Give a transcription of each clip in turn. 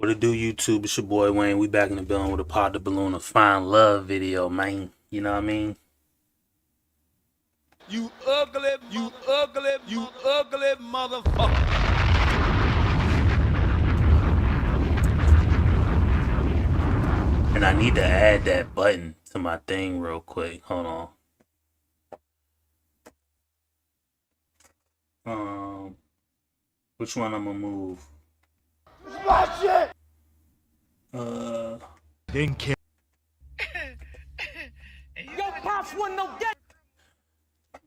What it do, YouTube? It's your boy Wayne. We back in the building with a Pod the Balloon, a fine love video, man. You know what I mean? You ugly motherfucker. And I need to add that button to my thing real quick. Hold on. Which one I'm gonna move? My shit. Didn't care. Yo, pops wasn't no gay.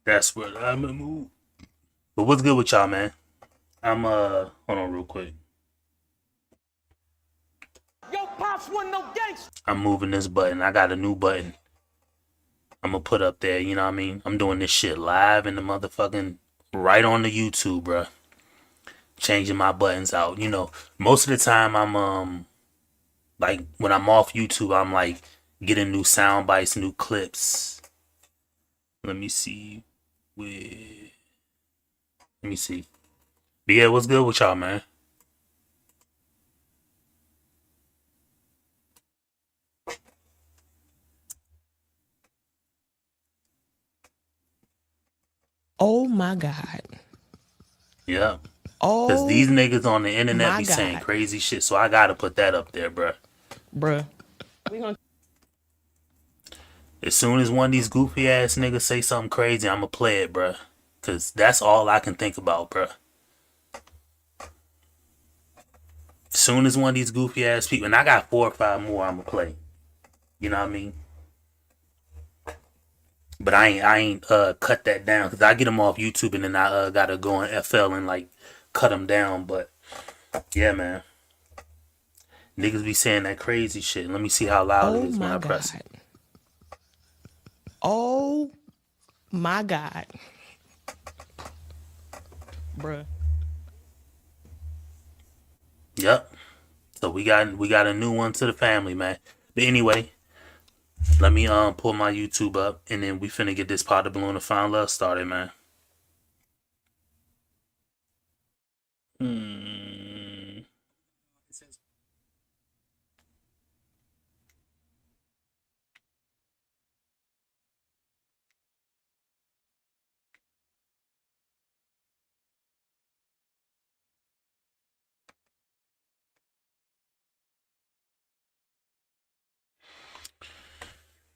That's what I'm gonna move. But what's good with y'all, man? Hold on real quick. Yo, pops wasn't no gangster. I'm moving this button. I got a new button I'm gonna put up there, you know what I mean? I'm doing this shit live in the motherfucking right on the YouTube, bruh. Changing my buttons out. You know, most of the time I'm like when I'm off YouTube, I'm like getting new sound bites, new clips. Let me see. Let me see. But yeah, what's good with y'all, man? Oh my God. Yeah. Oh, Because these niggas on the internet my be saying God. crazy shit, so I gotta put that up there, bruh. We gonna As soon as one of these goofy ass niggas say something crazy, I'ma play it, bruh. Because that's all I can think about, bruh. As soon as one of these goofy ass people, and I got 4 or 5 more I'ma play. You know what I mean? But I ain't cut that down because I get them off YouTube and then I gotta go on FL and like cut them down. But yeah, man, niggas be saying that crazy shit. Let me see how loud it is when I press it. Oh my God. Bruh. Yep. So we got a new one to the family, man. But anyway, let me pull my YouTube up and then we finna get this Pod the Balloon of Fine Love started, man.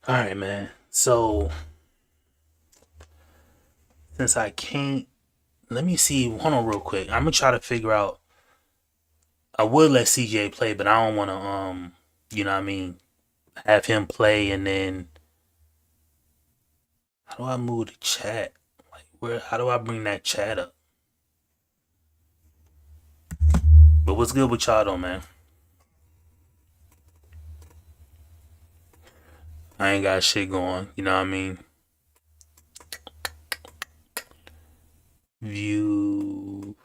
All right, man. So since I can't, let me see. Hold on, real quick. I'm gonna try to figure out. I would let CJ play, but I don't want to you know what I mean, have him play and then how do I move the chat? Like where? How do I bring that chat up? But what's good with y'all though, man? I ain't got shit going. You know what I mean? View.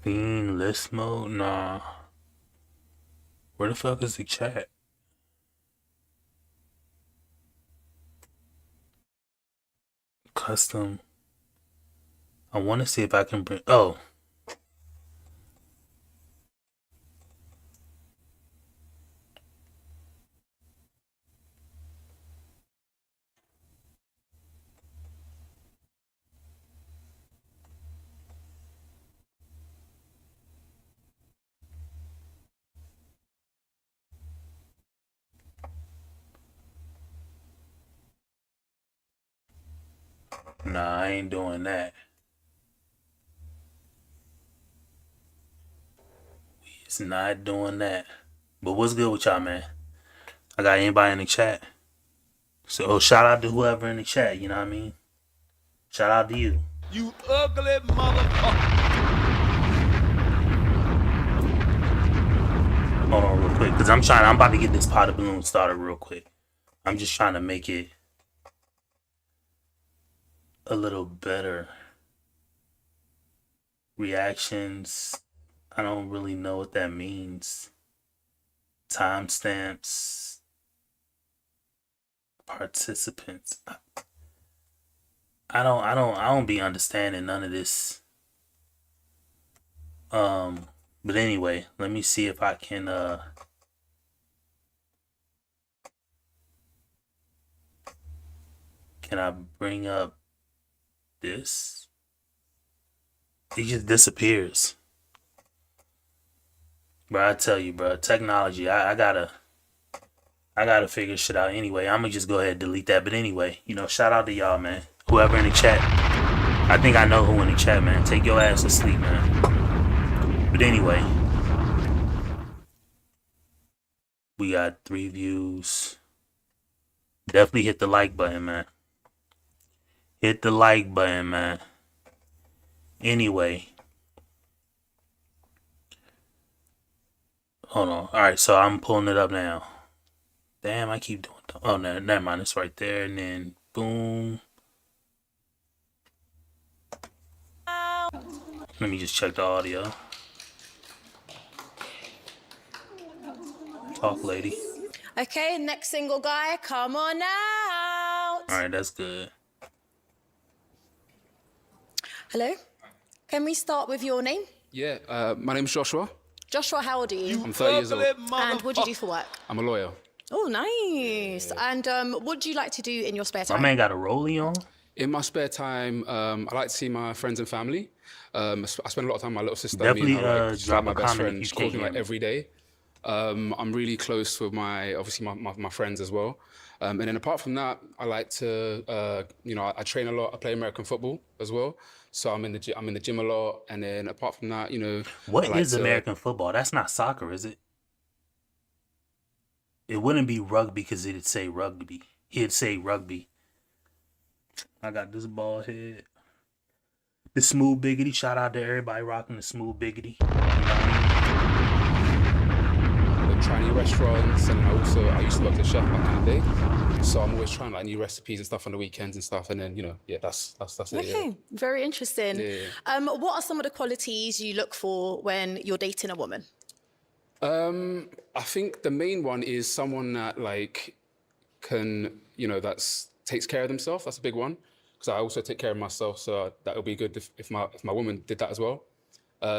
Scene list mode? Nah. Where the fuck is the chat? Custom. I want to see if I can bring. Oh. Nah, I ain't doing that. It's not doing that. But what's good with y'all, man? I got anybody in the chat? So shout out to whoever in the chat, you know what I mean? Shout out to you. You ugly motherfucker. Hold on real quick, because I'm about to get this Pod the Balloon started real quick. I'm just trying to make it a little better. Reactions. I don't really know what that means. Timestamps. participants. I don't be understanding none of this. But anyway, let me see if I can bring up this? It just disappears. Bro, I tell you, bro, technology, I gotta figure shit out anyway. I'm gonna just go ahead and delete that. But anyway, shout out to y'all, man. Whoever in the chat. I think I know who in the chat, man. Take your ass to sleep, man. But anyway, we got 3 views. Definitely hit the like button, man. Hit the like button, man. Anyway. Hold on. Alright, so I'm pulling it up now. Damn, I keep doing that. Oh, no, never mind. It's right there. And then, boom. Let me just check the audio. Talk, lady. Okay, next single guy, come on out. Alright, that's good. Hello, can we start with your name? Yeah, my name's Joshua. Joshua, how old are you? I'm 30 years old. And what do you do for work? I'm a lawyer. Oh, nice. And what do you like to do in your spare My time? man got a rollie on. In my spare time, I like to see my friends and family. I spend a lot of time with my little sister. Definitely, me and her, she's drop like a my best comment if friend. you She calls me can't like hear me. every day. I'm really close with obviously my friends as well. And then apart from that, I like to, I train a lot. I play American football as well. So I'm in the gym a lot. And then apart from that, What I like is to- American football? That's not soccer, is it? It wouldn't be rugby because it'd say rugby. He'd say rugby. I got this bald head. The smooth biggity. Shout out to everybody rocking the smooth biggity. You know what I the Chinese restaurants, and I used to work as a chef back in the day. So I'm always trying like new recipes and stuff on the weekends and stuff. And then that's it. Okay, very interesting. Yeah. What are some of the qualities you look for when you're dating a woman? I think the main one is someone that can takes care of themselves. That's a big one because I also take care of myself. So that would be good if my woman did that as well.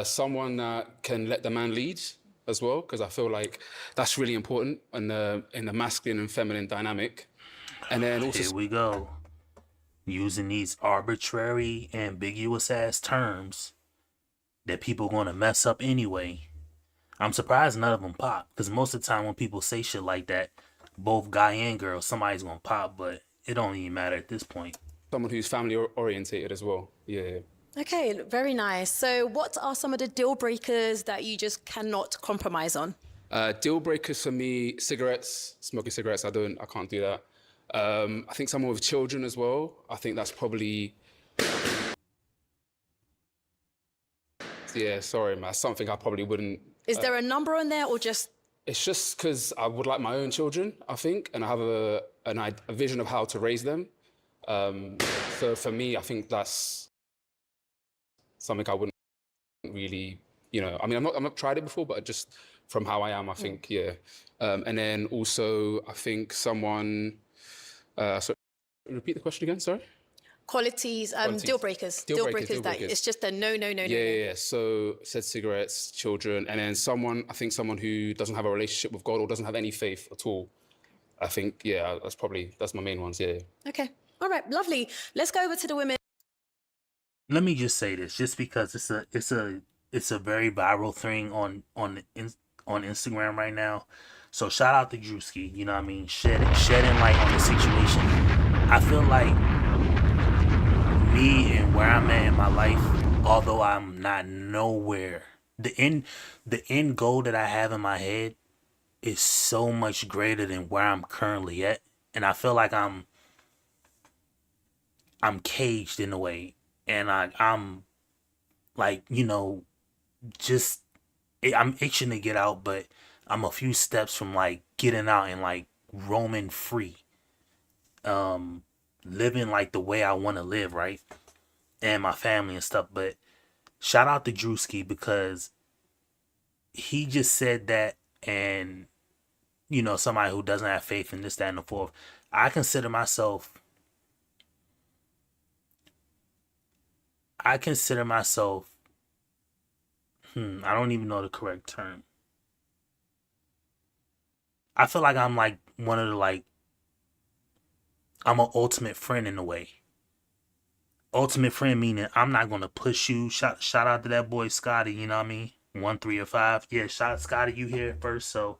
Someone that can let the man lead as well, because I feel like that's really important in the masculine and feminine dynamic. And then also Here we go. Using these arbitrary, ambiguous ass terms that people gonna mess up anyway. I'm surprised none of them pop, because most of the time when people say shit like that, both guy and girl, somebody's gonna pop, but it don't even matter at this point. someone who's family orientated as well. Yeah. Okay, very nice. So what are some of the deal breakers that you just cannot compromise on? Deal breakers for me: cigarettes, smoking cigarettes. I can't do that. I think someone with children as well. I think that's probably. Yeah, sorry, man. Something I probably wouldn't. Is there a number on there or just... It's just because I would like my own children, I think, and I have a vision of how to raise them. So for me, I think that's something I wouldn't really, I mean, I've not tried it before, but just from how I am, I think, yeah. And then also, I think someone. So, repeat the question again. Sorry. Qualities, deal breakers. Deal breakers, that breakers. it's just a no. Yeah. So said cigarettes, children, and then someone who doesn't have a relationship with God or doesn't have any faith at all. I think, yeah, that's my main ones. Yeah. Okay. All right. Lovely. Let's go over to the women. Let me just say this, just because it's a very viral thing on Instagram right now. So shout out to Drewski, you know what I mean, shedding light on the situation. I feel like me and where I'm at in my life, although I'm not nowhere, the end goal that I have in my head is so much greater than where I'm currently at, and I feel like I'm caged in a way, and I'm like, just I'm itching to get out, but I'm a few steps from like getting out and like roaming free, living like the way I want to live, right? And my family and stuff. But shout out to Drewski, because he just said that, and somebody who doesn't have faith in this, that, and the fourth. I consider myself. I consider myself. I don't even know the correct term. I feel like I'm like one of the like. I'm an ultimate friend in a way. Ultimate friend meaning I'm not gonna push you. Shout out to that boy Scotty. You know what I mean? 1, 3, or 5. Yeah, shout out Scotty. You here first, so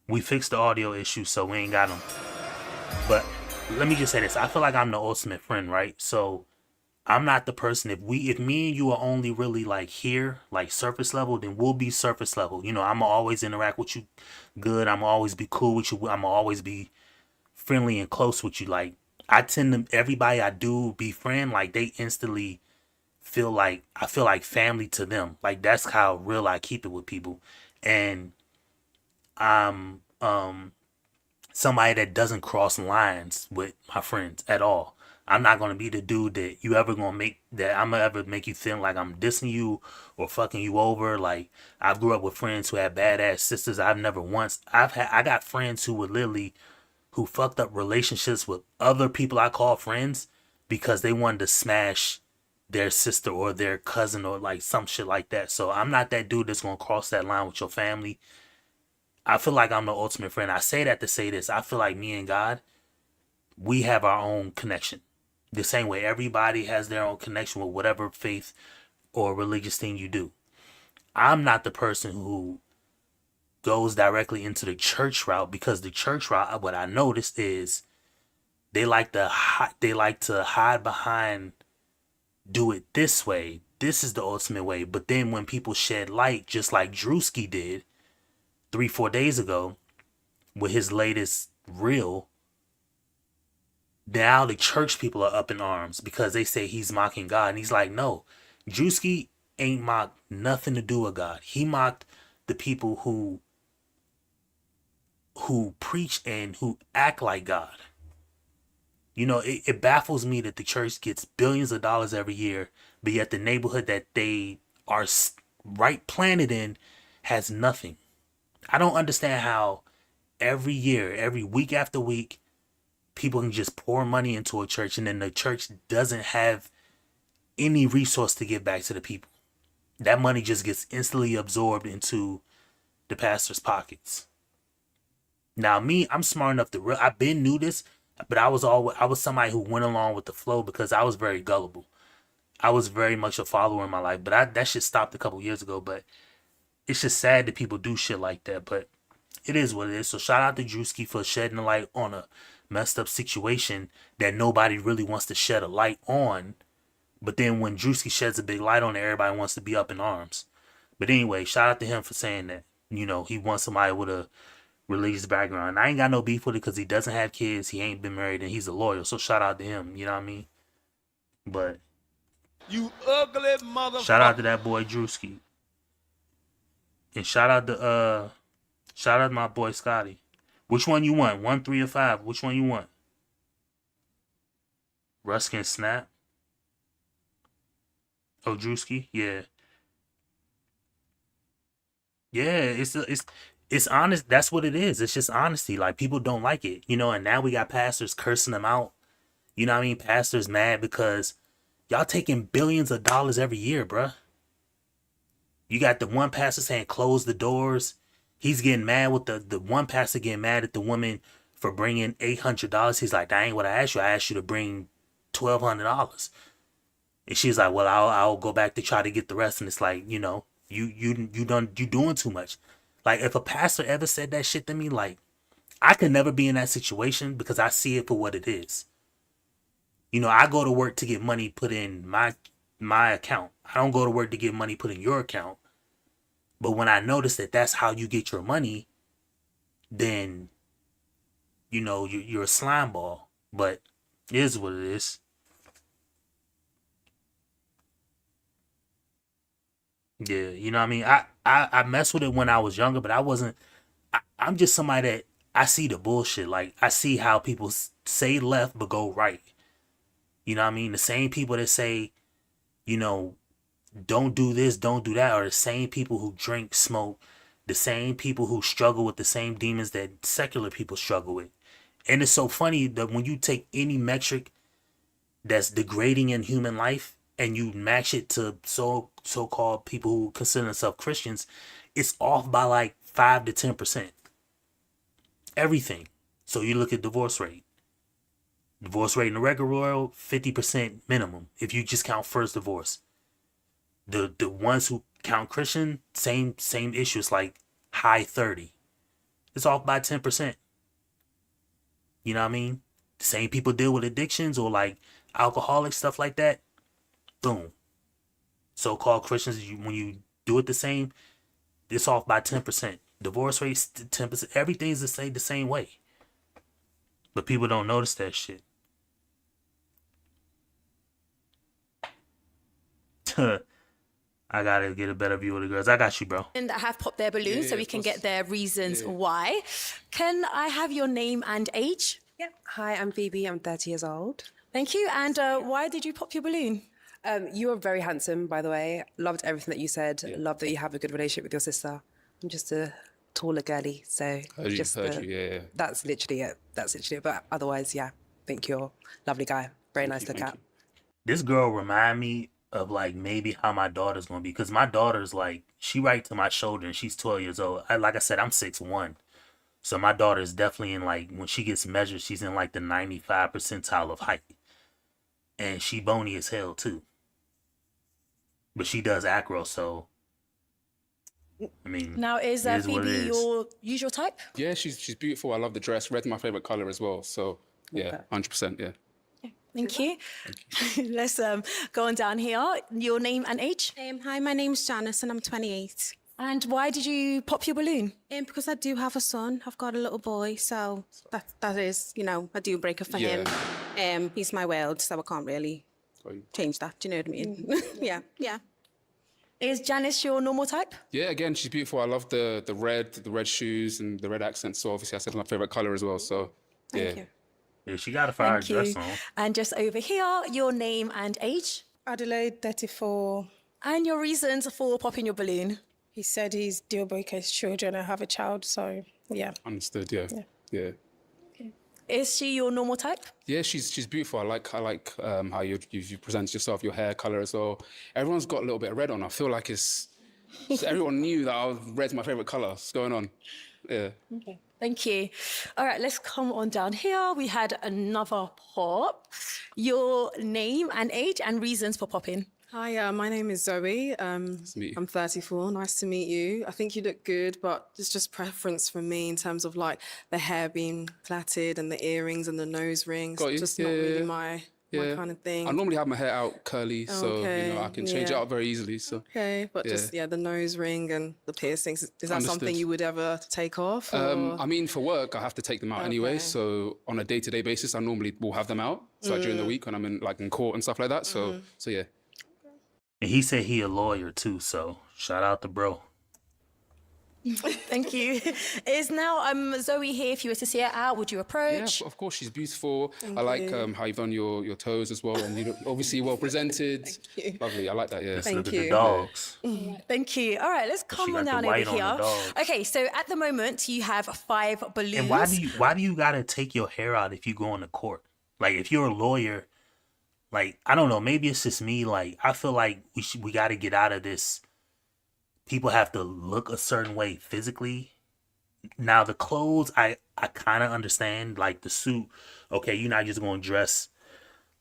we fixed the audio issue, so we ain't got him. But let me just say this: I feel like I'm the ultimate friend, right? So I'm not the person. If me and you are only really like here, like surface level, then we'll be surface level. You know, I'ma always interact with you good. I'ma always be cool with you. I'ma always be friendly and close with you. Like I tend to everybody I do befriend, like they instantly feel like I feel like family to them. Like that's how real I keep it with people. And I'm somebody that doesn't cross lines with my friends at all. I'm not gonna be the dude that you ever gonna make that I'm gonna ever make you feel like I'm dissing you or fucking you over. Like I grew up with friends who had badass sisters. I got friends who would literally who fucked up relationships with other people I call friends because they wanted to smash their sister or their cousin or like some shit like that. So I'm not that dude that's gonna cross that line with your family. I feel like I'm the ultimate friend. I say that to say this. I feel like me and God, we have our own connection. The same way everybody has their own connection with whatever faith or religious thing you do. I'm not the person who goes directly into the church route because the church route, what I noticed is they like to hide behind do it this way. This is the ultimate way. But then when people shed light, just like Drewski did 3-4 days ago with his latest reel, now the church people are up in arms because they say he's mocking God. And he's like, no, Drewski ain't mocked nothing to do with God. He mocked the people who preach and who act like God. You know, it baffles me that the church gets billions of dollars every year, but yet the neighborhood that they are right planted in has nothing. I don't understand how every year, every week after week, people can just pour money into a church and then the church doesn't have any resource to give back to the people. That money just gets instantly absorbed into the pastor's pockets. Now me, I'm smart enough to I've been knew this, but I was somebody who went along with the flow because I was very gullible. I was very much a follower in my life, but that shit stopped a couple years ago. But it's just sad that people do shit like that. But it is what it is. So shout out to Drewski for shedding a light on a messed up situation that nobody really wants to shed a light on. But then when Drewski sheds a big light on it, everybody wants to be up in arms. But anyway, shout out to him for saying that. You know, he wants somebody with a religious background. I ain't got no beef with it because he doesn't have kids. He ain't been married and he's a lawyer. So shout out to him. You know what I mean? But You ugly motherfucker. shout out to that boy Drewski. And shout out to my boy Scotty. Which one you want? 1, 3, or 5? Which one you want? Ruskin Snap? Oh, Drewski? Yeah. Yeah, it's honest. That's what it is. It's just honesty. Like people don't like it, you know. And now we got pastors cursing them out. You know what I mean? Pastors mad because y'all taking billions of dollars every year, bruh. You got the one pastor saying close the doors. He's getting mad with the one pastor getting mad at the woman for bringing $800. He's like, that ain't what I asked you. I asked you to bring $1,200. And she's like, well, I'll go back to try to get the rest. And it's like, you know, you doing too much. Like if a pastor ever said that shit to me, like I could never be in that situation because I see it for what it is. You know, I go to work to get money put in my account. I don't go to work to get money put in your account. But when I notice that that's how you get your money, then you know you're a slime ball. But it is what it is. Yeah, you know what I mean? I messed with it when I was younger, but I wasn't. I'm just somebody that I see the bullshit. Like, I see how people say left but go right. You know what I mean? The same people that say, you know, don't do this, don't do that, are the same people who drink, smoke, The same people who struggle with the same demons that secular people struggle with. And it's so funny that when you take any metric that's degrading in human life and you match it to so-called people who consider themselves Christians, it's off by like 5 to 10%. Everything. So you look at divorce rate. Divorce rate in the regular world, 50% minimum if you just count first divorce. The ones who count Christian, same issue. It's like high 30. It's off by 10%. You know what I mean? The same people deal with addictions or like alcoholic stuff like that. Boom. So-called Christians, when you do it the same, it's off by 10%. Divorce rates 10%. Everything's the same way. But people don't notice that shit. I gotta get a better view of the girls. I got you, bro. And that have popped their balloons so we can get their reasons why. Can I have your name and age? Yeah. Hi, I'm Phoebe. I'm 30 years old. Thank you. And why did you pop your balloon? You are very handsome, by the way. Loved everything that you said. Love that you have a good relationship with your sister. I'm just a taller girly, so Heard you, yeah. that's literally it. But otherwise, yeah, think you're a lovely guy. Very nice to look at. This girl remind me of like maybe how my daughter's gonna be, because my daughter's like, she right to my shoulder and she's 12 years old. Like I said, I'm 6'1". So my daughter is definitely in like, when she gets measured, she's in like the 95 percentile of height. And she bony as hell too. But she does acro, so I mean, Now, is it what Phoebe it is. your usual type? Yeah, she's beautiful. I love the dress. Red's my favorite color as well. So yeah, 100%. Yeah. Thank you. Let's go on down here. Your name and age? Hi, my name's Janice and I'm 28. And why did you pop your balloon? Because I do have a son. I've got a little boy, so that is, a deal breaker for him. He's my world, so I can't really change that. Do you know what I mean? yeah. Is Janice your normal type? Yeah, again, she's beautiful. I love the red shoes and the red accent. So obviously, I said my favorite color as well. So yeah. Thank you. Yeah, she got a fire Thank you. dress on. And just over here, your name and age? Adelaide, 34. And your reasons for popping your balloon? He said he's deal breaker his children. I have a child, so yeah. Understood. Yeah. Is she your normal type? Yeah, she's beautiful. I like how you present yourself, your hair color as well. Everyone's got a little bit of red on. I feel like everyone knew that red's my favorite color. What's going on? Yeah. Okay. Thank you. All right, let's come on down here. We had another pop. Your name and age and reasons for popping. Hi, my name is Zoe. Nice to meet you. I'm 34. Nice to meet you. I think you look good, but it's just preference for me in terms of like the hair being plaited and the earrings and the nose rings. Got you. Just Yeah, not really yeah. my kind of thing. I normally have my hair out curly, so I can change it yeah. out very easily. So Okay, but Yeah. just the nose ring and the piercings. Is that something Understood. you would ever take off? Or? I mean, for work, I have to take them out anyway. Okay. So on a day-to-day basis, I normally will have them out. So like during the week when I'm in court and stuff like that. So yeah. And he said he a lawyer too, so shout out to bro. Thank you. Is now Zoe here? If you were to see her out, would you Yeah, approach? of course, she's beautiful. I like how you've done your toes as well, and you obviously well presented. Lovely, I like that. Yeah. Let's look at you. the dogs. Thank you. All right, let's come got on the down over white on the here. dog. Okay, so at the moment you have 5 balloons. And why do you gotta take your hair out if you go into court? Like if you're a lawyer, like I don't know, maybe it's just me. Like I feel like we gotta get out of this. People have to look a certain way physically. Now the clothes, I kind of understand. Like the suit, okay, you're not just gonna dress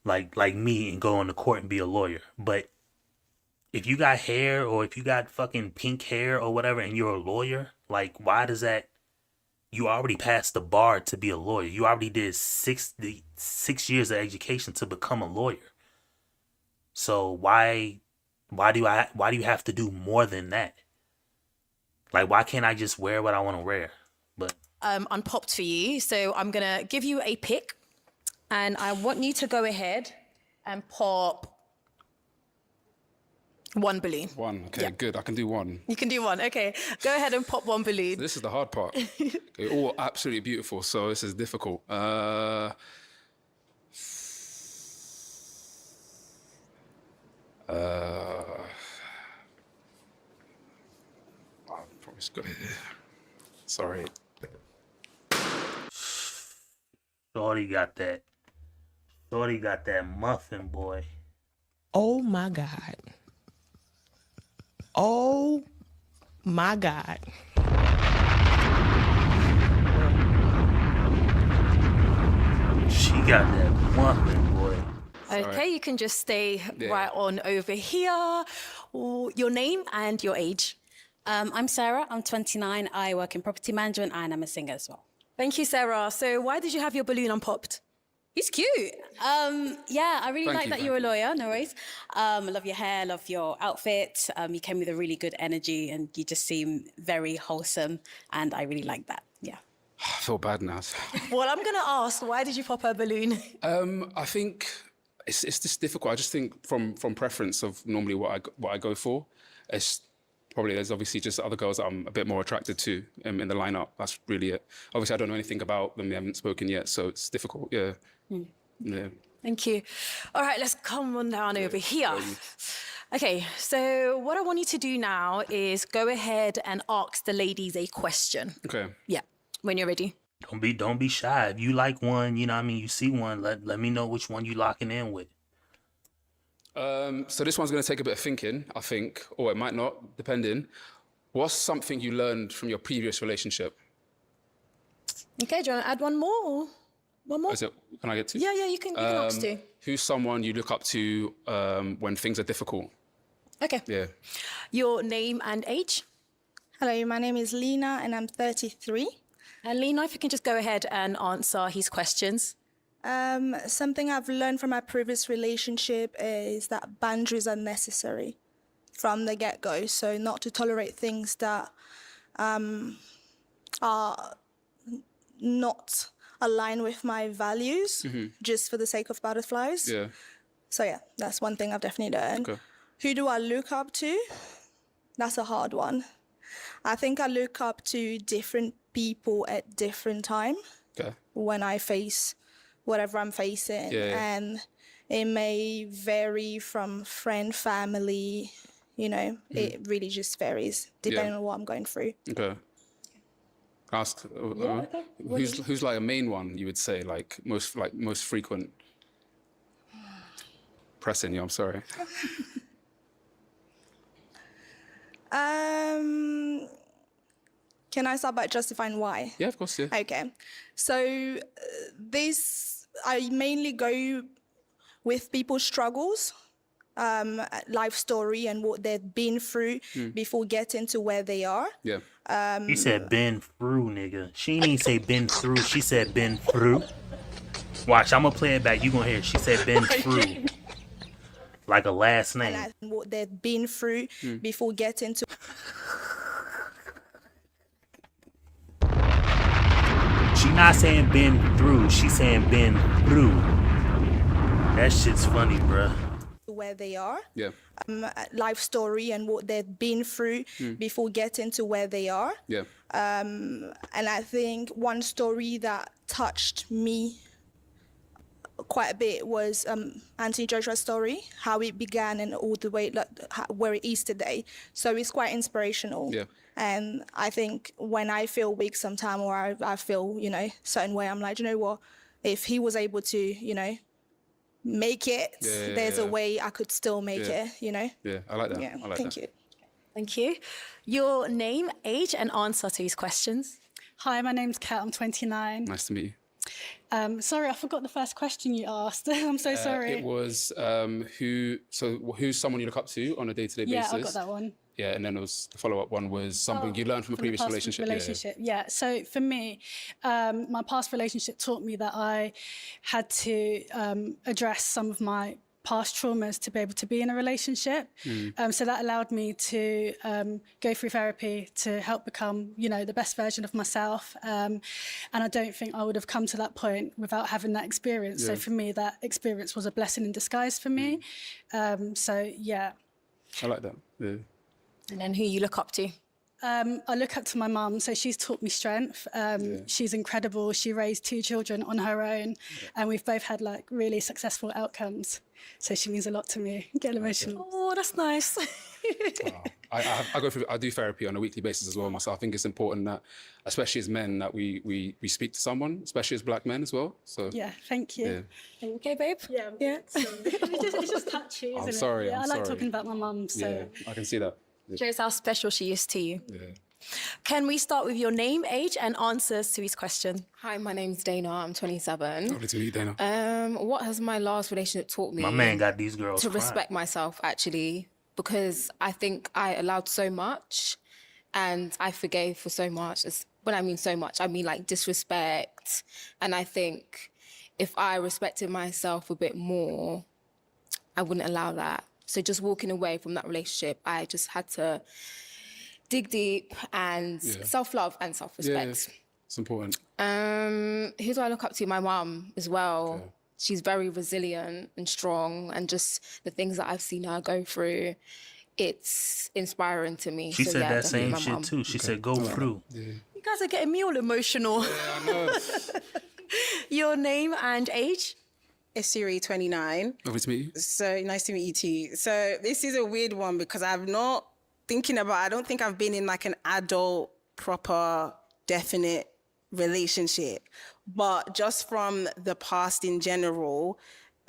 like me and go on the court and be a lawyer. But if you got hair or if you got fucking pink hair or whatever, and you're a lawyer, like why does that? You already passed the bar to be a lawyer. You already did 6 years of education to become a lawyer. So why do you have to do more than that? Like why can't I just wear what I want to wear? But unpopped for you. So I'm gonna give you a pick, and I want you to go ahead and pop 1 balloon. One. Okay, Yeah. good. I can do one. You can do 1. Okay, go ahead and pop 1 balloon. This is the hard part. They're all absolutely beautiful, so this is difficult. I'll probably Sorry. Shorty got that. Shorty got that muffin, boy. Oh my God. Oh my God. She got that muffin, boy. Okay, you can just stay right on over here. Your name and your age. I'm Sarah. I'm 29. I work in property management and I'm a singer as well. Thank you, Sarah. So why did you have your balloon unpopped? He's cute. Yeah, I really like that you're a lawyer. No worries. I love your hair, love your outfit. You came with a really good energy and you just seem very wholesome. And I really like that. Yeah. I feel bad now. Well, I'm going to ask, why did you pop her balloon? I think it's just difficult. I just think from preference of normally what I go for, it's probably there's obviously just other girls that I'm a bit more attracted to in the lineup. That's really it. Obviously, I don't know anything about them. They haven't spoken yet, so it's difficult. Yeah. Yeah. Thank you. All right, let's come on down over here. Okay, so what I want you to do now is go ahead and ask the ladies a question. Okay. Yeah, when you're ready. Don't be shy. If you like one, you know what I mean, you see one, let me know which one you locking in with. So this one's going to take a bit of thinking, I think, or it might not, depending. What's something you learned from your previous relationship? Okay, do you want to add one more? Or one more? Can I get two? Yeah, you can ask two. Who's someone you look up to when things are difficult? Okay. Yeah. Your name and age? Hello, my name is Lena and I'm 33. And Lena, if you can just go ahead and answer his questions. Something I've learned from my previous relationship is that boundaries are necessary from the get-go. So not to tolerate things that are not aligned with my values just for the sake of butterflies. Yeah. So yeah, that's one thing I've definitely learned. Okay. Who do I look up to? That's a hard one. I think I look up to different people at different time when I face whatever I'm facing. And it may vary from friend, family, you know, it really just varies depending on what I'm going through. Okay. Ask who's like a main one you would say, like most frequent? Pressing you, I'm sorry. Can I start by justifying why? Yeah, of course, yeah. Okay. So I mainly go with people's struggles, life story and what they've been through before getting to where they are. Yeah. She said been through, nigga. She didn't say been through. She said been through. Watch, I'm going to play it back. You going to hear it. She said been through. Like a last name. And what they've been through before getting to... She not saying been through. She saying been through. That shit's funny, bruh. Where they are. Yeah. Life story and what they've been through before getting to where they are. Yeah. And I think one story that touched me quite a bit was Anthony Joshua's story, how it began and all the way where it is today. So it's quite inspirational. Yeah. And I think when I feel weak sometime or I feel, you know, certain way, I'm like, you know what, if he was able to, you know, make it, there's a way I could still make it, you know? Yeah, I like that. Yeah, I like thank that. you. Thank you. Your name, age, and answer to these questions. Hi, my name's Kat. I'm 29. Nice to meet you. Sorry, I forgot the first question you asked. I'm so sorry. It was who's someone you look up to on a day-to-day basis? Yeah, I got that one. Yeah, and then the follow-up one was something you learned from a previous relationship. Yeah. So for me, my past relationship taught me that I had to address some of my past traumas to be able to be in a relationship. So that allowed me to go through therapy to help become, you know, the best version of myself. And I don't think I would have come to that point without having that experience. So for me, that experience was a blessing in disguise for me. So yeah. I like that. Yeah. And then who you look up to? I look up to my mum, so she's taught me strength. She's incredible. She raised 2 children on her own, and we've both had like really successful outcomes. So she means a lot to me. Get emotional. Oh, that's nice. I do therapy on a weekly basis as well myself. I think it's important that, especially as men, that we speak to someone, especially as black men as well. So Yeah, thank you. Yeah. Are you okay, babe? Yeah. It's just touchy, isn't I'm it? sorry. Yeah, I'm I like sorry. talking about my mum, so. Yeah, I can see that. Yeah. Shows how special she is to you. Yeah. Can we start with your name, age, and answers to his question? Hi, my name's Dana. I'm 27. Lovely to meet you, Dana. What has my last relationship taught me? My man got these girls to crying. respect myself, actually, because I think I allowed so much, and I forgave for so much. When I mean so much, I mean like disrespect. And I think if I respected myself a bit more, I wouldn't allow that. So just walking away from that relationship, I just had to dig deep and self-love and self-respect. Yeah, it's important. Who do I look up to? My mum as well. Okay. She's very resilient and strong, and just the things that I've seen her go through, it's inspiring to me. She So, said yeah, that definitely same my shit mum. too. She said, "Go through." Yeah. You guys are getting me all emotional. Yeah, I know. Your name and age? It's Siri, 29. Lovely to meet you. So nice to meet you too. So this is a weird one because I don't think I've been in like an adult, proper, definite relationship. But just from the past in general,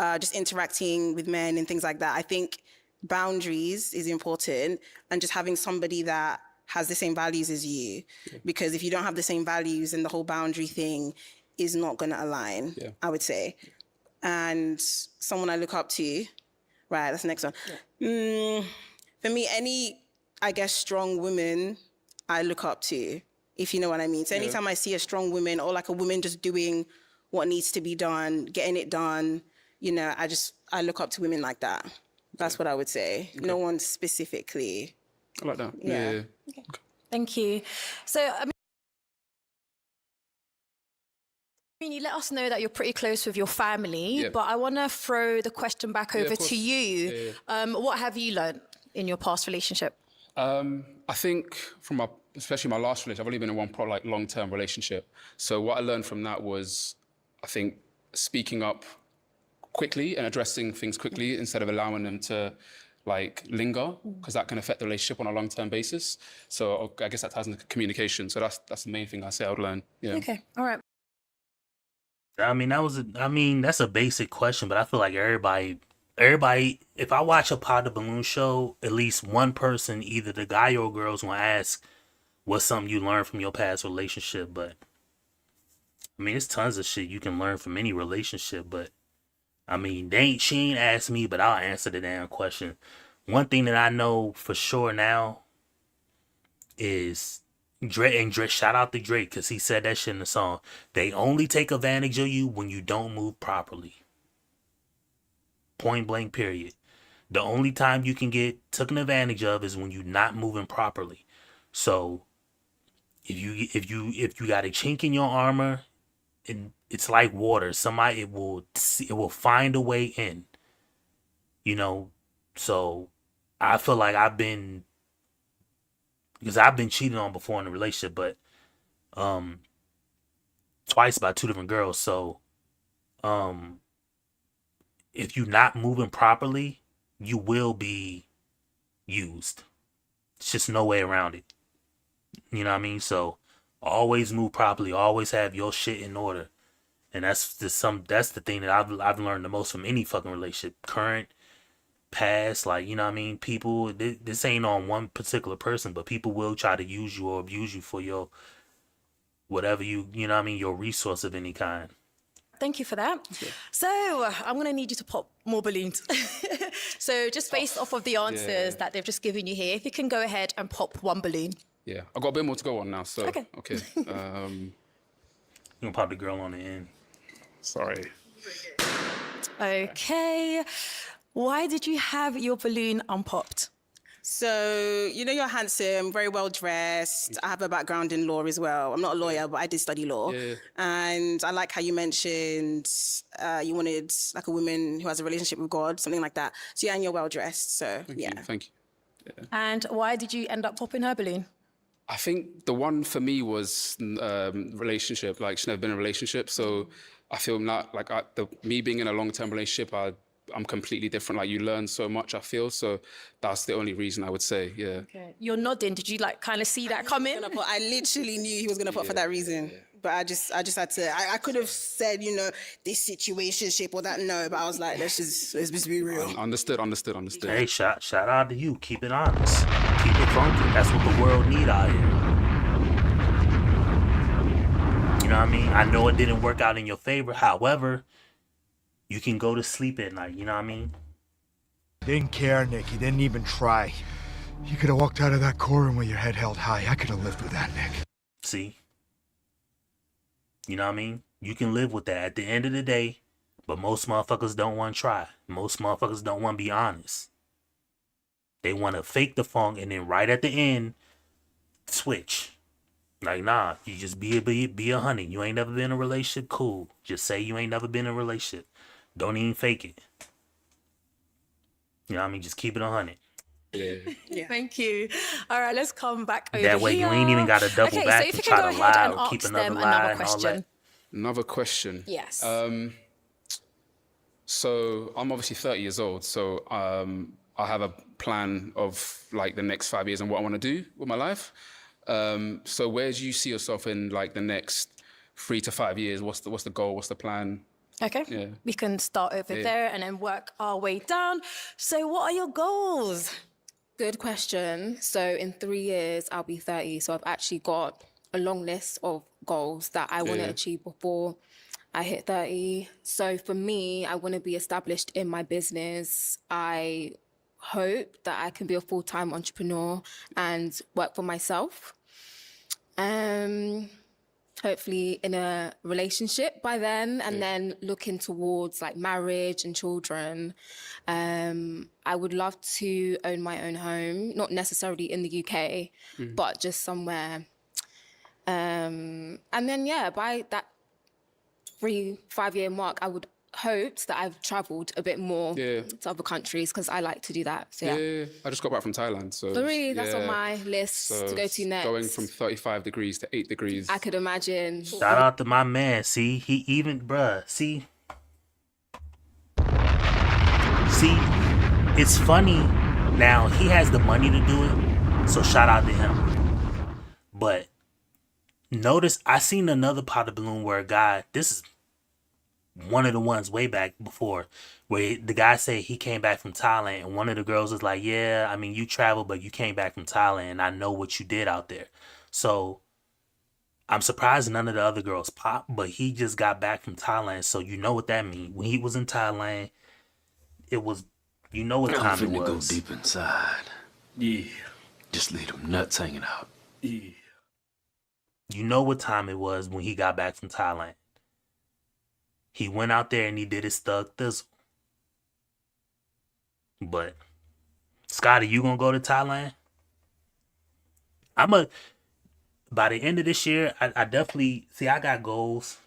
just interacting with men and things like that, I think boundaries is important, and just having somebody that has the same values as you. Yeah. Because if you don't have the same values, then the whole boundary thing is not going to align, I would say. And someone I look up to, right, that's the next one. Yeah. For me, any, I guess, strong woman I look up to, if you know what I mean. So anytime I see a strong woman, or like a woman just doing what needs to be done, getting it done, you know, I look up to women like that. That's what I would say. Okay. No one specifically. I like that. Yeah. Okay. Thank you. So, I mean, you let us know that you're pretty close with your family, but I want to throw the question back over to you. What have you learned in your past relationship? I think especially my last relationship, I've only been in one long-term relationship. So what I learned from that was, I think, speaking up quickly and addressing things quickly instead of allowing them to linger, because that can affect the relationship on a long-term basis. So I guess that ties into communication. So that's the main thing I say I would learn. Yeah. Okay. All right. I mean, that's a basic question, but I feel like everybody, if I watch a Pod the Balloon show, at least one person, either the guy or girls, will ask, what's something you learned from your past relationship? But I mean, there's tons of shit you can learn from any relationship, but I mean, she ain't asked me, but I'll answer the damn question. One thing that I know for sure now is Drake, shout out to Drake, because he said that shit in the song. They only take advantage of you when you don't move properly. Point blank, period. The only time you can get taken advantage of is when you're not moving properly. So if you got a chink in your armor, and it's like water, it will find a way in. You know, so I feel like because I've been cheated on before in a relationship, but twice by two different girls. So if you're not moving properly, you will be used. It's just no way around it. You know what I mean? So always move properly. Always have your shit in order. And that's the thing that I've learned the most from any fucking relationship. Current, past, you know what I mean? People, this ain't on one particular person, but people will try to use you or abuse you for your whatever you know what I mean, your resource of any kind. Thank you for that. Okay. So I'm going to need you to pop more balloons. So just based off of the answers that they've just given you here, if you can go ahead and pop one balloon. Yeah, I've got a bit more to go on now, so. Okay. You're going to pop the girl on the end. Sorry. Okay. Why did you have your balloon unpopped? So, you know, you're handsome, very well dressed. I have a background in law as well. I'm not a lawyer, but I did study law. Yeah. And I like how you mentioned you wanted like a woman who has a relationship with God, something like that. So yeah, and you're well dressed. So Thank you. Yeah. And why did you end up popping her balloon? I think the one for me was relationship. Like, she's never been in a relationship, so I feel me being in a long-term relationship, I'm completely different. Like you learn so much, I feel. So that's the only reason I would say, yeah. Okay. You're nodding. Did you like kind of see that coming? I literally knew he was gonna put for that reason. But I just had to. I could have said, you know, this situationship or that. No, but I was like, let's just be real. Understood. Hey, shout out to you. Keep it honest. Keep it funky. That's what the world need out here. You know what I mean? I know it didn't work out in your favor. However, you can go to sleep at night. You know what I mean? Didn't care, Nick. He didn't even try. You could have walked out of that courtroom with your head held high. I could have lived with that, Nick. See? You know what I mean? You can live with that at the end of the day, but most motherfuckers don't want to try. Most motherfuckers don't want to be honest. They want to fake the funk and then right at the end, switch. Like, nah, you just be a honey. You ain't never been in a relationship, cool. Just say you ain't never been in a relationship. Don't even fake it. You know what I mean? Just keep it 100. Yeah. Thank you. All right, let's come back over That way here. you ain't even got to double back so if and you try can to go ahead lie and or keep ask another them lie another and all question. that. Another question. Yes. So I'm obviously 30 years old. So I have a plan of like the next 5 years and what I want to do with my life. So where do you see yourself in like the next 3 to 5 years? What's the goal? What's the plan? Okay. Yeah. We can start over there and then work our way down. So what are your goals? Good question. So in 3 years, I'll be 30. So I've actually got a long list of goals that I want to achieve before I hit 30. So for me, I want to be established in my business. I hope that I can be a full-time entrepreneur and work for myself. Hopefully in a relationship by then, and then looking towards like marriage and children. I would love to own my own home, not necessarily in the UK, but just somewhere. And then, by that 3-5 year mark, I would hope that I've traveled a bit more to other countries because I like to do that. So, I just got back from Thailand. So really, that's on my list to go to next. Going from 35 degrees to 8 degrees. I could imagine. Shout out to my man. See, he even, bruh. See, it's funny now. He has the money to do it, so shout out to him. But notice, I seen another pot of balloon where a guy. This is one of the ones way back before, where the guy said he came back from Thailand, and one of the girls was like, "Yeah, I mean, you traveled, but you came back from Thailand, and I know what you did out there." So I'm surprised none of the other girls popped, but he just got back from Thailand, so you know what that means. When he was in Thailand, it was, you know what time it was. Go deep inside. Yeah. Just leave them nuts hanging out. Yeah. You know what time it was when he got back from Thailand. He went out there and he did his thug thizzle. But, Scotty, you gonna go to Thailand? By the end of this year, I definitely, I got goals.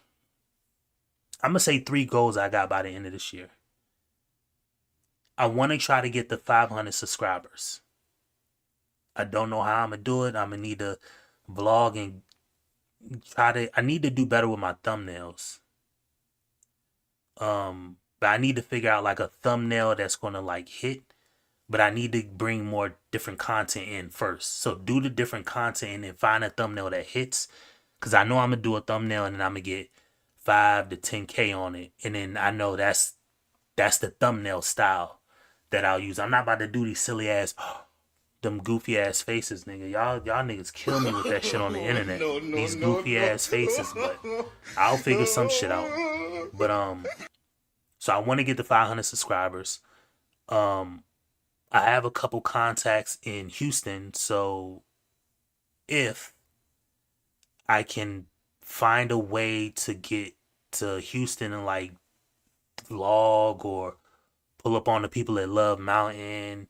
I'm gonna say 3 goals I got by the end of this year. I want to try to get the 500 subscribers. I don't know how I'm gonna do it. I'm gonna need to vlog and I need to do better with my thumbnails. But I need to figure out like a thumbnail that's gonna like hit, but I need to bring more different content in first. So do the different content and then find a thumbnail that hits, cause I know I'm gonna do a thumbnail and then I'm gonna get 5 to 10K on it, and then I know that's the thumbnail style that I'll use. I'm not about to do these silly ass, them goofy ass faces, nigga. Y'all niggas kill me with that shit on the internet. These goofy ass faces, but I'll figure some shit out. But so I want to get to 500 subscribers. I have a couple contacts in Houston, so if I can find a way to get to Houston and like vlog or pull up on the people that love Mountain,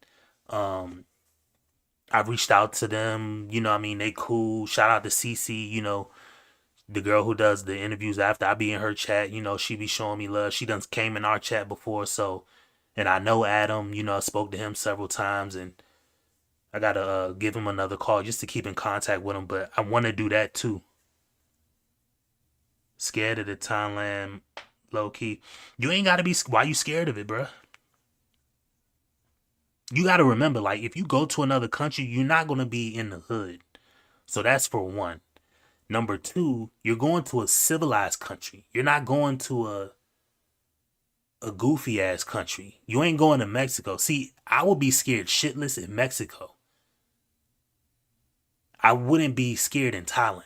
I've reached out to them, you know what I mean, they cool. Shout out to Cece, you know, the girl who does the interviews after. I be in her chat, you know, she be showing me love. She done came in our chat before, so, and I know Adam, you know, I spoke to him several times, and I gotta give him another call just to keep in contact with him, but I want to do that too. Scared of the Thailand, low key. You ain't gotta be, why you scared of it, bruh? you got to remember, like, if you go to another country, you're not going to be in the hood. So that's for one. Number two, you're going to a civilized country. You're not going to a goofy ass country. You ain't going to Mexico. See, I would be scared shitless in Mexico. I wouldn't be scared in Thailand.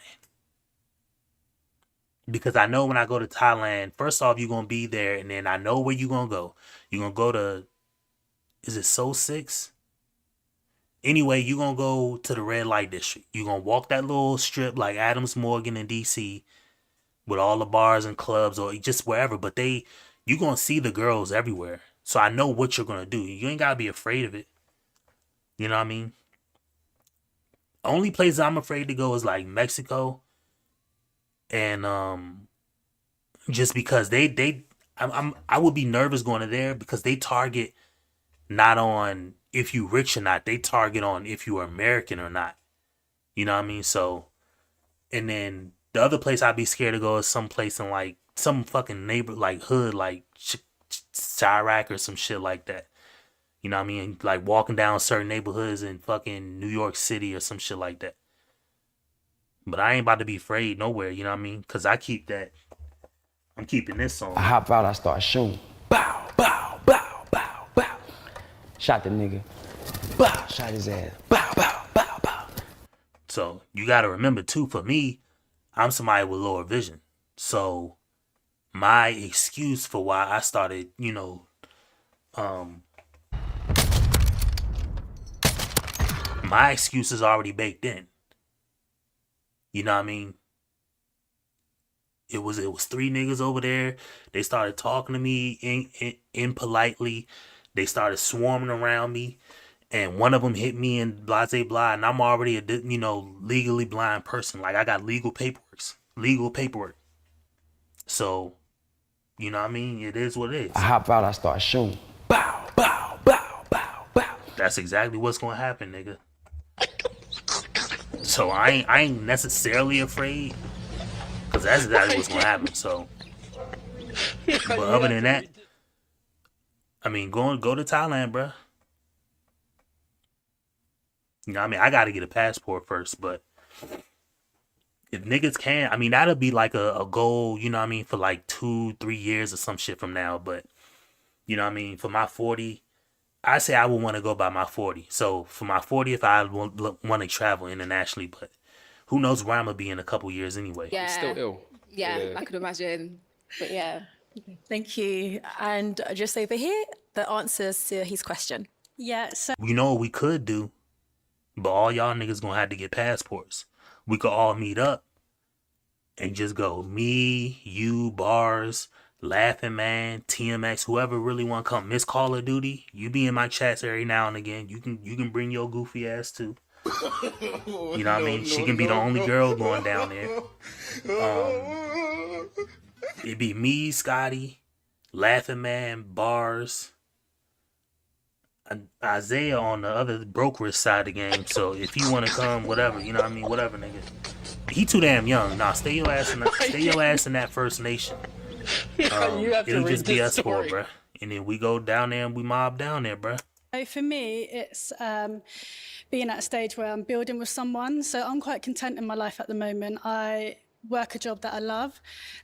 Because I know when I go to Thailand, first off, you're going to be there, and then I know where you're going to go. You're going to go to, is it So Six? Anyway, you're going to go to the red light district. You're going to walk that little strip like Adams Morgan in D.C. with all the bars and clubs or just wherever. But you're going to see the girls everywhere. So I know what you're going to do. You ain't got to be afraid of it. You know what I mean? Only places I'm afraid to go is like Mexico. And just because I would be nervous going to there because they target not on if you rich or not, they target on if you are American or not. You know what I mean? So, and then the other place I'd be scared to go is some place in like some fucking neighbor, like hood, like Chirac or some shit like that. You know what I mean? Like walking down certain neighborhoods in fucking New York City or some shit like that. But I ain't about to be afraid nowhere, you know what I mean? Because I'm keeping this on. I hop out, I start shooting. Bow, bow, bow, bow, bow. Shot the nigga. Bow, shot his ass. Bow, bow, bow, bow. So you got to remember too, for me, I'm somebody with lower vision. So my excuse for why I started, my excuse is already baked in. You know what I mean? It was 3 niggas over there. They started talking to me impolitely. They started swarming around me. And one of them hit me in blase blah. And I'm already a, legally blind person. Like, I got legal paperwork. So, you know what I mean? It is what it is. I hop out, I start shooting. Bow, bow, bow, bow, bow. That's exactly what's going to happen, nigga. So I ain't necessarily afraid, cause that's exactly what's gonna happen. So, but other than that, I mean, go to Thailand, bruh. You know what I mean? I gotta get a passport first, but if niggas can, I mean, that'll be like a goal, you know what I mean, for like 2-3 years or some shit from now. But you know what I mean, for my 40. I say I would want to go by my 40. So for my 40th, I want to travel internationally, but who knows where I'm going to be in a couple years anyway. Yeah. It's still ill. Yeah, I could imagine. But yeah. Thank you. And just over here, the answers to his question. Yeah. So you know what we could do, but all y'all niggas going to have to get passports. We could all meet up and just go, me, you, Bars, Laughing Man, TMX, whoever really want to come. Miss Call of Duty, you be in my chats every now and again. You can bring your goofy ass too. You know what I mean? She can be the only girl going down there. It'd be me, Scotty, Laughing Man, Bars, Isaiah on the other brokerage side of the game. So if you want to come, whatever, you know what I mean? Whatever, nigga. He too damn young. Nah, stay your ass in that First Nation. It'll just be us four, bruh. And then we go down there and we mob down there, bruh. For me, it's being at a stage where I'm building with someone. So I'm quite content in my life at the moment. I work a job that I love,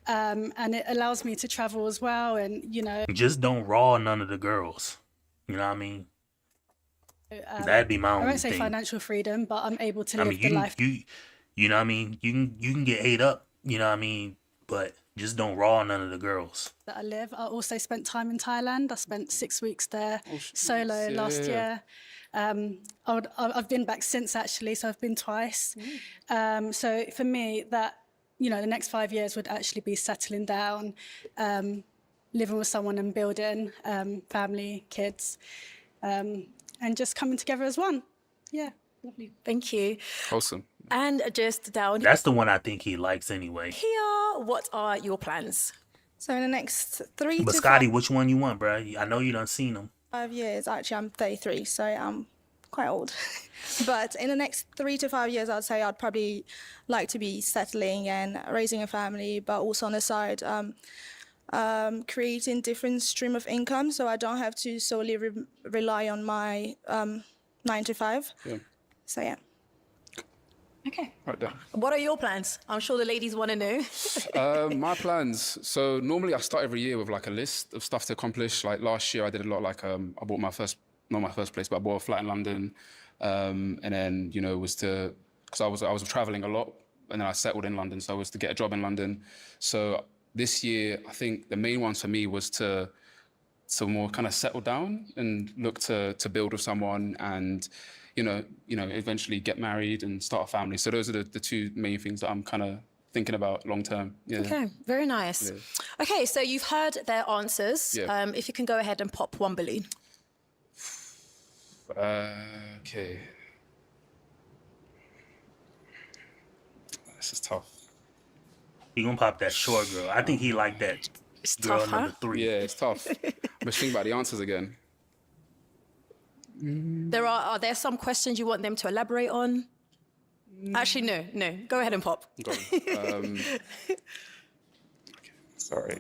and it allows me to travel as well. And, just don't raw none of the girls. You know what I mean? That'd be my own thing. I won't say financial freedom, but I'm able to live the life. You know what I mean? You can get ate up, you know what I mean? But just don't raw none of the girls. That I live. I also spent time in Thailand. I spent 6 weeks there solo last year. I've been back since actually, so I've been twice. So for me, that the next 5 years would actually be settling down, living with someone and building family, kids, and just coming together as one. Yeah, lovely. Thank you. Awesome. And just down here. That's the one I think he likes anyway. Here, what are your plans? So in the next 3 to But Scotty, which one you want, bro? I know you done seen them. 5 years, actually I'm 33, so I'm quite old. But in the next 3 to 5 years, I'd say I'd probably like to be settling and raising a family, but also on the side, creating different stream of income, so I don't have to solely rely on my 9 to 5. Yeah. So yeah. Okay. Right there. What are your plans? I'm sure the ladies want to know. My plans. So normally I start every year with like a list of stuff to accomplish. Like last year I did a lot. Like I bought not my first place, but I bought a flat in London, and then because I was traveling a lot, and then I settled in London, so I was to get a job in London. So this year I think the main ones for me was to more kind of settle down and look to build with someone and eventually get married and start a family. So those are the two main things that I'm kind of thinking about long term. Yeah. Okay, very nice. Yeah. Okay, so you've heard their answers. Yeah. If you can go ahead and pop one balloon. Okay. This is tough. He gonna pop that short girl. I think he like that It's girl tough, number huh? 3. Yeah, it's tough. I'm just thinking about the answers again. Are there some questions you want them to elaborate on? Actually, no. Go ahead and pop. Go on. Sorry.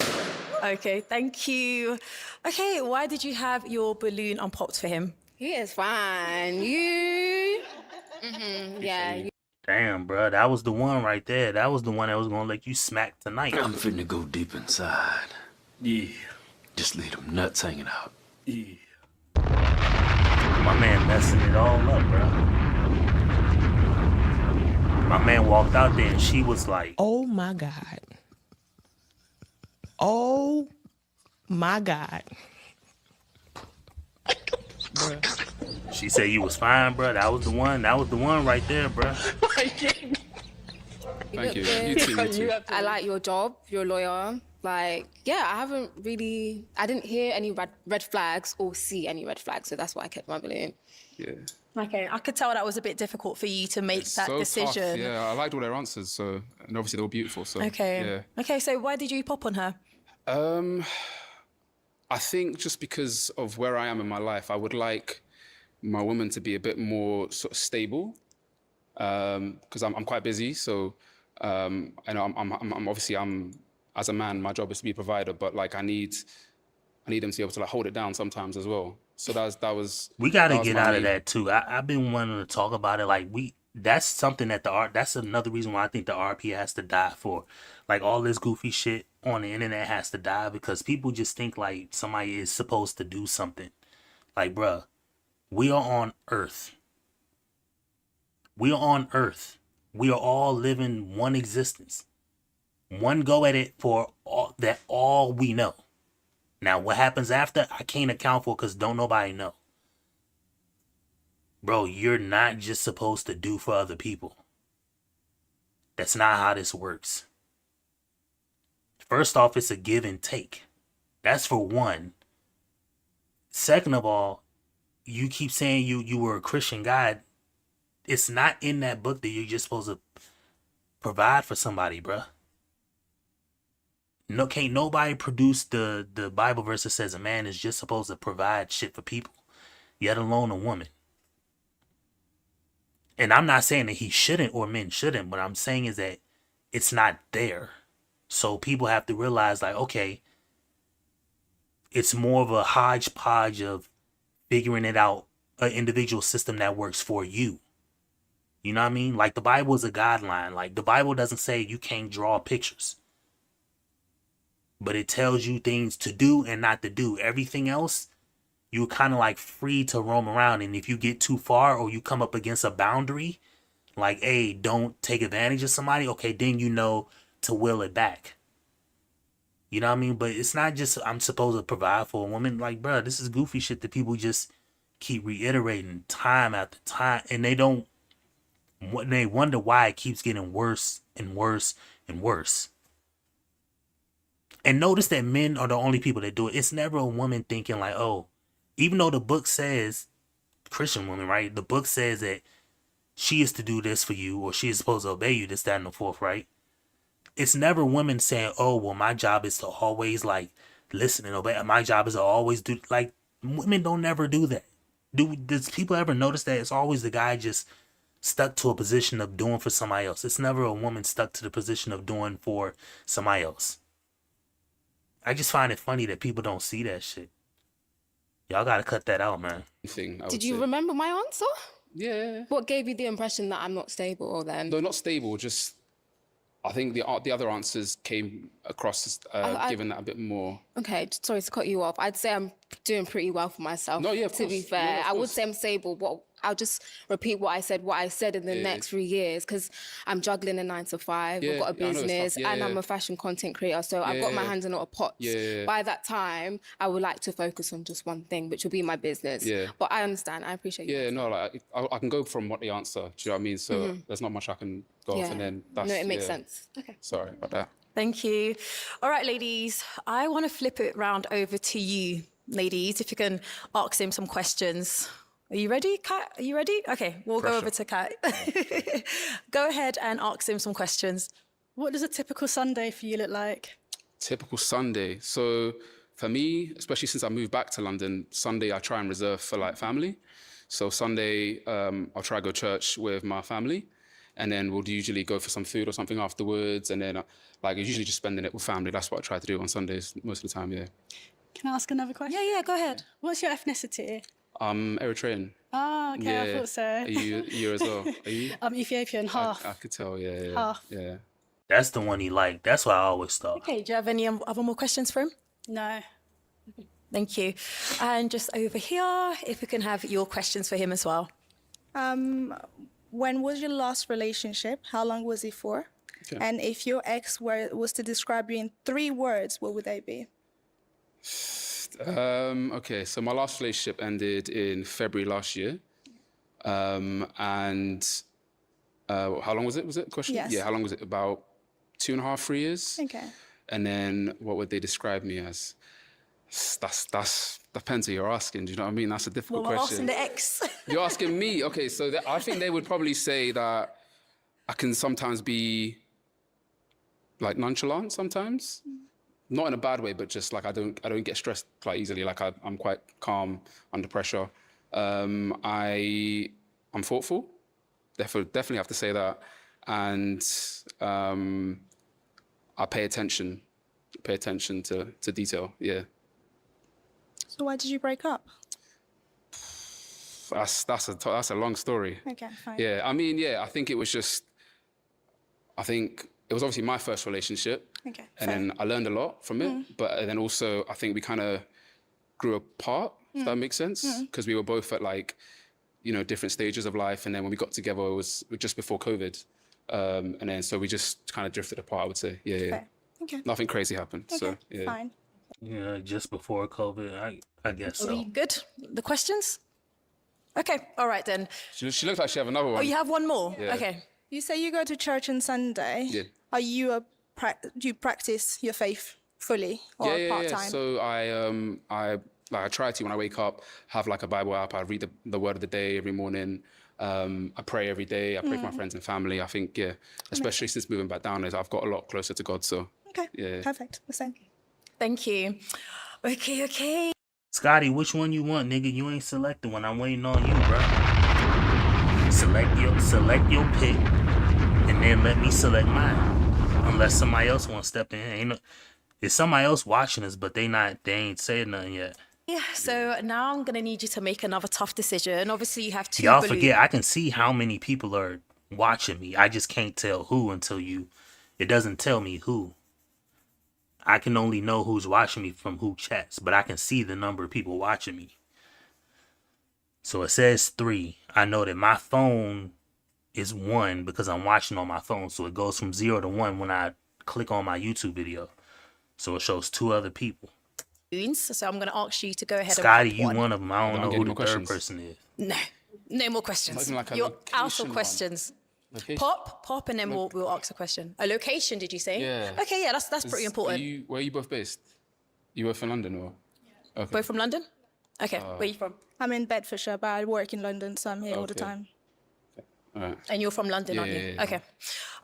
Okay, thank you. Okay, why did you have your balloon unpopped for him? He is fine. You. Yeah. Damn, bro, that was the one right there. That was the one that was gonna let you smack tonight. I'm finna go deep inside. Yeah. Just leave them nuts hanging out. Yeah. My man messing it all up, bro. My man walked out there and she was like, Oh my God. Oh my God. bruh. She said you was fine, bro. That was the one. That was the one right there, bro. Thank you. You too. I like your job. You're a lawyer. Like, yeah, I didn't hear any red flags or see any red flags, so that's why I kept my balloon. Yeah. Okay, I could tell that was a bit difficult for you to make that so decision. Tough. Yeah, I liked all their answers, and obviously they were beautiful. So Okay. Yeah. Okay, so why did you pop on her? I think just because of where I am in my life, I would like my woman to be a bit more sort of stable, because I'm quite busy. So, and I'm obviously as a man, my job is to be a provider, but like I need them to be able to like hold it down sometimes as well. So that was. We got to that was get my out of main- that too. I've been wanting to talk about it. Like that's something that that's another reason why I think the RP has to die for. Like all this goofy shit on the internet has to die because people just think like somebody is supposed to do something. Like, bruh, we are on Earth. We are on Earth. We are all living one existence. One go at it for all we know. Now, what happens after, I can't account for because don't nobody know. Bro, you're not just supposed to do for other people. That's not how this works. First off, it's a give and take. That's for one. Second of all, you keep saying you were a Christian guy. It's not in that book that you're just supposed to provide for somebody, bruh. No, can't nobody produce the Bible verse that says a man is just supposed to provide shit for people, yet alone a woman. And I'm not saying that he shouldn't or men shouldn't, but I'm saying is that it's not there. So people have to realize like, okay, it's more of a hodgepodge of figuring it out, an individual system that works for you. You know what I mean? Like the Bible is a guideline. Like the Bible doesn't say you can't draw pictures. But it tells you things to do and not to do. Everything else, you're kind of like free to roam around. And if you get too far or you come up against a boundary, like, hey, don't take advantage of somebody, okay, then you know to will it back. You know what I mean? But it's not just I'm supposed to provide for a woman. Like, bro, this is goofy shit that people just keep reiterating time after time. And they wonder why it keeps getting worse and worse and worse. And notice that men are the only people that do it. It's never a woman thinking like, oh, even though the book says, Christian woman, right? The book says that she is to do this for you or she is supposed to obey you, this, that, and the fourth, right? It's never women saying, oh, well, my job is to always like listen and obey. My job is to always do, like, women don't never do that. Does people ever notice that it's always the guy just stuck to a position of doing for somebody else? It's never a woman stuck to the position of doing for somebody else. I just find it funny that people don't see that shit. Y'all gotta cut that out, man. Did you remember my answer? Yeah. What gave you the impression that I'm not stable then? No, not stable. Just I think the other answers came across as giving that a bit more. Okay, sorry to cut you off. I'd say I'm doing pretty well for myself. No, yeah, of to be course. fair, Yeah, of I would course. say I'm stable. I'll just repeat what I said in the next 3 years, because I'm juggling a 9 to 5. Yeah, I've got a I know it's tough. business, Yeah, and I'm yeah. a fashion content creator. So I've got my Yeah. hands in a lot of pots. Yeah. By that time, I would like to focus on just one thing, which will be my business. Yeah. But I understand. I appreciate you. Yeah, no, like I can go from what the answer. Do you know what I mean? So Mhm. there's not much I can go off, and then that's No, it makes yeah. sense. Okay. Sorry about that. Thank you. All right, ladies, I want to flip it round over to you, ladies, if you can ask him some questions. Are you ready, Kat? Are you ready? Okay, we'll go over to Kat. Go ahead and ask him some questions. What does a typical Sunday for you look like? Typical Sunday. So for me, especially since I moved back to London, Sunday I try and reserve for like family. So Sunday, I'll try to go to church with my family, and then we'll usually go for some food or something afterwards. And then like usually just spending it with family. That's what I try to do on Sundays most of the time. Yeah. Can I ask another question? Yeah, go ahead. What's your ethnicity? I'm Eritrean. Ah, okay, I thought so. Are you as well? Are you? I'm Ethiopian, half. I could tell. Yeah. Half. Yeah. That's the one he liked. That's what I always thought. Okay, do you have any other more questions for him? No. Thank you. And just over here, if we can have your questions for him as well. When was your last relationship? How long was it for? Okay. And if your ex was to describe you in 3 words, what would they be? Okay, so my last relationship ended in February last year. And how long was it? Was it a question? Yes. Yeah, how long was it? About 2.5, 3 years. Okay. And then what would they describe me as? That's depends who you're asking. Do you know what I mean? That's a difficult Well, we're question. asking the ex. You're asking me? Okay, so I think they would probably say that I can sometimes be like nonchalant sometimes. Not in a bad way, but just like I don't get stressed quite easily. Like I'm quite calm under pressure. I'm thoughtful. Definitely have to say that. And I pay attention to detail. Yeah. So why did you break up? That's a long story. Okay, fine. Yeah, I mean, yeah, I think it was obviously my first relationship. Okay. And then I learned a lot from it. But then also, I think we kind of grew apart, if that makes sense. Because we were both at like, different stages of life. And then when we got together, it was just before COVID. And then so we just kind of drifted apart, I would say. Yeah. Fair. Okay. Nothing crazy happened. Okay, So, yeah. fine. Yeah, just before COVID, I guess Are so. we good? The questions? Okay, all right then. She looked like she had another one. Oh, you have one more? Yeah. Okay. You say you go to church on Sunday. Yeah. Are you do you practice your faith fully or part-time? So I try to, when I wake up, have like a Bible app. I read the word of the day every morning. I pray every day. I pray for my friends and family. I think, especially since moving back down, I've got a lot closer to God. So Okay, yeah. perfect. The same. Thank you. Okay. Scotty, which one you want, nigga? You ain't selected one. I'm waiting on you, bro. Select your pick, and then let me select mine. Unless somebody else wants to step in. It's somebody else watching us, but they ain't saying nothing yet. Yeah, so now I'm going to need you to make another tough decision. Obviously, you have 2 Y'all balloons. forget, I can see how many people are watching me. I just can't tell who until it doesn't tell me who. I can only know who's watching me from who chats, but I can see the number of people watching me. So it says 3. I know that my phone is 1 because I'm watching on my phone. So it goes from 0 to 1 when I click on my YouTube video. So it shows 2 other people. So I'm going to ask you to go ahead Scotty, and you pick one of them. I don't know who the questions. third person is. No more questions. Not even like a You're out location of one. questions. Location? Pop, and then we'll ask a question. A location, did you say? Yeah. Okay, yeah, that's pretty important. Where are you both based? You both in London or? Okay. Both from London? Okay, where are you from? I'm in Bedfordshire, but I work in London, so I'm here all the Okay. time. All right. And you're from London, aren't you? Yeah. Okay.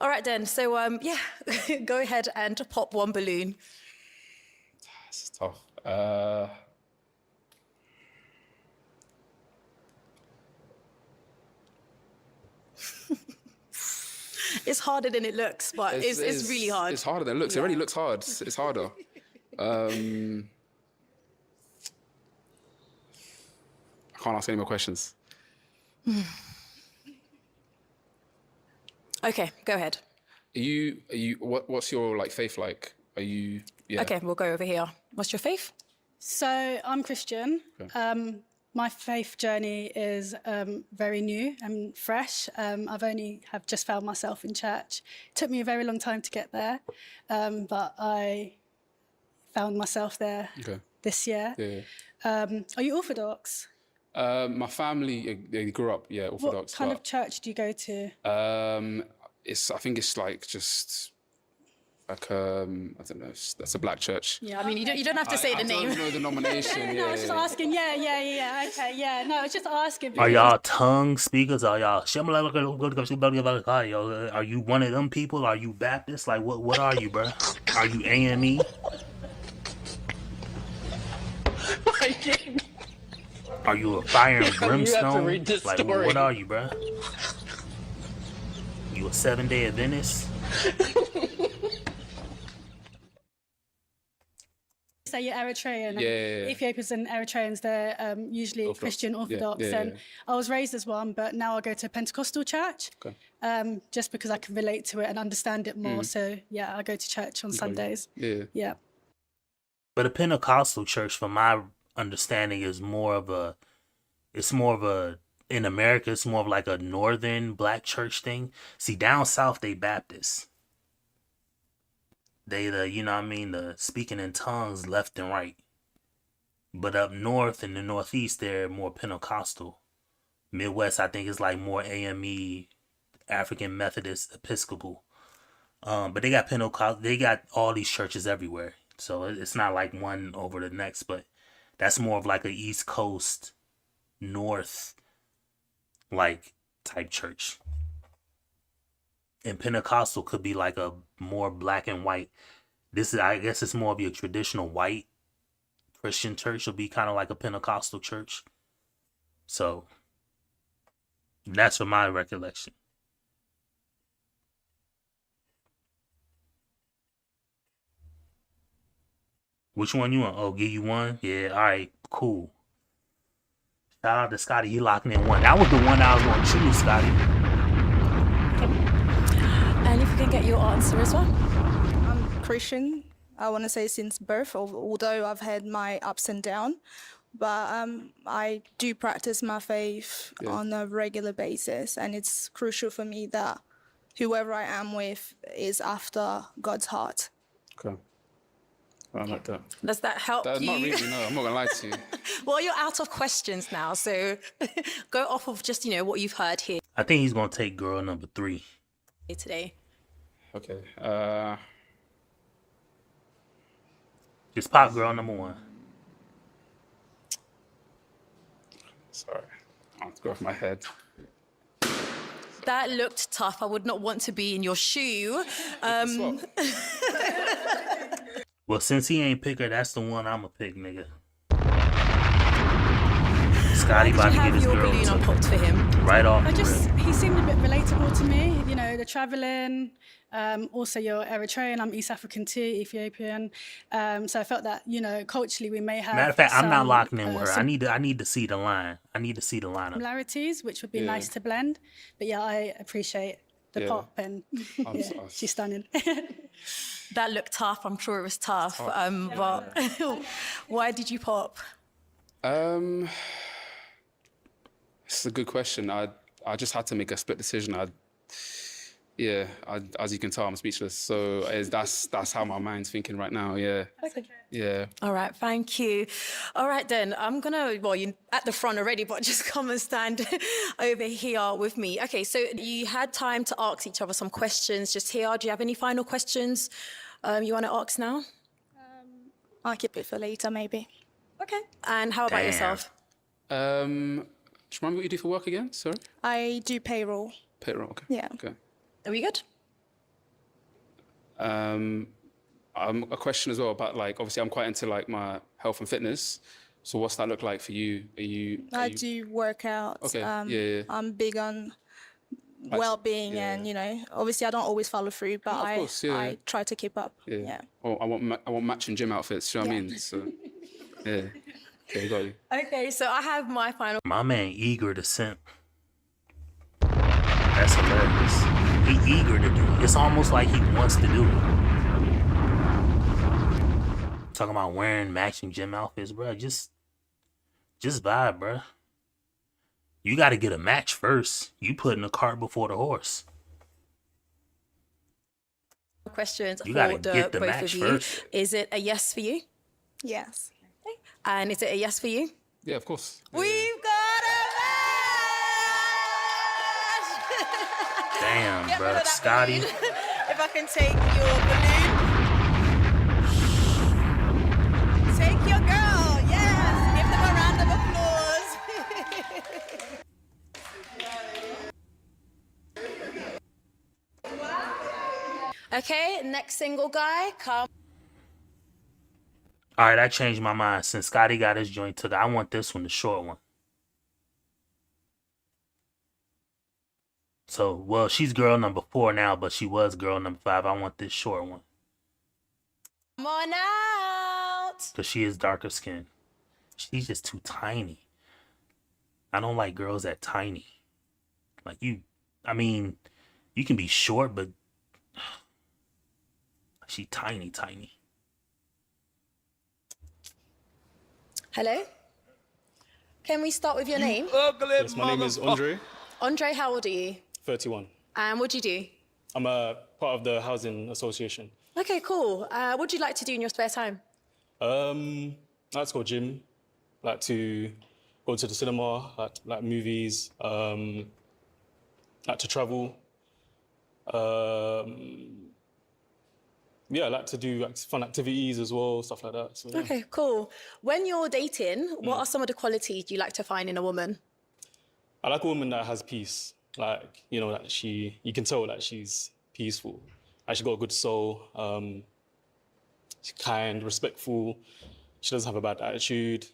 All right then. So go ahead and pop one balloon. It's tough. It's harder than it looks, but it's really hard. It's harder than it looks. It already looks hard. It's harder. I can't ask any more questions. Okay, go ahead. What's your like faith like? Are you? Yeah. Okay, we'll go over here. What's your faith? So I'm Christian. Okay. My faith journey is very new and fresh. I've only have just found myself in church. It took me a very long time to get there, but I found myself there this year. Yeah. Are you Orthodox? My family they grew up Orthodox. What kind of church do you go to? I think it's like just like I don't know. That's a black church. Yeah, I mean you don't have to say the name. I don't know the denomination. No, I was just asking. Yeah. Okay, yeah. No, I was just asking. Are y'all tongue speakers? Are y'all? Are you one of them people? Are you Baptist? Like what are you, bro? Are you AME? Are you a fire and brimstone? Like what are you, bro? You a 7-day Adventist? Say you're Eritrean. Yeah. Ethiopians and Eritreans, they're usually Christian Orthodox. And I was raised as one, but now I go to a Pentecostal church just because I can relate to it and understand it more. So, yeah, I go to church on Sundays. Yeah. But a Pentecostal church, from my understanding, is more of a, in America, it's more of like a northern black church thing. See, down south, they Baptists. They the speaking in tongues left and right. But up north in the Northeast, they're more Pentecostal. Midwest, I think, is like more AME, African Methodist, Episcopal. But they got Pentecost. They got all these churches everywhere. So it's not like one over the next, but that's more of like a East Coast, North, like type church. And Pentecostal could be like a more black and white. I guess it's more of your traditional white Christian church. Will be kind of like a Pentecostal church. So that's from my recollection. Which one you want? Oh, give you one? Yeah, all right, cool. Shout out to Scotty. He locking in one. That was the one I was going to choose, Scotty. And if you can get your answer as well. I'm Christian, I want to say since birth, although I've had my ups and downs. But I do practice my faith on a regular basis. And it's crucial for me that whoever I am with is after God's heart. Okay. I like that. Does that help you? Not really, no. I'm not going to lie to you. Well, you're out of questions now. So go off of just, what you've heard here I think he's going to take girl number 3. today. Okay. Just pop girl number 1. Sorry. I have to go off my head. That looked tough. I would not want to be in your shoe. Well, since he ain't pick her, that's the one I'ma pick, nigga. Scotty about to get his girl unpopped for him. Right off. He seemed a bit relatable to me. The traveling. Also, you're Eritrean. I'm East African too, Ethiopian. So I felt that culturally we may have. Matter of fact, I'm not locking in with her. I need to see the line. I need to see the lineup. Similarities, which would be nice to blend. But yeah, I appreciate the pop and she's stunning. That looked tough. I'm sure it was tough. But why did you pop? It's a good question. I just had to make a split decision. As you can tell, I'm speechless. So that's how my mind's thinking right now. Yeah. Okay. Yeah. All right. Thank you. All right, then. I'm going to, you're at the front already, but just come and stand over here with me. Okay. So you had time to ask each other some questions just here. Do you have any final questions you want to ask now? I'll keep it for later, maybe. Okay. And how about yourself? Do you remember what you do for work again? Sorry? I do payroll. Payroll, okay. Yeah. Okay. Are we good? A question as well about obviously I'm quite into my health and fitness. So what's that look like for you? I do workouts. Okay. Yeah. I'm big on well-being and obviously I don't always follow through, but of course, yeah. I try to keep up. Yeah. Oh, I want matching gym outfits. You know what I mean? So yeah, there you go. Okay, so I have my final. My man eager to simp. That's hilarious. He eager to do it. It's almost like he wants to do it. Talking about wearing matching gym outfits, bro. Just vibe, bro. You got to get a match first. You putting the cart before the horse. Questions You for gotta the get the both match of you. first. Is it a yes for you? Yes. And is it a yes for you? Yeah, of course. We've got a match! Damn, Get rid bro. of that Scotty. balloon. If I can take your balloon. Take your girl, yes! Give them a round of applause. Okay, next single guy, come. All right, I changed my mind. Since Scotty got his joint took, I want this one, the short one. So, well, she's girl number 4 now, but she was girl number 5. I want this short one. Come on out. Because she is darker skin. She's just too tiny. I don't like girls that tiny. Like you can be short, but she tiny. Hello? Can we start with your name? Ugly Yes, my name is Andre, Andre, how old are you? 31. And what do you do? I'm a part of the housing association. Okay, cool. What do you like to do in your spare time? I like to go gym, like to go to the cinema, like movies, like to travel. Yeah, I like to do fun activities as well, stuff like that. So, yeah. Okay, cool. When you're dating, what are some of the qualities you like to find in a woman? I like a woman that has peace. Like, that you can tell that she's peaceful. Like, she got a good soul. She's kind, respectful. She doesn't have a bad attitude.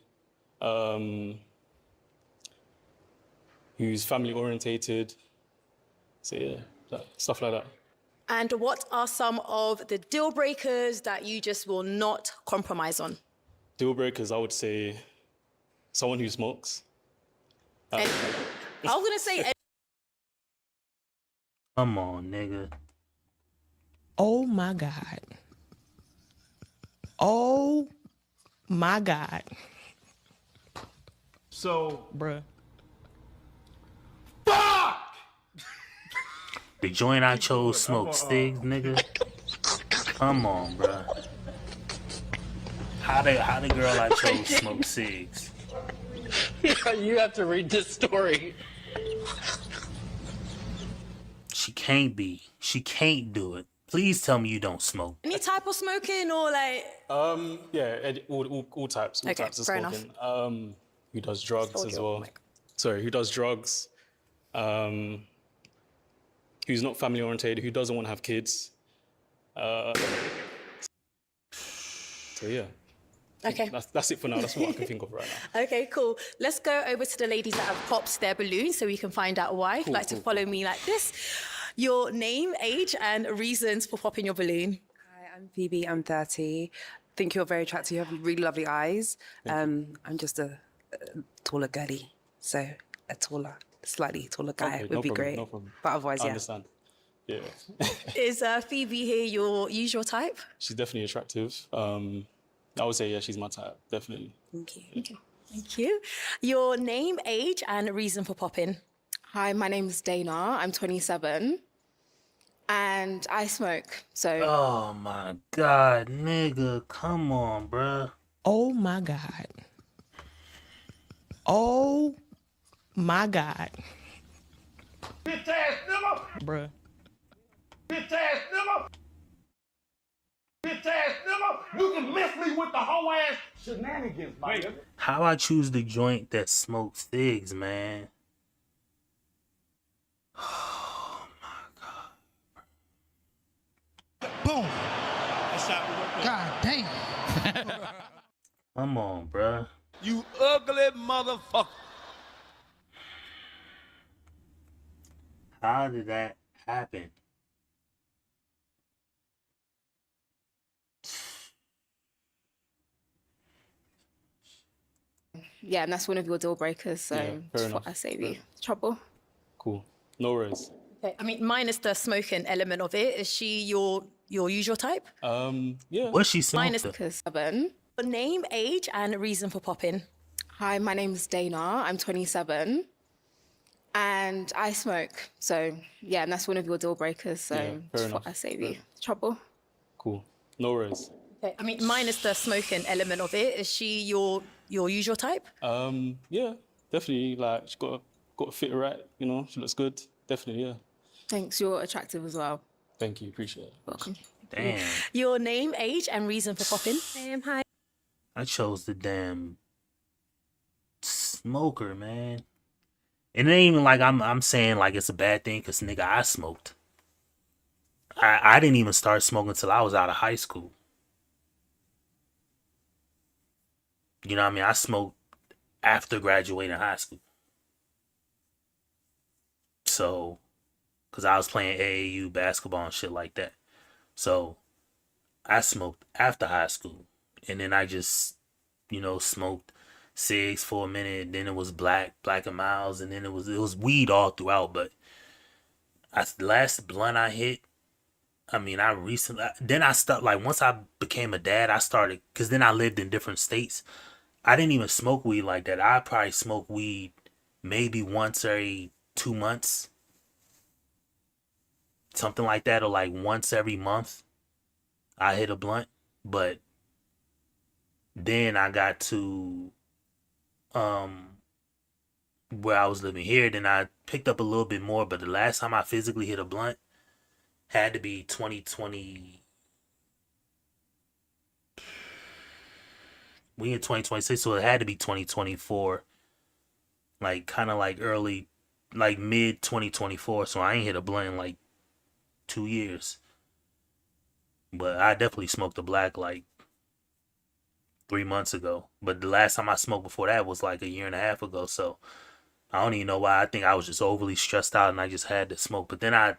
Who's family orientated. So yeah, stuff like that. And what are some of the deal breakers that you just will not compromise on? Deal breakers, I would say someone who smokes. I was gonna say. Come on, nigga. Oh my God. Oh my God. So, bruh. Fuck! The joint I chose smoked cigs, nigga. Come on, bruh. How the girl I chose smoked cigs? You have to read this story. She can't be. She can't do it. Please tell me you don't smoke. Any type of smoking or like? Yeah, all types. All Okay, types of fair smoking. Who does drugs as well? Sorry, who does drugs? Who's not family oriented? Who doesn't want to have kids? So yeah. Okay. That's it for now. That's what I can think of right now. Okay, cool. Let's go over to the ladies that have popped their balloons so we can find out why. If you'd like to follow me like this. Your name, age, and reasons for popping your balloon. Hi, I'm Phoebe. I'm 30. I think you're very attractive. You have really lovely eyes. I'm just a taller girly. So a slightly taller guy would be great. No problem. But otherwise, I yeah. understand. Yeah. Is Phoebe here your usual type? She's definitely attractive. I would say, yeah, she's my type, definitely. Thank you. Okay. Thank you. Your name, age, and reason for popping. Hi, my name's Dana. I'm 27. And I smoke, so... Oh my God, nigga. Come on, bruh. Oh my God. Oh my God. Bitch ass nigga! Bruh. Bitch ass nigga! Bitch ass nigga! You can miss me with the whole ass shenanigans, my nigga. How I choose the joint that smokes cigs, man? Oh my God. Boom! God damn. Come on, bruh. You ugly motherfucker. How did that happen? Yeah, and that's one of your deal breakers. So Yeah, fair just enough. thought I'd save you trouble. Cool. No worries. Okay. I mean, minus the smoking element of it, is she your usual type? Yeah. What's she Minus smoking? Because 7. the name, age, and reason for popping. Hi, my name is Dana. I'm 27. And I smoke. So yeah, and that's one of your deal breakers. So Yeah, fair just enough. thought I'd save you trouble. Cool. No worries. Okay. I mean, minus the smoking element of it, is she your usual type? Yeah, definitely. Like she got to fit her right. You know, she looks good. Definitely, yeah. Thanks. You're attractive as well. Thank you. Appreciate it. Welcome. Damn. Your name, age, and reason for popping. Hi. I chose the damn smoker, man. And it ain't even like I'm saying like it's a bad thing, cause nigga, I smoked. I didn't even start smoking until I was out of high school. You know what I mean? I smoked after graduating high school. So, cause I was playing AAU basketball and shit like that. So, I smoked after high school, and then I just, smoked cigs for a minute. Then it was Black and Miles, and then it was weed all throughout. But the last blunt I hit, I mean, then I stopped. Like once I became a dad, I started, cause then I lived in different states. I didn't even smoke weed like that. I probably smoke weed maybe once every 2 months, something like that, or like once every month I hit a blunt. But then I got to where I was living here, then I picked up a little bit more. But the last time I physically hit a blunt had to be 2020. We in 2026, so it had to be 2024. Like kind of like early, like mid 2024. So I ain't hit a blunt in like 2 years. But I definitely smoked a black like 3 months ago. But the last time I smoked before that was like a year and a half ago. So I don't even know why. I think I was just overly stressed out and I just had to smoke. But then I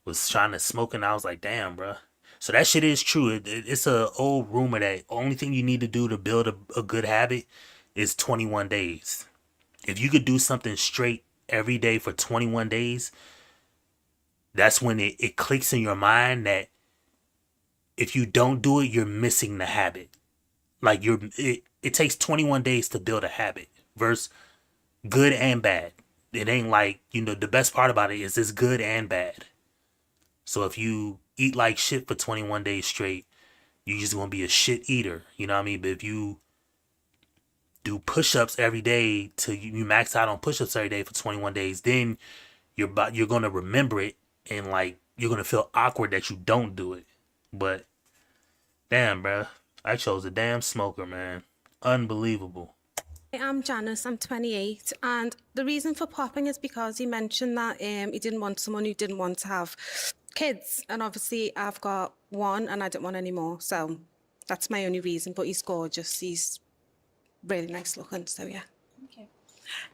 was trying to smoke and I was like, damn, bro. So that shit is true. It's a old rumor that only thing you need to do to build a good habit is 21 days. If you could do something straight every day for 21 days, that's when it clicks in your mind that if you don't do it, you're missing the habit. Like it takes 21 days to build a habit versus good and bad. It ain't like, the best part about it is it's good and bad. So if you eat like shit for 21 days straight, you just gonna be a shit eater. You know what I mean? But if you do push-ups every day till you max out on push-ups every day for 21 days, then you're gonna remember it and like you're gonna feel awkward that you don't do it. But damn, bro, I chose a damn smoker, man. Unbelievable. I'm Janice, I'm 28, and the reason for popping is because he mentioned that he didn't want someone who didn't want to have kids, and obviously I've got one and I don't want any more, so that's my only reason. But he's gorgeous, he's really nice looking, so yeah. Okay.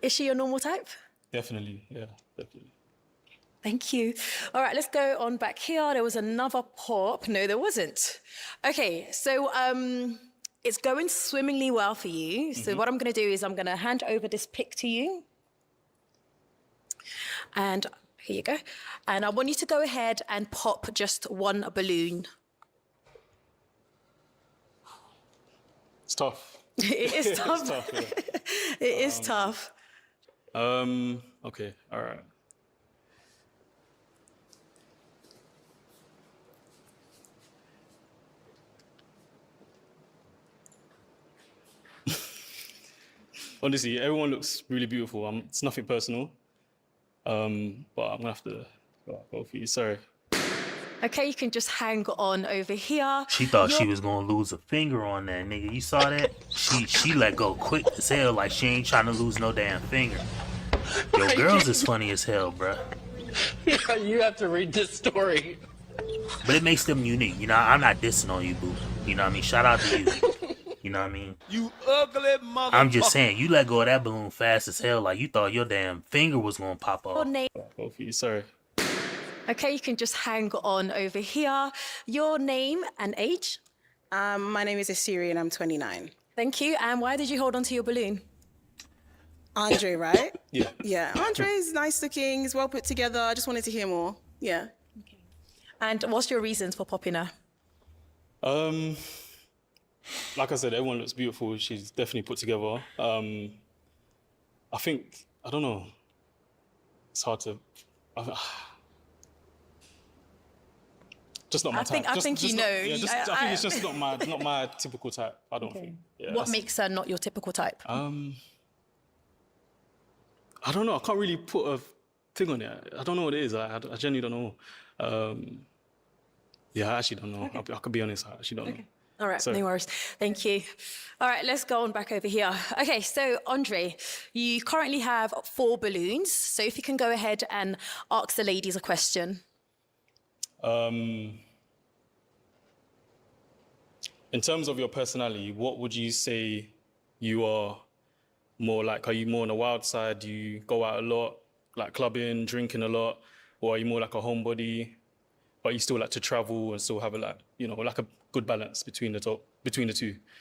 Is she your normal type? Definitely, yeah, definitely. Thank you. All right, let's go on back here. There was another pop. No, there wasn't. Okay, so it's going swimmingly well for you. So what I'm going to do is I'm going to hand over this pic to you. And here you go. And I want you to go ahead and pop just one balloon. It's tough. It is tough. It's tough, yeah. It is tough. Okay, all right. Honestly, everyone looks really beautiful. It's nothing personal. But I'm gonna have to go for you. Sorry. Okay, you can just hang on over here. She thought she was gonna lose a finger on that nigga. You saw that? She let go quick as hell, like she ain't trying to lose no damn finger. Yo, girls is funny as hell, bruh. Yeah, you have to read this story. But it makes them unique. I'm not dissing on you, boo. You know what I mean? Shout out to you. You know what I mean? You ugly motherfucker. I'm just saying, you let go of that balloon fast as hell, like you thought your damn finger was gonna pop off. Go for you. Sorry. Okay, you can just hang on over here. Your name and age? My name is Asiri and I'm 29. Thank you. And why did you hold on to your balloon? Andre, right? Yeah. Yeah, Andre is nice looking, he's well put together. I just wanted to hear more. Yeah. And what's your reasons for popping her? Like I said, everyone looks beautiful. She's definitely put together. I think, I don't know. It's hard to. Just not my type. I think you know. Yeah, I think it's just not my typical type. I don't think. Yeah, What makes her not your typical type? I don't know. I can't really put a thing on it. I don't know what it is. I genuinely don't know. Yeah, I actually don't know. I could be honest. I actually don't know. All right, no worries. Thank you. All right, let's go on back over here. Okay, so Andre, you currently have 4 balloons. So if you can go ahead and ask the ladies a question. In terms of your personality, what would you say you are more like? Are you more on the wild side? Do you go out a lot, like clubbing, drinking a lot? Or are you more like a homebody, but you still like to travel and still have a like a good balance between the two?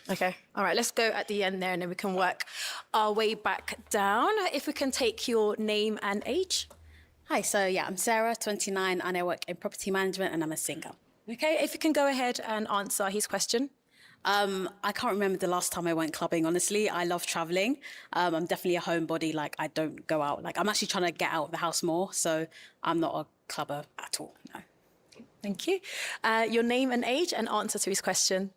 Okay, all right, let's go at the end there and then we can work our way back down. If we can take your name and age. Hi, so yeah, I'm Sarah, 29, and I work in property management and I'm a singer. Okay, if you can go ahead and answer his question. I can't remember the last time I went clubbing, honestly. I love traveling. I'm definitely a homebody, like I don't go out. Like I'm actually trying to get out of the house more, so I'm not a clubber at all, no. Thank you. Your name and age and answer to his question.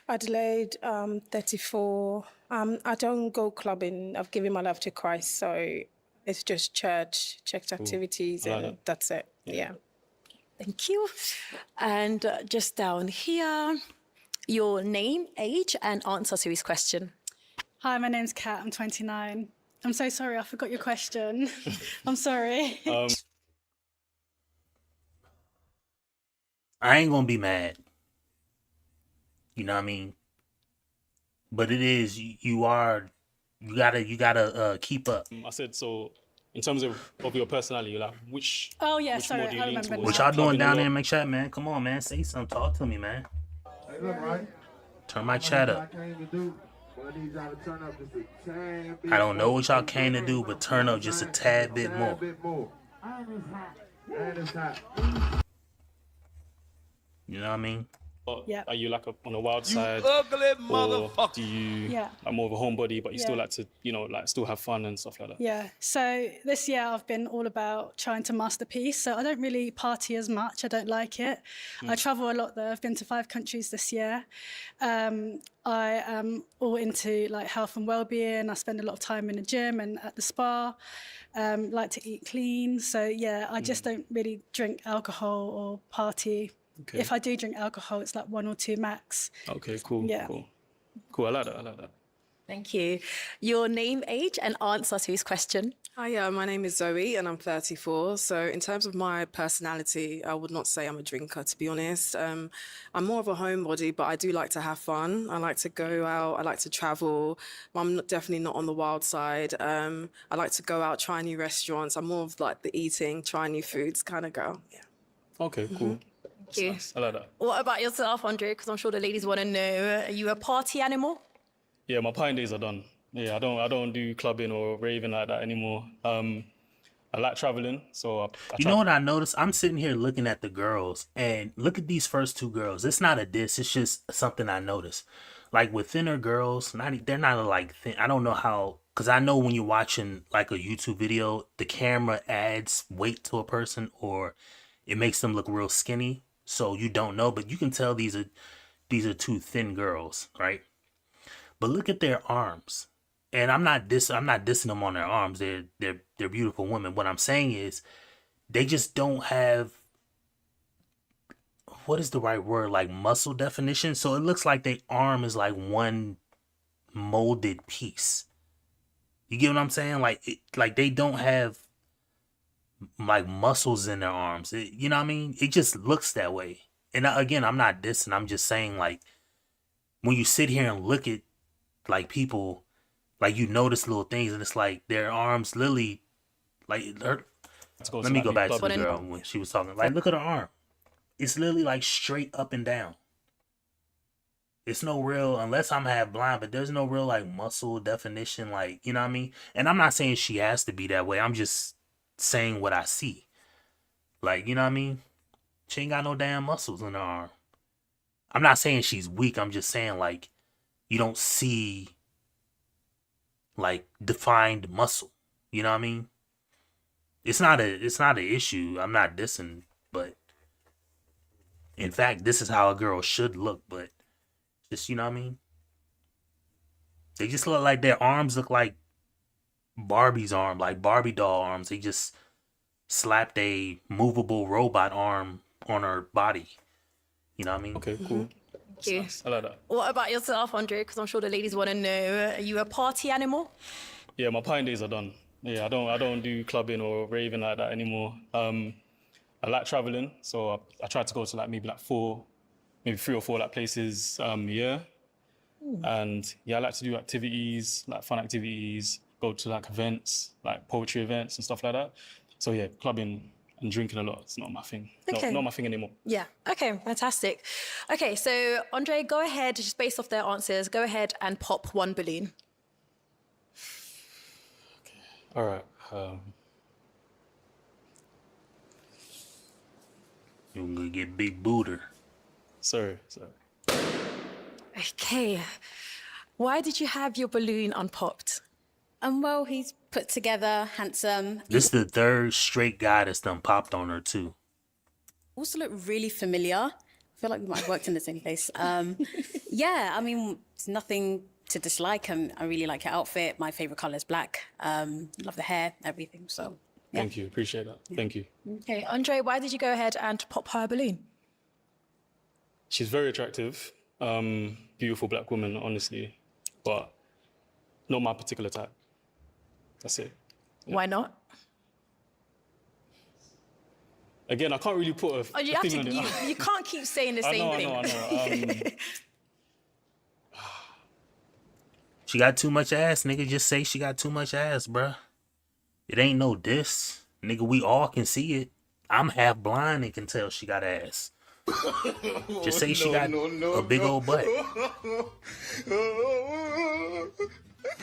Adelaide, 34. I don't go clubbing. I've given my life to Christ, so it's just church activities, and that's it. Yeah. Thank you. And just down here, your name, age, and answer to his question. Hi, my name's Kat. I'm 29. I'm so sorry, I forgot your question. I'm sorry. I ain't gonna be mad. You know what I mean? But it is, you gotta keep up. I said, so in terms of your personality, like which... Oh, yeah, which sorry, more do you I lean remember towards? What y'all doing down there in Mcflare, man? Come on, man. Say something. Talk to me, man. Hey, look, right? Turn my chat up. I came to do, but I need y'all to turn up just a tad bit. I don't know what y'all came to do, but turn up just a tad bit more. And it's hot. You know what I mean? Yeah. Are you like on the wild side? Ugly Or motherfucker. do you Yeah. like more of a homebody, but you still Yeah. like to, like still have fun and stuff like that? Yeah, so this year I've been all about trying to master peace. So I don't really party as much. I don't like it. I travel a lot though. I've been to 5 countries this year. I am all into like health and well-being. I spend a lot of time in the gym and at the spa. Like to eat clean. So yeah, I just don't really drink alcohol or party. Okay. If I do drink alcohol, it's like 1 or 2 max. Okay, cool. Yeah. Cool. I like that. Thank you. Your name, age, and answer to his question. Hi, my name is Zoe and I'm 34. So in terms of my personality, I would not say I'm a drinker, to be honest. I'm more of a homebody, but I do like to have fun. I like to go out. I like to travel. I'm definitely not on the wild side. I like to go out, try new restaurants. I'm more of like the eating, try new foods kind of girl. Yeah. Okay, cool. Thank you. Nice. I like that. What about yourself, Andre? Because I'm sure the ladies want to know, are you a party animal? Yeah, my partying days are done. Yeah, I don't do clubbing or raving like that anymore. I like traveling, so I You know what I noticed? I'm sitting here looking at the girls, and look at these first 2 girls. It's not a diss. It's just something I noticed. Like with thinner girls, they're not like thin. I don't know how, because I know when you're watching like a YouTube video, the camera adds weight to a person or it makes them look real skinny. So you don't know, but you can tell these are 2 thin girls, right? But look at their arms. And I'm not dissing them on their arms. They're beautiful women. What I'm saying is they just don't have, what is the right word, like muscle definition. So it looks like their arm is like one molded piece. You get what I'm saying? Like they don't have like muscles in their arms. You know what I mean? It just looks that way. And again, I'm not dissing. I'm just saying, like, when you sit here and look at like people, like you notice little things, and it's like their arms literally, like Let me go back to the girl when she was talking. Like, look at her arm. It's literally like straight up and down. It's no real, unless I'm half blind, but there's no real like muscle definition. Like, you know what I mean? And I'm not saying she has to be that way. I'm just saying what I see. Like, you know what I mean? She ain't got no damn muscles in her arm. I'm not saying she's weak. I'm just saying like you don't see like defined muscle. You know what I mean? It's not an issue. I'm not dissing, but in fact, this is how a girl should look, but just, you know what I mean? They just look like their arms look like Barbie's arm, like Barbie doll arms. They just slapped a movable robot arm on her body. You know what I mean? Okay, cool. Thank you. I like that. What about yourself, Andre? Because I'm sure the ladies want to know. Are you a party animal? Yeah, my partying days are done. Yeah, I don't do clubbing or raving like that anymore. I like traveling, so I try to go to like maybe like 3 or 4 like places a year. And yeah, I like to do activities, like fun activities, go to like events, like poetry events and stuff like that. So yeah, clubbing and drinking a lot, it's not my thing. Okay. Not my thing anymore. Yeah. Okay, fantastic. Okay, so Andre, go ahead, just based off their answers, go ahead and pop one balloon. All right. You're gonna get big booter. Sorry. Okay. Why did you have your balloon unpopped? Well, he's put together, handsome. This is the third straight guy that's done popped on her too. Also look really familiar. I feel like we might have worked in the same place. Yeah, I mean, it's nothing to dislike. I really like your outfit. My favorite color is black. Love the hair, everything. So, yeah. Thank you. Appreciate that. Thank you. Okay, Andre, why did you go ahead and pop her balloon? She's very attractive. Beautiful black woman, honestly. But not my particular type. That's it. Yeah. Why not? Again, I can't really put a You, have thing on to, it. you can't keep saying the same thing. I know. She got too much ass, nigga. Just say she got too much ass, bruh. It ain't no diss. Nigga, we all can see it. I'm half blind and can tell she got ass. Just say she got a big old butt.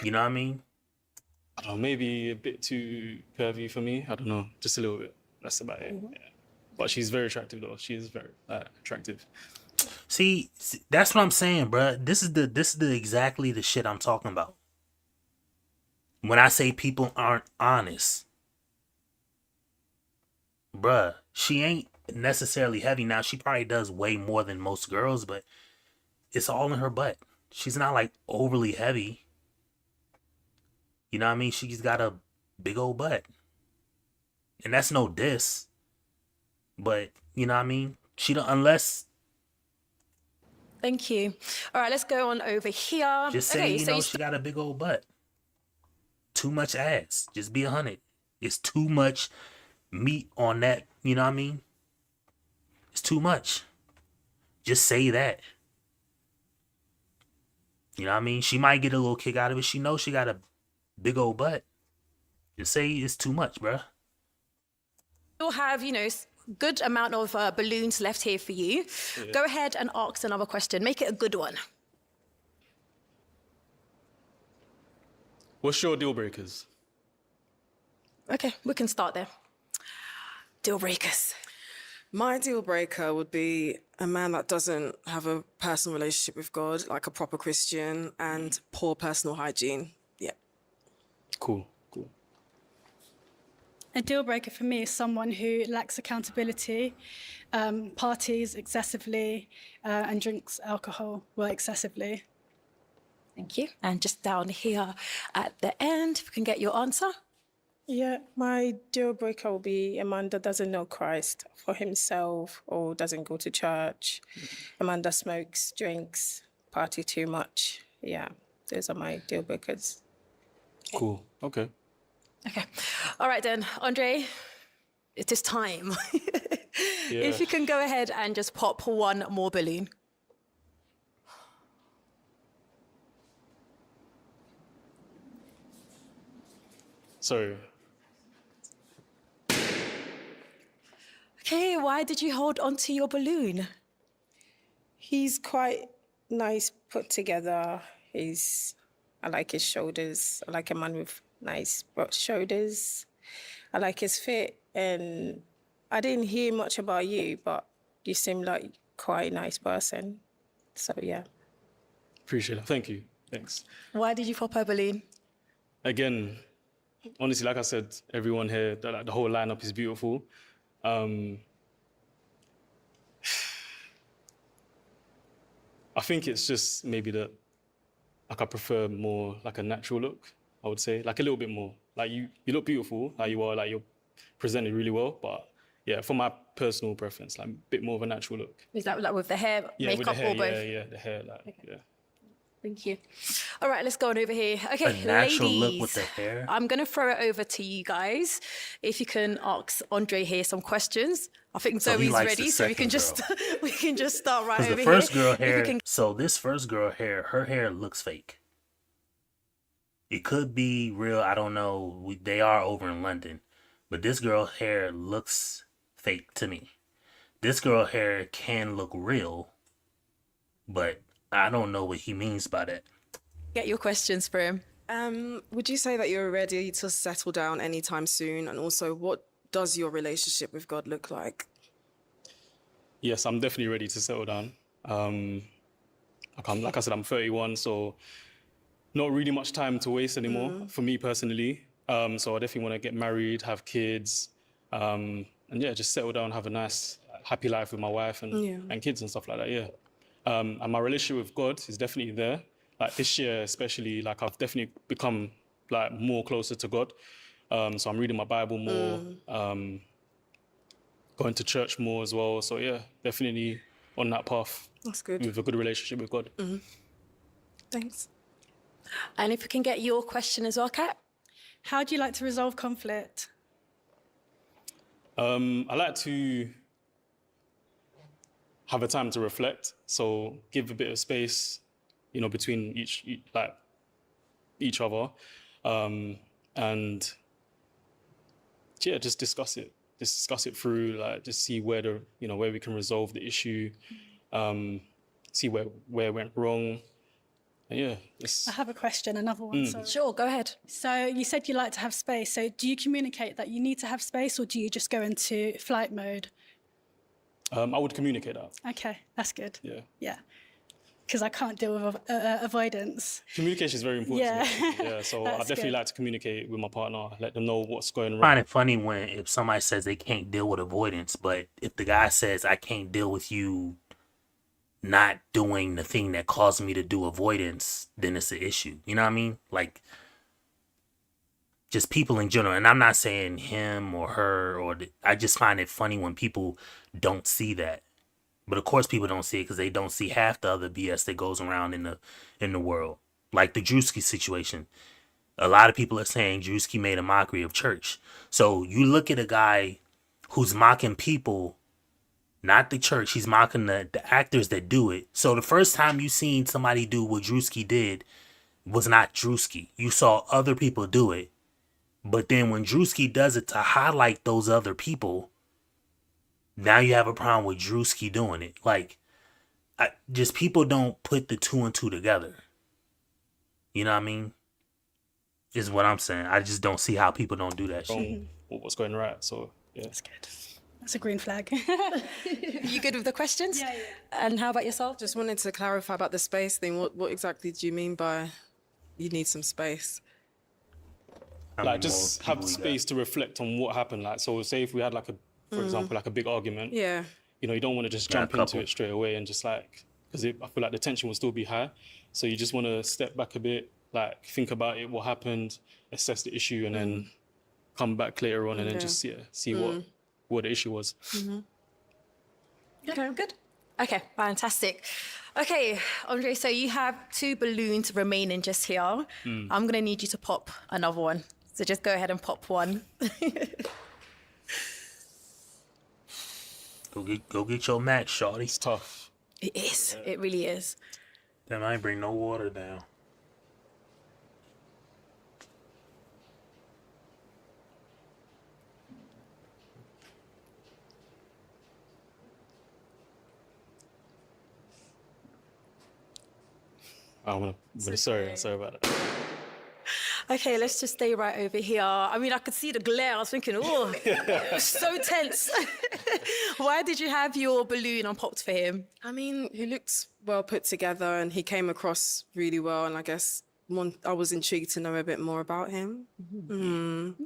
You know what I mean? I don't know, maybe a bit too curvy for me. I don't know, just a little bit. That's about it. Yeah. But she's very attractive, though. She is very attractive. See, that's what I'm saying, bruh. This is the exactly the shit I'm talking about. When I say people aren't honest, bruh, she ain't necessarily heavy. Now, she probably does way more than most girls, but it's all in her butt. She's not like overly heavy. You know what I mean? She's got a big old butt. And that's no diss. But, you know what I mean? She don't, unless... Thank you. All right, let's go on over here. Just say, she got a big old butt. Too much ass. Just be 100. It's too much meat on that. You know what I mean? It's too much. Just say that. You know what I mean? She might get a little kick out of it. She knows she got a big old butt. Just say it's too much, bruh. We'll have, good amount of balloons left here for you. Yeah. Go ahead and ask another question. Make it a good one. What's your deal breakers? Okay, we can start there. Deal breakers. My deal breaker would be a man that doesn't have a personal relationship with God, like a proper Christian, and poor personal hygiene. Yeah. Cool. A deal breaker for me is someone who lacks accountability, parties excessively, and drinks alcohol excessively. Thank you. And just down here at the end, if we can get your answer. Yeah, my deal breaker will be a man that doesn't know Christ for himself or doesn't go to church. A man that smokes, drinks, party too much. Yeah, those are my deal breakers. Cool. Okay. All right then, Andre, it is time. Yeah. If you can go ahead and just pop one more balloon. Sorry. Okay, why did you hold onto your balloon? He's quite nice put together. I like his shoulders. I like a man with nice broad shoulders. I like his fit. And I didn't hear much about you, but you seem like quite a nice person. So, yeah. Appreciate it. Thank you. Thanks. Why did you pop a balloon? Again, honestly, like I said, everyone here, the whole lineup is beautiful. I think it's just maybe that, like, I prefer more like a natural look, I would say. Like a little bit more. Like you look beautiful, like you are, like you're presented really well, but yeah, for my personal preference, like a bit more of a natural look. Is that like with the hair, Yeah, makeup, with the hair, or both? yeah, the hair, like, yeah. Thank you. All right, let's go on over here. Okay, A natural ladies, look with the hair? I'm going to throw it over to you guys. If you can ask Andre here some questions. I think So he Zoe's likes the ready, so we can second just we can just start right Because over the first here. girl If you hair, can- so this first girl hair, her hair looks fake. It could be real, I don't know. They are over in London. But this girl hair looks fake to me. This girl hair can look real, but I don't know what he means by that. Get your questions for him. Would you say that you're ready to settle down anytime soon? And also, what does your relationship with God look like? Yes, I'm definitely ready to settle down. Like I said, I'm 31, so not really much time to waste anymore for me personally. So I definitely want to get married, have kids, and yeah, just settle down, have a nice, happy life with my wife and kids and stuff like that. Yeah. And my relationship with God is definitely there. Like this year, especially, like I've definitely become like more closer to God. So I'm reading my Bible more, going to church more as well. So yeah, definitely on that path. That's good. With a good relationship with God. Thanks. And if we can get your question as well, Kat. How do you like to resolve conflict? I like to have a time to reflect. So give a bit of space, between each other, and yeah, just discuss it. Just discuss it through, like, just see where where we can resolve the issue, see where it went wrong. And yeah, I have a question, another one. Sorry. Sure, go ahead. So you said you like to have space. So do you communicate that you need to have space, or do you just go into flight mode? I would communicate that. Okay, that's good. Yeah. Yeah. Because I can't deal with avoidance. Communication is very important. Yeah. To me. Yeah. So I That's definitely good. like to communicate with my partner, let them know what's going I wrong. find it funny if somebody says they can't deal with avoidance, but if the guy says I can't deal with you not doing the thing that caused me to do avoidance, then it's an issue. You know what I mean? Like, just people in general. And I'm not saying him or her I just find it funny when people don't see that. But of course people don't see it because they don't see half the other BS that goes around in the world. Like the Drewski situation. A lot of people are saying Drewski made a mockery of church. So you look at a guy who's mocking people, not the church. He's mocking the actors that do it. So the first time you seen somebody do what Drewski did was not Drewski. You saw other people do it. But then when Drewski does it to highlight those other people, now you have a problem with Drewski doing it. Like, just people don't put the two and two together. You know what I mean? Is what I'm saying. I just don't see how people don't do that shit. What's going right. So yeah. That's good. That's a green flag. You good with the questions? Yeah. And how about yourself? Just wanted to clarify about the space thing. What exactly do you mean by you need some space? Like, just have space to reflect on what happened. Like, so say if we had for example, like a big argument. Yeah. You don't want to just jump into it straight away and just because I feel like the tension will still be high. So you just want to step back a bit, like think about it, what happened, assess the issue, and then come back later on and then just see what the issue was. Okay, good. Okay, fantastic. Okay, Andre, so you have 2 balloons remaining just here. I'm going to need you to pop another one. So just go ahead and pop one. Go get your match, shawty. It's tough. It is. It really is. Damn, I ain't bring no water down. I'm really sorry about that. Okay, let's just stay right over here. I mean, I could see the glare. I was thinking, oh, it was so tense. Why did you have your balloon unpopped for him? I mean, he looked well put together and he came across really well. And I guess I was intrigued to know a bit more about him.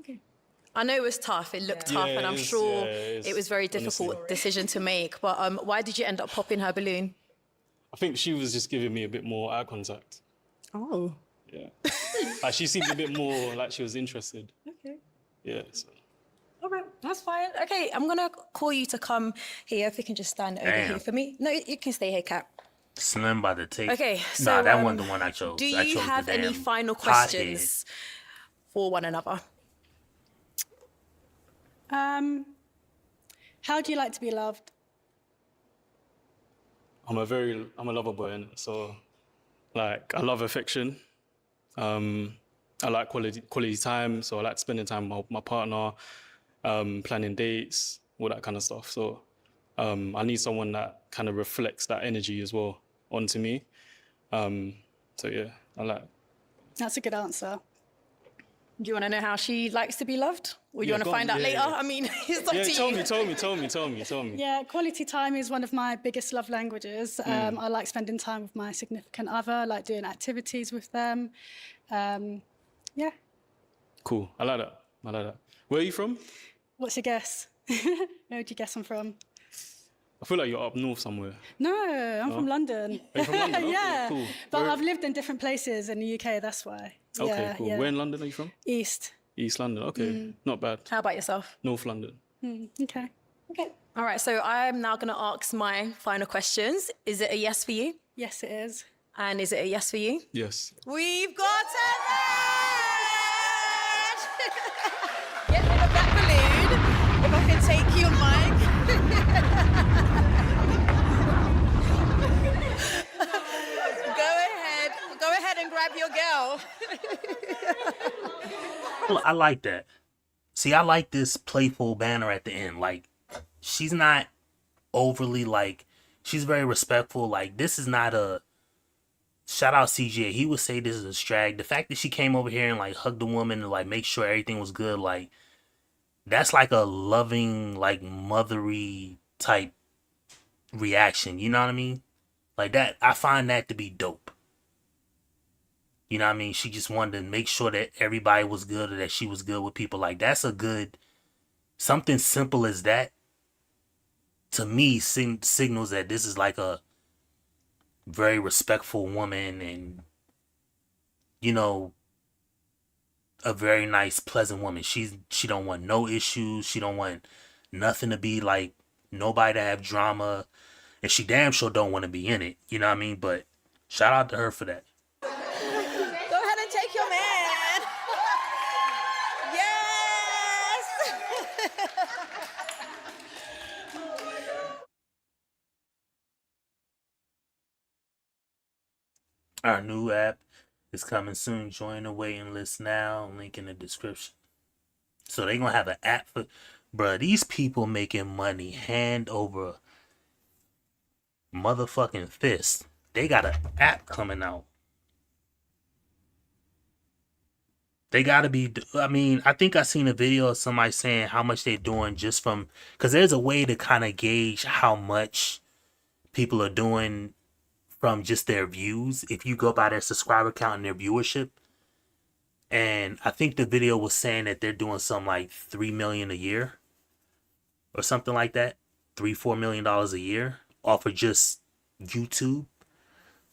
Okay. I know it was tough. It looked tough, and I'm sure it was a very difficult decision to make. But why did you end up popping her balloon? I think she was just giving me a bit more eye contact. Oh. Yeah. Like, she seemed a bit more like she was interested. Okay. Yeah. So. All right, that's fine. Okay, I'm gonna call you to come here. If you can just stand over here for me. No, you can stay here, Kat. Slim by the tape. Okay, so nah, that wasn't the one I chose. Do I you chose have the any damn final pothead. questions for one another? How do you like to be loved? I'm a lover boy, innit? So like I love affection. I like quality time, so I like spending time with my partner, planning dates, all that kind of stuff. So I need someone that kind of reflects that energy as well onto me. So yeah, I like. That's a good answer. Do you want to know how she likes to be loved? Or you want to find out later? I mean, it's up to you. Tell me. Yeah, quality time is one of my biggest love languages. I like spending time with my significant other, I like doing activities with them. Yeah. Cool. I like that. Where are you from? What's your guess? Where would you guess I'm from? I feel like you're up north somewhere. No, I'm from London. Are you from London? Okay, yeah. cool. But I've lived in different places in the UK, that's why. Okay, yeah, cool. Yeah. Where in London are you from? East. East London. Okay, not bad. How about yourself? North London. Okay. All right, so I'm now going to ask my final questions. Is it a yes for you? Yes, it is. And is it a yes for you? Yes. We've got a match! Get rid of that balloon. If I can take you, Mike. Go ahead and grab your girl. I like that. See, I like this playful banner at the end. Like, she's not overly like, she's very respectful. Like, this is not a, shout out CJ. He would say this is a strag. The fact that she came over here and like hugged the woman and like make sure everything was good, like, that's like a loving, like mothery type reaction. You know what I mean? Like that, I find that to be dope. You know what I mean? She just wanted to make sure that everybody was good or that she was good with people. Like, that's a good, something simple as that, to me, signals that this is like a very respectful woman and, you know, a very nice, pleasant woman. She don't want no issues. She don't want nothing to be like, nobody to have drama. And she damn sure don't want to be in it. You know what I mean? But shout out to her for that. Go ahead and take your man. Yes. Our new app is coming soon. Join the waiting list now. Link in the description. So they gonna have an app for, bruh, these people making money hand over motherfucking fist. They got an app coming out. They gotta be, I mean, I think I seen a video of somebody saying how much they're doing just from, because there's a way to kind of gauge how much people are doing from just their views. If you go by their subscriber count and their viewership. And I think the video was saying that they're doing something like $3 million a year or something like that. $3-4 million a year off of just YouTube.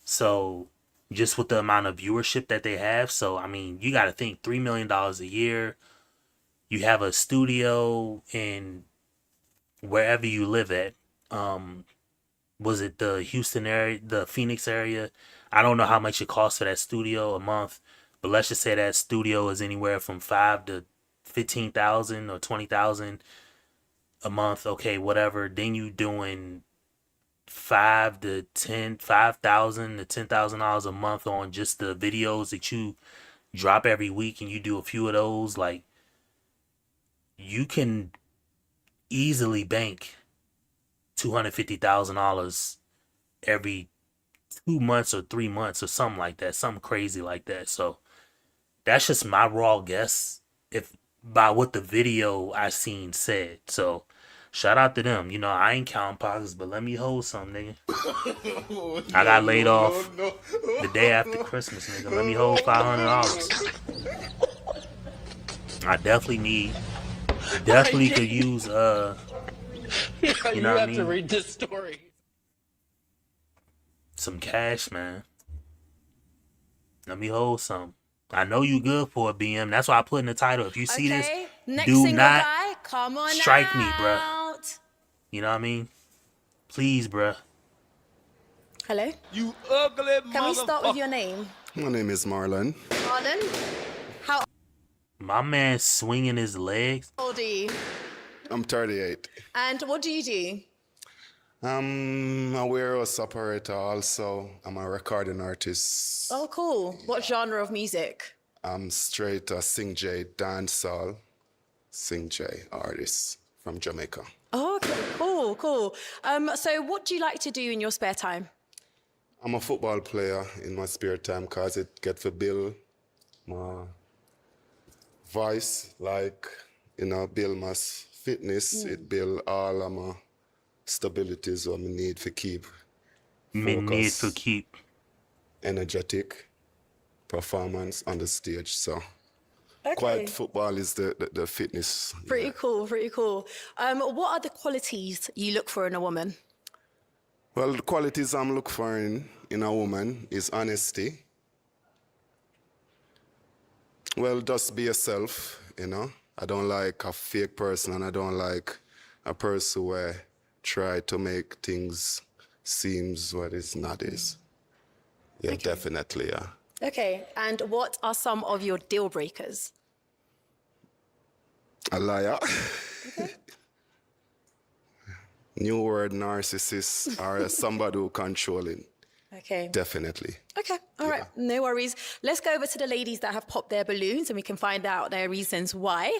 So just with the amount of viewership that they have. So, I mean, you got to think $3 million a year. You have a studio in wherever you live at. Was it the Houston area, the Phoenix area? I don't know how much it costs for that studio a month, but let's just say that studio is anywhere from $5,000 to $15,000 or $20,000 a month. Okay, whatever. Then you doing $5,000 to $10,000 a month on just the videos that you drop every week, and you do a few of those. Like, you can easily bank $250,000 every 2 months or 3 months or something like that, something crazy like that. So that's just my raw guess, if by what the video I seen said. So shout out to them. You know, I ain't counting pockets, but let me hold some, nigga. I got laid off the day after Christmas, nigga. Let me hold $500. I definitely could use you know what I mean? To read this story. Some cash, man. Let me hold some. I know you good for a BM. That's why I put in the title. If you see this, Next do single not guy, come on strike me, out. bruh. You know what I mean? Please, bruh. Hello. You ugly Can we start with your name? My name is Marlon. Marlon. How My man swinging his legs. old are you? I'm 38. And what do you do? I'm a warehouse operator also. I'm a recording artist. Oh, cool. What genre of music? I'm straight a Sing J dancehall Sing J artist from Jamaica. Oh, okay. Cool. So what do you like to do in your spare time? I'm a football player in my spare time because it get to build my voice, like, you know, build my fitness. It build all of my stabilities what I need to keep energetic performance on the stage. So quite football is the fitness. Pretty cool. What are the qualities you look for in a woman? Well, the qualities I'm looking for in a woman is honesty. Well, just be yourself, you know. I don't like a fake person, and I don't like a person where try to make things seems what it's not is. Yeah, definitely, yeah. Okay, and what are some of your deal breakers? A liar. New word, narcissist, or somebody who controlling. Okay. Definitely. Okay, all right, no worries. Let's go over to the ladies that have popped their balloons and we can find out their reasons why.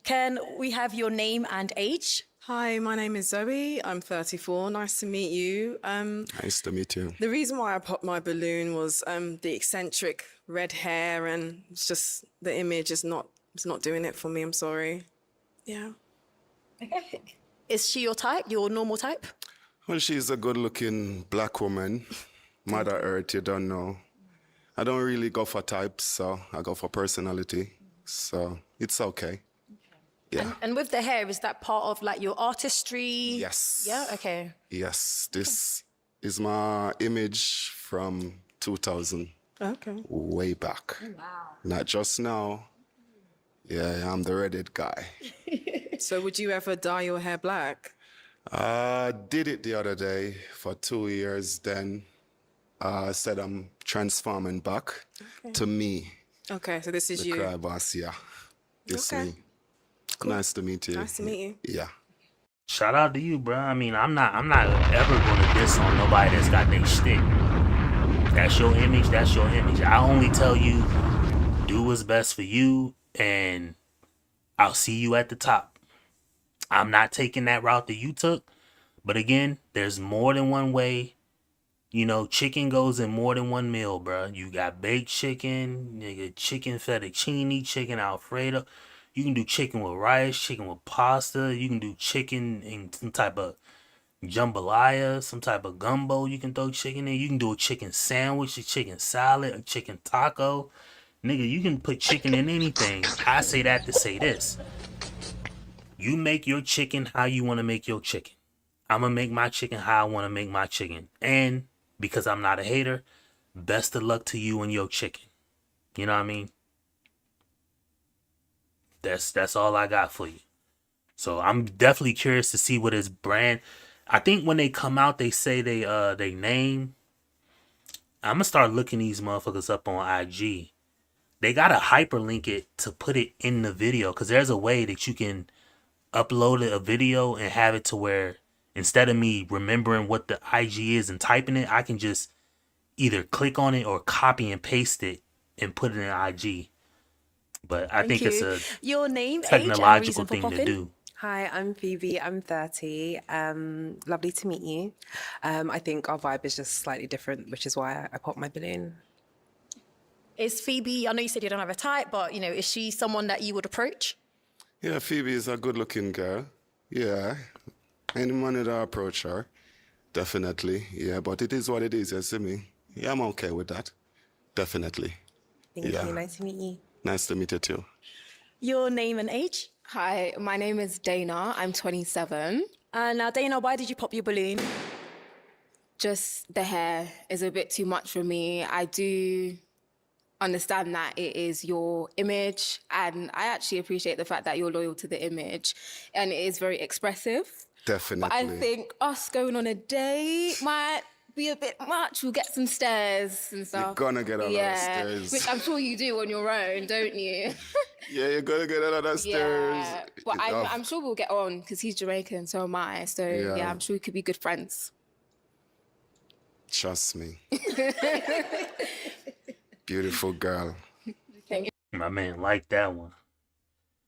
Can we have your name and age? Hi, my name is Zoe. I'm 34. Nice to meet you. Nice to meet you. The reason why I popped my balloon was the eccentric red hair, and it's just the image is not doing it for me. I'm sorry. Yeah. Okay. Is she your type, your normal type? Well, she's a good-looking black woman. Mother Earth, you don't know. I don't really go for types, so I go for personality. So it's okay. Yeah. And with the hair, is that part of like your artistry? Yes. Yeah, okay. Yes, this is my image from 2000. Okay. Way back. Oh, wow. Not just now. Yeah, I'm the Reddit guy. So would you ever dye your hair black? I did it the other day for 2 years. Then I said I'm transforming back to me. Okay, so this is the you. Cry Boss, yeah. It's Okay. me. Cool. Nice to meet you. Nice to meet you. Yeah. Shout out to you, bro. I mean, I'm not ever gonna diss on nobody that's got their shtick. That's your image. That's your image. I only tell you, do what's best for you, and I'll see you at the top. I'm not taking that route that you took, but again, there's more than one way. You know, chicken goes in more than one meal, bro. You got baked chicken, nigga, chicken fettuccine, chicken Alfredo. You can do chicken with rice, chicken with pasta. You can do chicken in some type of jambalaya, some type of gumbo. You can throw chicken in. You can do a chicken sandwich, a chicken salad, a chicken taco. Nigga, you can put chicken in anything. I say that to say this. You make your chicken how you want to make your chicken. I'm going to make my chicken how I want to make my chicken. And because I'm not a hater, best of luck to you and your chicken. You know what I mean? That's all I got for you. So I'm definitely curious to see what his brand. I think when they come out, they say they name. I'm gonna start looking these motherfuckers up on IG. They gotta hyperlink it to put it in the video, because there's a way that you can upload a video and have it to where instead of me remembering what the IG is and typing it, I can just either click on it or copy and paste it and put it in IG. But I think it's a your name, technological thing to do. Hi, I'm Phoebe. I'm 30. Lovely to meet you. I think our vibe is just slightly different, which is why I popped my balloon. Is Phoebe, I know you said you don't have a type, but, is she someone that you would approach? Yeah, Phoebe is a good-looking girl. Yeah, any money that approach her, definitely. Yeah, but it is what it is, you see me? Yeah, I'm okay with that. Definitely. Thank you. Nice to meet you. Nice to meet you too. Your name and age? Hi, my name is Dana. I'm 27. Now, Dana, why did you pop your balloon? Just the hair is a bit too much for me. I do understand that it is your image, and I actually appreciate the fact that you're loyal to the image, and it is very expressive. Definitely. But I think us going on a date might be a bit much. We'll get some stares and stuff. You're gonna get a lot of stares. Which I'm sure you do on your own, don't you? Yeah, you're gonna get a lot of stares. Yeah, but I'm sure we'll get on because he's Jamaican, so am I. So yeah, I'm sure we could be good friends. Trust me. Beautiful girl. My man like that one.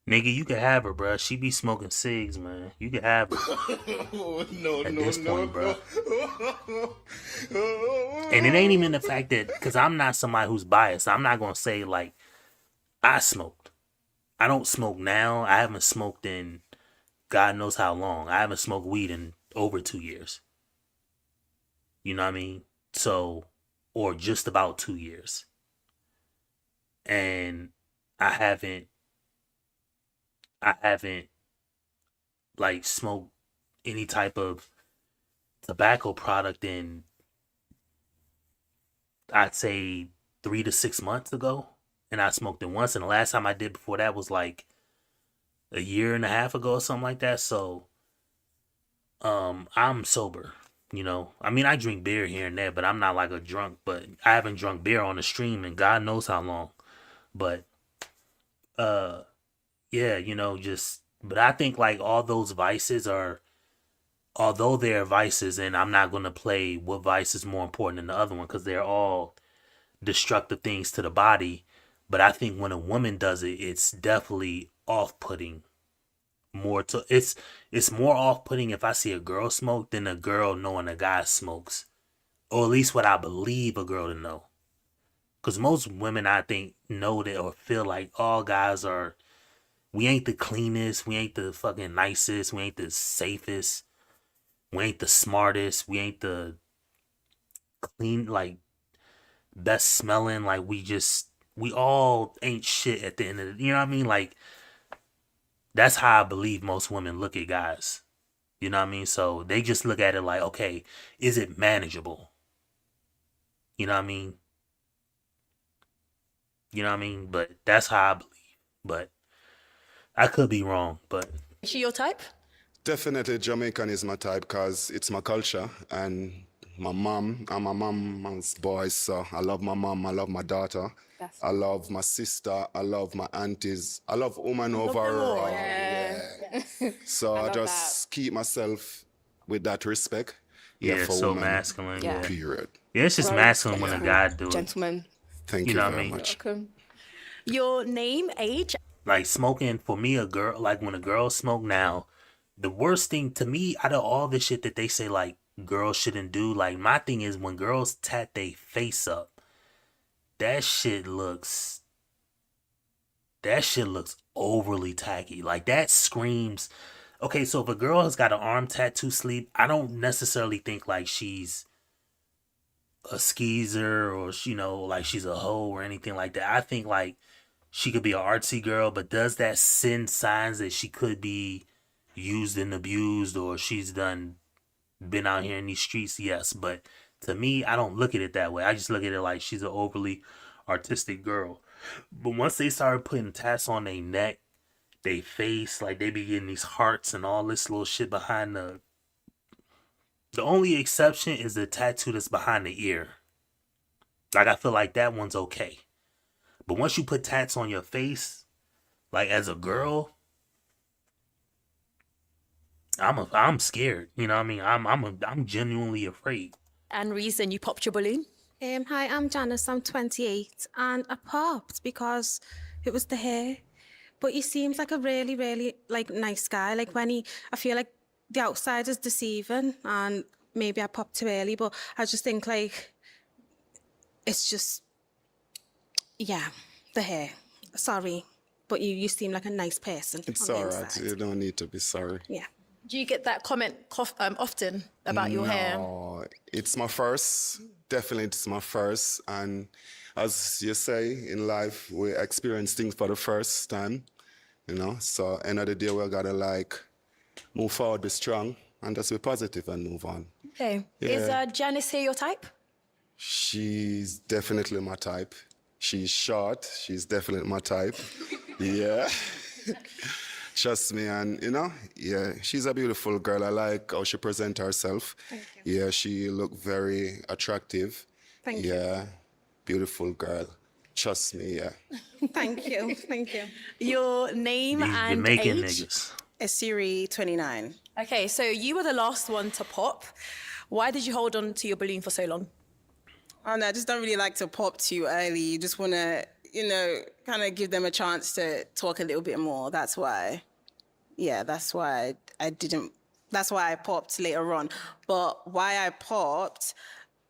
Nigga, you can have her, bruh. She be smoking cigs, man. You can have her. At this point, bruh. And it ain't even the fact that, because I'm not somebody who's biased. I'm not going to say, like, I smoked. I don't smoke now. I haven't smoked in God knows how long. I haven't smoked weed in over 2 years. You know what I mean? So, or just about 2 years. And I haven't like smoked any type of tobacco product in, I'd say 3 to 6 months ago. And I smoked it once, and the last time I did before that was like a year and a half ago or something like that. So I'm sober, I mean, I drink beer here and there, but I'm not like a drunk. But I haven't drunk beer on the stream in God knows how long. But yeah, but I think like all those vices are, although they're vices, and I'm not going to play what vice is more important than the other one, because they're all destructive things to the body. But I think when a woman does it, it's definitely off-putting. It's more off-putting if I see a girl smoke than a girl knowing a guy smokes, or at least what I believe a girl to know. Because most women, I think, know that or feel like all guys are, we ain't the cleanest, we ain't the fucking nicest, we ain't the safest, we ain't the smartest, we ain't the clean, like, best smelling, like, we all ain't shit at the end of the, you know what I mean? Like, that's how I believe most women look at guys. You know what I mean? So they just look at it like, okay, is it manageable? You know what I mean? You know what I mean? But that's how I believe. But I could be wrong, but... Is she your type? Definitely Jamaican is my type because it's my culture, and I'm my mom's boy, so I love my mom, I love my daughter, I love my sister, I love my aunties, I love women overall. Yeah. So I just keep myself with that respect. Yeah, for so women, masculine. Yeah. Period. Yeah, it's just masculine when a guy do it. Gentleman. Thank you know very what I mean? much. Welcome. Your name, age? Like smoking, for me, a girl, like when a girl smoke now, the worst thing to me out of all this shit that they say like girls shouldn't do, like my thing is when girls tat their face up, that shit looks overly tacky. Like that screams, okay, so if a girl has got an arm tattoo sleeve, I don't necessarily think like she's a skeezer or, like she's a hoe or anything like that. I think like she could be an artsy girl, but does that send signs that she could be used and abused, or she's been out here in these streets? Yes, but to me, I don't look at it that way. I just look at it like she's an overly artistic girl. But once they started putting tats on their neck, they face, like they be getting these hearts and all this little shit behind the only exception is the tattoo that's behind the ear. Like I feel like that one's okay. But once you put tats on your face, like as a girl, I'm scared. You know what I mean? I'm genuinely afraid. And reason you popped your balloon? Hi, I'm Janice. I'm 28, and I popped because it was the hair. but he seems like a really, really like nice guy. Like I feel like the outside is deceiving, and maybe I popped too early, but I just think like it's just, yeah, the hair. Sorry, but you seem like a nice person. It's on the all right. inside. You don't need to be sorry. Yeah. Do you get that comment often about your hair? No, it's my first. Definitely, it's my first. And as you say, in life, we experience things for the first time, you know? So end of the day, we gotta like move forward, be strong, and just be positive and move on. Okay. Yeah. Is Janice here your type? She's definitely my type. She's short. She's definitely my type. Yeah. Trust me, and you know, yeah, she's a beautiful girl. I like how she presents herself. Thank you. Yeah, she look very attractive. Thank you. Yeah, beautiful girl. Trust me, yeah. Thank you. Thank you. Your name These and Jamaican age? niggas. Siri 29. Okay, so you were the last one to pop. Why did you hold on to your balloon for so long? Oh no, I just don't really like to pop too early. You just want to, you know, kind of give them a chance to talk a little bit more. That's why. Yeah, that's why I didn't. That's why I popped later on. But why I popped,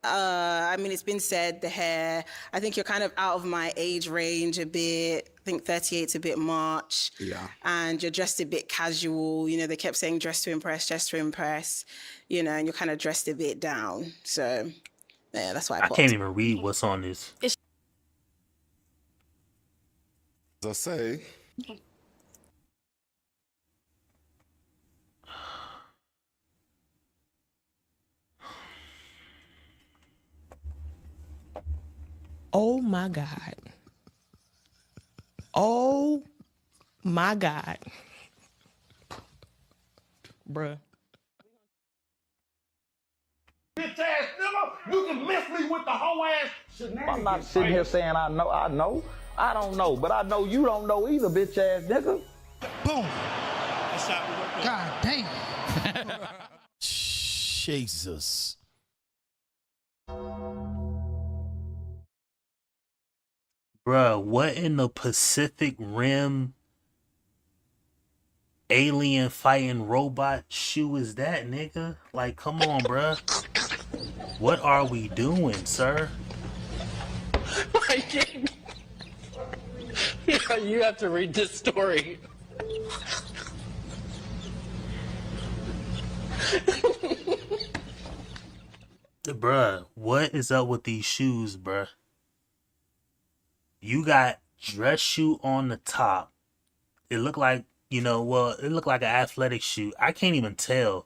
I mean, it's been said, the hair, I think you're kind of out of my age range a bit. I think 38's a bit much. Yeah. And you're dressed a bit casual. You know, they kept saying dress to impress, you know, and you're kind of dressed a bit down. So, yeah, that's why I I popped. can't even read what's on this. As I say, Oh my God. Oh my God. Bruh. Bitch ass nigga, you can miss me with the whole ass shenanigans. I'm not sitting here saying I know. I don't know, but I know you don't know either, bitch ass nigga. Boom. God damn. Jesus. Bruh, what in the Pacific Rim alien fighting robot shoe is that, nigga? Like, come on, bruh. What are we doing, sir? Yeah, you have to read this story. Bruh, what is up with these shoes, bruh? You got dress shoe on the top. It looked like, you know, well, it looked like an athletic shoe. I can't even tell.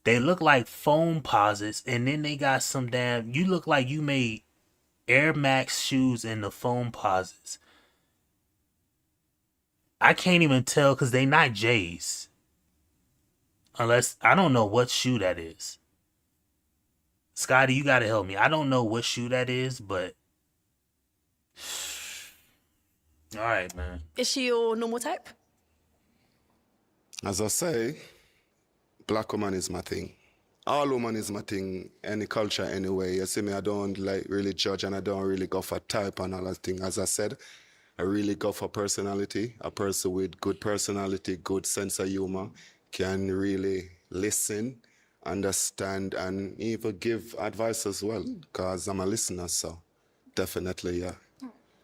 They look like foam posits, and then they got some damn, you look like you made Air Max shoes in the foam posits. I can't even tell because they not J's. Unless, I don't know what shoe that is. Scotty, you gotta help me. I don't know what shoe that is, but all right, man. Is she your normal type? as I say, black woman is my thing. All woman is my thing, any culture anyway. You see me, I don't like really judge and I don't really go for type and all that thing. As I said, I really go for personality. A person with good personality, good sense of humor, can really listen, understand, and even give advice as well, because I'm a listener, so definitely, yeah.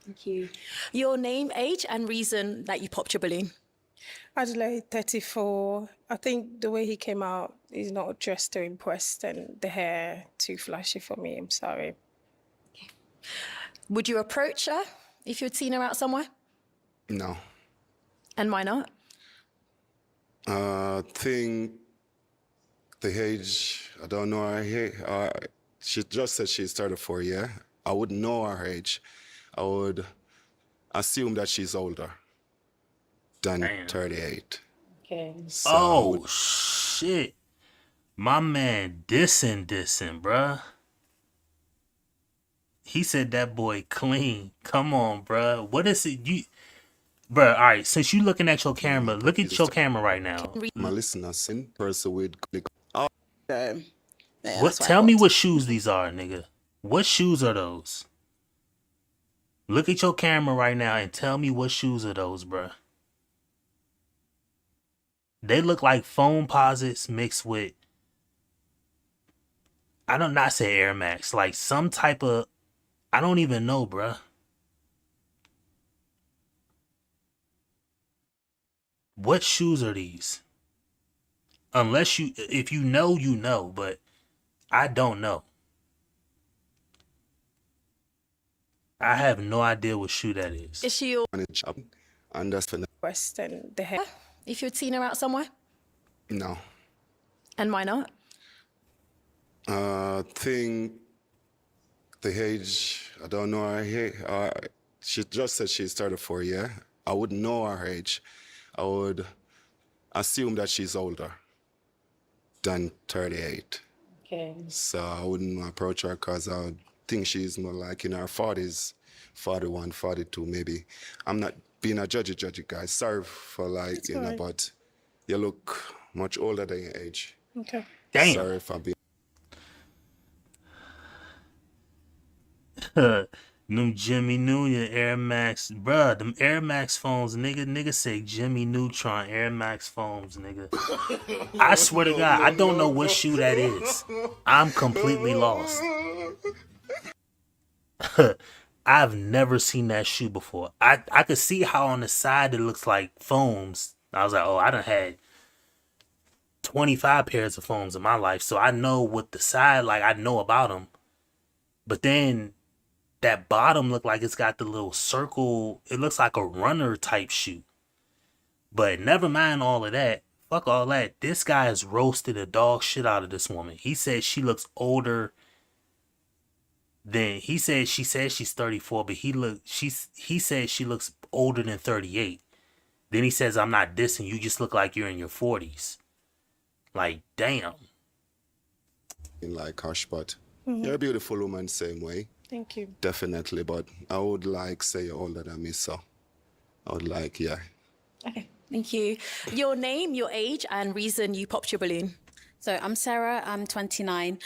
Thank you. Your name, age, and reason that you popped your balloon. Adelaide, 34. I think the way he came out, he's not dressed to impress, and the hair too flashy for me. I'm sorry. Would you approach her if you'd seen her out somewhere? No. And why not? Think the age, I don't know her age. She just said she's 34, yeah? I wouldn't know her age. I would assume that she's older than 38. Okay. So oh, shit. My man dissing, bruh. He said that boy clean. Come on, bruh. What is it? Bruh, all right, since you looking at your camera, look at your camera right now. my listeners, in person with... What? Tell me what shoes these are, nigga. What shoes are those? Look at your camera right now and tell me what shoes are those, bruh. They look like foam posits mixed with, I don't not say Air Max, like some type of, I don't even know, bruh. What shoes are these? Unless you, if you know, you know, but I don't know. I have no idea what shoe that is. Is she your And that's for Question the hair. if you'd seen her out somewhere? no. And why not? Think the age, I don't know her age. She just said she's 34, yeah? I wouldn't know her age. I would assume that she's older than 38. Okay. So I wouldn't approach her because I would think she's more like in her 40s, 41, 42 maybe. I'm not being a judgy guy. Sorry for like, That's you know, alright. but you look much older than your age. Okay. Damn. Sorry if I'm being... Them Jimmy Neutron Air Max, bruh, them Air Max phones, nigga say Jimmy Neutron Air Max phones, nigga. I swear to God, I don't know what shoe that is. I'm completely lost. I've never seen that shoe before. I could see how on the side it looks like foams. I was like, oh, I done had 25 pairs of foams in my life, so I know what the side, like, I know about them. But then that bottom look like it's got the little circle. It looks like a runner type shoe. But never mind all of that. Fuck all that. This guy has roasted the dog shit out of this woman. He said she looks older than, she says she's 34, but he said she looks older than 38. Then he says, I'm not dissing, you just look like you're in your 40s. Like, damn. Like hush, but Mhm. you're a beautiful woman same way. Thank you. Definitely, but I would like say you're older than me, so I would like, yeah. Okay, thank you. Your name, your age, and reason you popped your balloon. So I'm Sarah, I'm 29.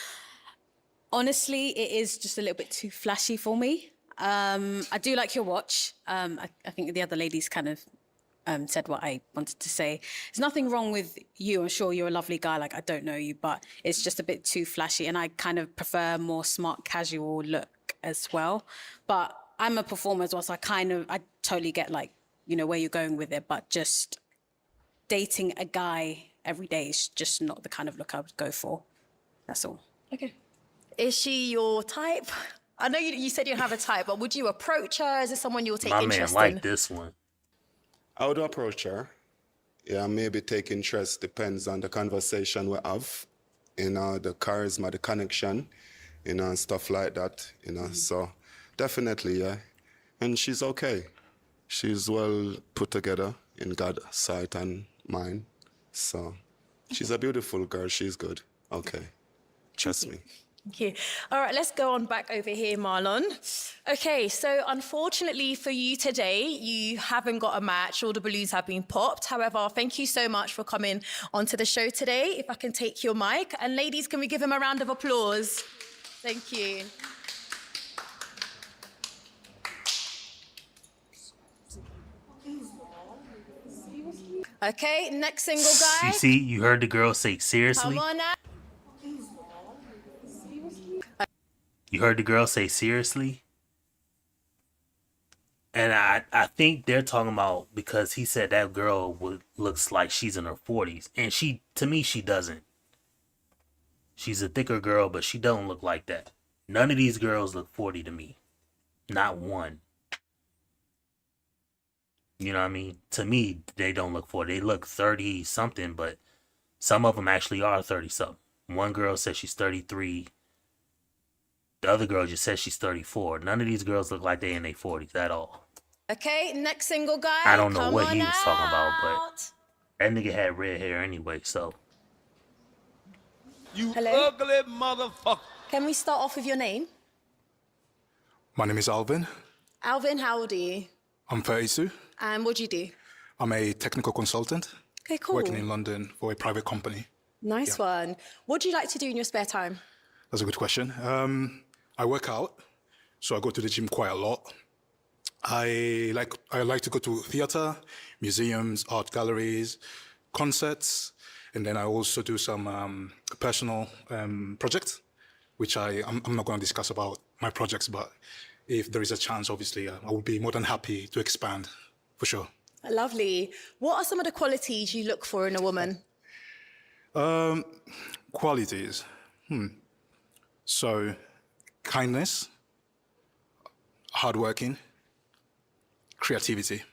Honestly, it is just a little bit too flashy for me. I do like your watch. I think the other ladies kind of said what I wanted to say. There's nothing wrong with you. I'm sure you're a lovely guy. Like, I don't know you, but it's just a bit too flashy. And I kind of prefer more smart, casual look as well. But I'm a performer as well, so I totally get, like, you know, where you're going with it. But just dating a guy every day is just not the kind of look I would go for. That's all. Okay. Is she your type? I know you said you have a type, but would you approach her? Is this someone you'll take My interest man in? like this one. I would approach her. Yeah, maybe take interest, depends on the conversation we have, you know, the charisma, the connection, you know, and stuff like that, you know. So definitely, yeah. And she's okay. She's well put together in God's sight and mine. So she's a beautiful girl. She's good. Okay. Trust me. Thank you. All right, let's go on back over here, Marlon. Okay, so unfortunately for you today, you haven't got a match. All the balloons have been popped. However, thank you so much for coming onto the show today. If I can take your mic. And ladies, can we give him a round of applause? Thank you. Okay, next single guy. You see, you heard the girl say seriously. Come on now. You heard the girl say seriously? And I think they're talking about because he said that girl looks like she's in her 40s. And to me, she doesn't. She's a thicker girl, but she don't look like that. None of these girls look 40 to me. Not one. You know what I mean? To me, they don't look 40. They look 30 something, but some of them actually are 30 something. One girl says she's 33. The other girl just says she's 34. None of these girls look like they in their 40s at all. Okay, next single guy. I don't know Come what on he was talking about, out. but that nigga had red hair anyway, so. You Hello? ugly motherfucker. Can we start off with your name? My name is Alvin. Alvin, how old are you? I'm 32. And what do you do? I'm a technical consultant. Okay, cool. Working in London for a private company. Nice one. What do you like to do in your spare time? That's a good question. I work out, so I go to the gym quite a lot. I like to go to theater, museums, art galleries, concerts, and then I also do some personal projects, which I'm not going to discuss about my projects, but if there is a chance, obviously, I would be more than happy to expand, for sure. Lovely. What are some of the qualities you look for in a woman? Qualities. So, kindness, hardworking, creativity.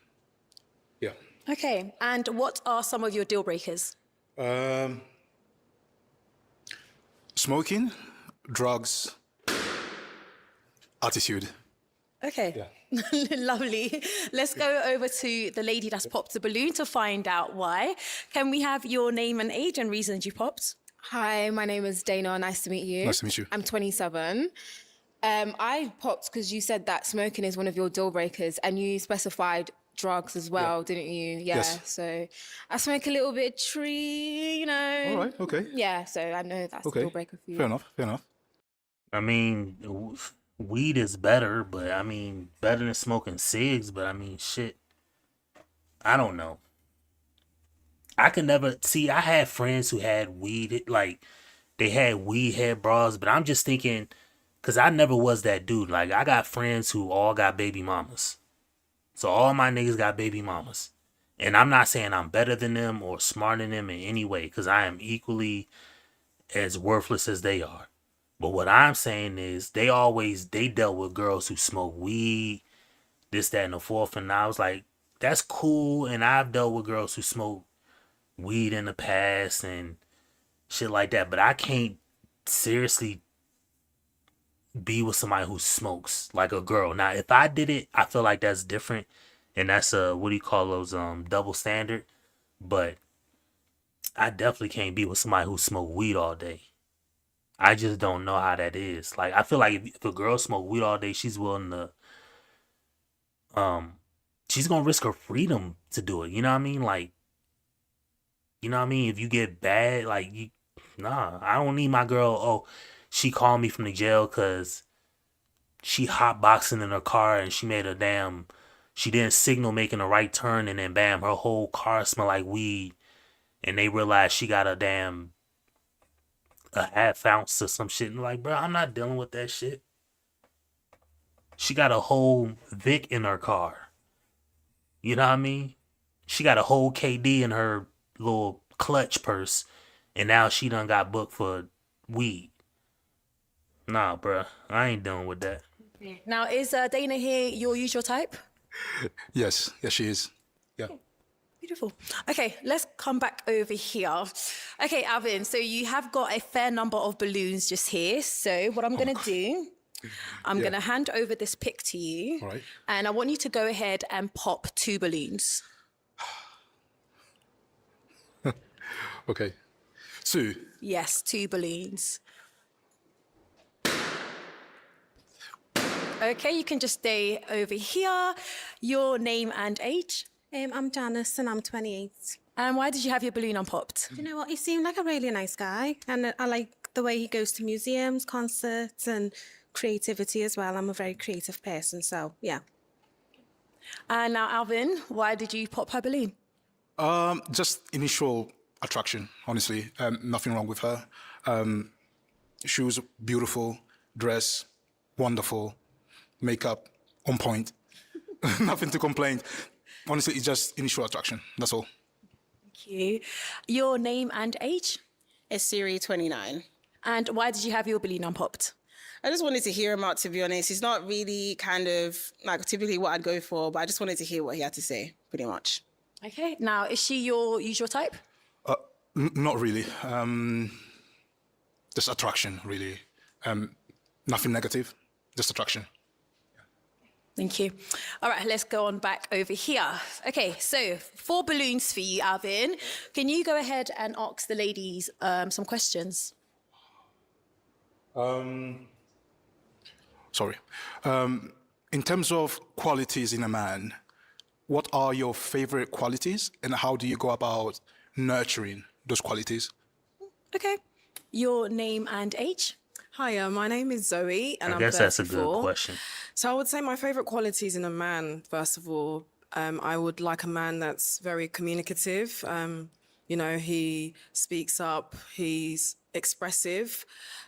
Yeah. Okay. And what are some of your deal breakers? Smoking, drugs, attitude. Okay. Lovely. Let's go over to the lady that's popped the balloon to find out why. Can we have your name and age and reasons you popped? Hi, my name is Dana. Nice to meet you. Nice to meet you. I'm 27. I popped because you said that smoking is one of your deal breakers, and you specified drugs as well, didn't you? Yeah. Yes. So I smoke a little bit tree, you know. All right, okay. Yeah, so I know that's a deal breaker for you. Fair enough. I mean, weed is better, but I mean, better than smoking cigs, but I mean, shit. I don't know. I could never see. I had friends who had weed, like they had weed head bras, but I'm just thinking, cause I never was that dude. Like I got friends who all got baby mamas, so all my niggas got baby mamas, and I'm not saying I'm better than them or smarter than them in any way, cause I am equally as worthless as they are. But what I'm saying is they dealt with girls who smoke weed, this, that, and the fourth, and I was like, that's cool, and I've dealt with girls who smoke weed in the past and shit like that, but I can't seriously be with somebody who smokes like a girl. Now, if I did it, I feel like that's different, and that's what do you call those, double standard, but I definitely can't be with somebody who smoke weed all day. I just don't know how that is. Like, I feel like if a girl smoke weed all day, she's willing to, she's gonna risk her freedom to do it. You know what I mean? Like, you know what I mean? If you get bad, like, I don't need my girl. Oh, she called me from the jail because she hotboxing in her car and she didn't signal making a right turn, and then bam, her whole car smell like weed, and they realize she got a half ounce or some shit. And like, bro, I'm not dealing with that shit. She got a whole Vic in her car. You know what I mean? She got a whole KD in her little clutch purse, and now she done got booked for weed. Nah, bruh, I ain't dealing with that. Now, is Dana here your usual type? Yes, she is. Yeah. Beautiful. Okay, let's come back over here. Okay, Alvin, so you have got a fair number of balloons just here. So what I'm going to do, I'm going to hand over this pick to you. All right. And I want you to go ahead and pop 2 balloons. Okay. 2. Yes, 2 balloons. Okay, you can just stay over here. Your name and age? I'm Janice and I'm 28. And why did you have your balloon unpopped? You know what? He seemed like a really nice guy, and I like the way he goes to museums, concerts, and creativity as well. I'm a very creative person, so yeah. And now, Alvin, why did you pop her balloon? Just initial attraction, honestly. Nothing wrong with her. Shoes, beautiful. Dress, wonderful. Makeup, on point. Nothing to complain. Honestly, it's just initial attraction. That's all. Thank you. Your name and age? It's Siri, 29. And why did you have your balloon unpopped? I just wanted to hear him out, to be honest. He's not really kind of like typically what I'd go for, but I just wanted to hear what he had to say, pretty much. Okay. Now, is she your usual type? Not really. Just attraction, really. Nothing negative, just attraction. Thank you. All right, let's go on back over here. Okay, so 4 balloons for you, Alvin. Can you go ahead and ask the ladies some questions? Sorry. In terms of qualities in a man, what are your favorite qualities and how do you go about nurturing those qualities? Okay. Your name and age? Hiya, my name is Zoe and I I'm guess 34. that's a good question. So I would say my favorite qualities in a man, first of all, I would like a man that's very communicative. You know, he speaks up, he's expressive,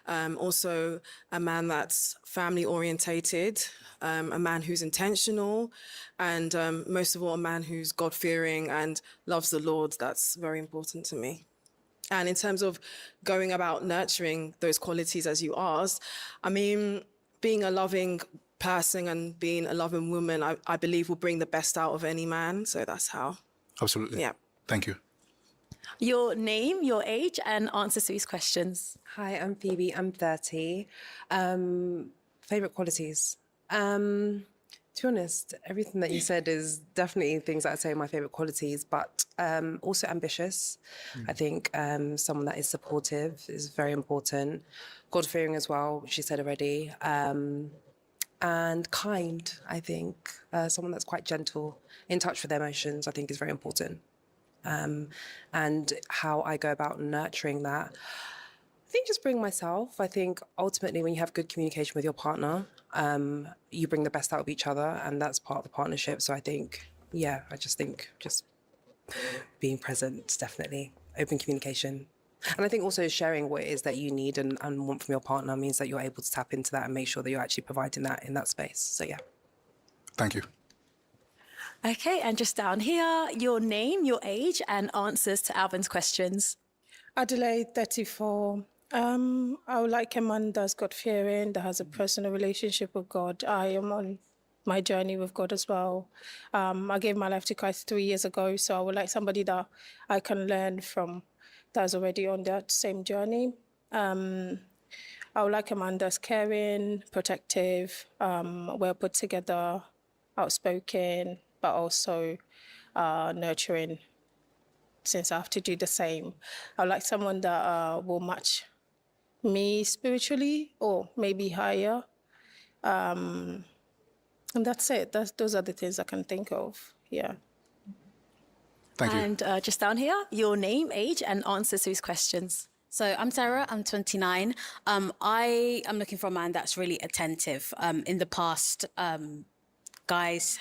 also a man that's family orientated, a man who's intentional, and most of all, a man who's God-fearing and loves the Lord. That's very important to me. And in terms of going about nurturing those qualities, as you asked, I mean, being a loving person and being a loving woman, I believe will bring the best out of any man. So that's how. Absolutely. Yeah. Thank you. Your name, your age, and answers to these questions. Hi, I'm Phoebe. I'm 30. Favorite qualities? To be honest, everything that you said is definitely things that I'd say are my favorite qualities, but also ambitious. I think someone that is supportive is very important. God-fearing as well, which you said already. And kind, I think. Someone that's quite gentle, in touch with their emotions, I think is very important. And how I go about nurturing that, I think just being myself. I think ultimately when you have good communication with your partner, you bring the best out of each other, and that's part of the partnership. So I think, yeah, I just think just being present, definitely. Open communication. And I think also sharing what it is that you need and want from your partner means that you're able to tap into that and make sure that you're actually providing that in that space. So yeah. Thank you. Okay, and just down here, your name, your age, and answers to Alvin's questions. Adelaide, 34. I would like a man that's God-fearing, that has a personal relationship with God. I am on my journey with God as well. I gave my life to Christ 3 years ago, so I would like somebody that I can learn from that's already on that same journey. I would like a man that's caring, protective, well put together, outspoken, but also nurturing, since I have to do the same. I would like someone that will match me spiritually or maybe higher. And that's it. Those are the things I can think of. Yeah. Thank you. And just down here, your name, age, and answers to these questions. So I'm Sarah, I'm 29. I am looking for a man that's really attentive. In the past, guys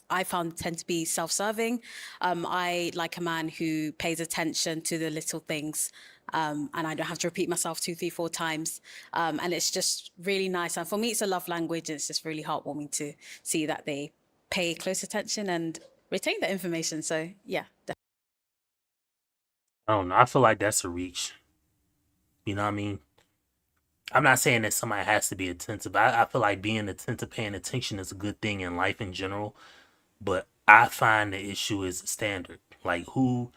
I found tend to be self-serving. I like a man who pays attention to the little things, and I don't have to repeat myself 2, 3, 4 times. And it's just really nice. And for me, it's a love language. And it's just really heartwarming to see that they pay close attention and retain that information. So yeah. I don't know. I feel like that's a reach. You know what I mean? I'm not saying that somebody has to be attentive. I feel like being attentive, paying attention is a good thing in life in general. But I find the issue is the standard. Like who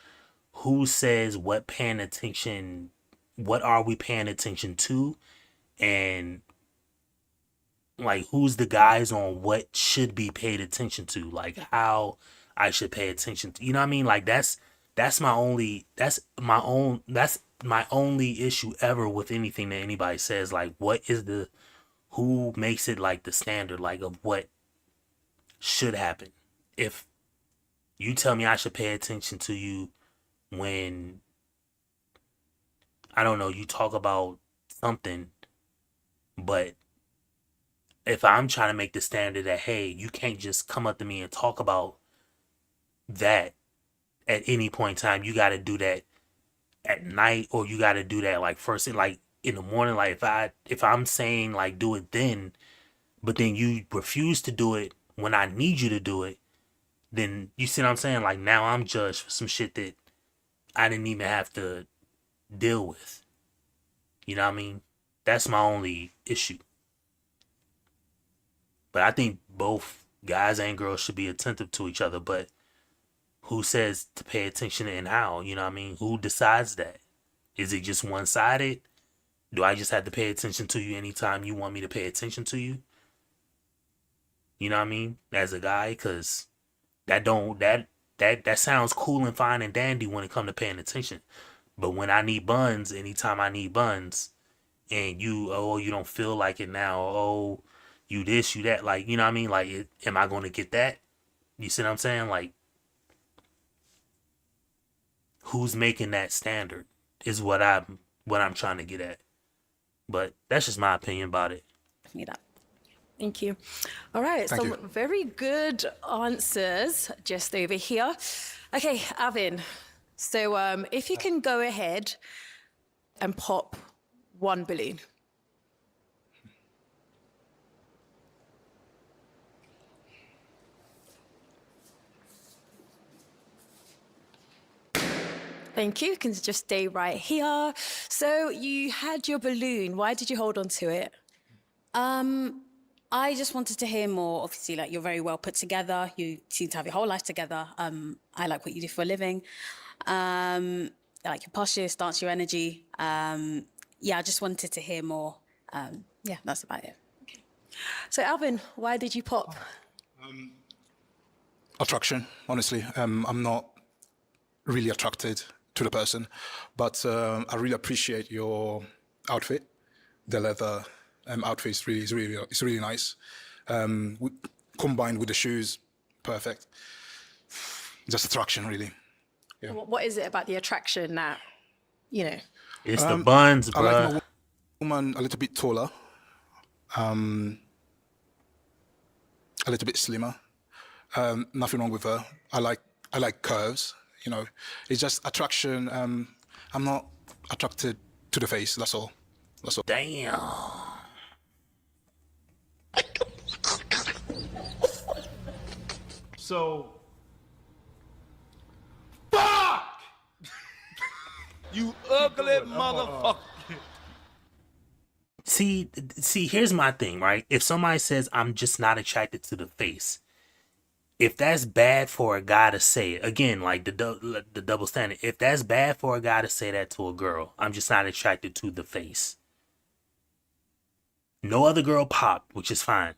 says what paying attention, what are we paying attention to? And like who's the guys on what should be paid attention to? Like how I should pay attention to. You know what I mean? Like that's my only issue ever with anything that anybody says. Like who makes it like the standard, like of what should happen? If you tell me I should pay attention to you when, I don't know, you talk about something, but if I'm trying to make the standard that, hey, you can't just come up to me and talk about that at any point in time, you got to do that at night, or you got to do that like first thing, like in the morning. Like if I'm saying like do it then, but then you refuse to do it when I need you to do it, then you see what I'm saying? Like now I'm judged for some shit that I didn't even have to deal with. You know what I mean? That's my only issue. But I think both guys and girls should be attentive to each other. But who says to pay attention and how? You know what I mean? Who decides that? Is it just one-sided? Do I just have to pay attention to you anytime you want me to pay attention to you? You know what I mean? As a guy, because that sounds cool and fine and dandy when it comes to paying attention. But when I need buns, anytime I need buns, and you don't feel like it now, oh, you this, you that, like, you know what I mean? Like, am I going to get that? You see what I'm saying? Like, who's making that standard is what I'm trying to get at. But that's just my opinion about it. Thank you. All right, Thank some you. very good answers just over here. Okay, Alvin, So if you can go ahead and pop one balloon. Thank you. You can just stay right here. So you had your balloon. Why did you hold on to it? I just wanted to hear more. Obviously, like, you're very well put together. You seem to have your whole life together. I like what you do for a living. I like your posture, stance, your energy. Yeah, I just wanted to hear more. Yeah, that's about it. Okay. So Alvin, why did you pop? Attraction, honestly. I'm not really attracted to the person, but I really appreciate your outfit. The leather outfit is really nice. Combined with the shoes, perfect. Just attraction, really. Yeah. What is it about the attraction that, you know? It's the buns, I bruh. like my woman a little bit taller, a little bit slimmer. Nothing wrong with her. I like curves. You know, it's just attraction. I'm not attracted to the face. That's all. That's all. Damn. So, fuck! You ugly motherfucker. See, here's my thing, right? If somebody says I'm just not attracted to the face, if that's bad for a guy to say, again, like the double standard, if that's bad for a guy to say that to a girl, I'm just not attracted to the face. No other girl popped, which is fine.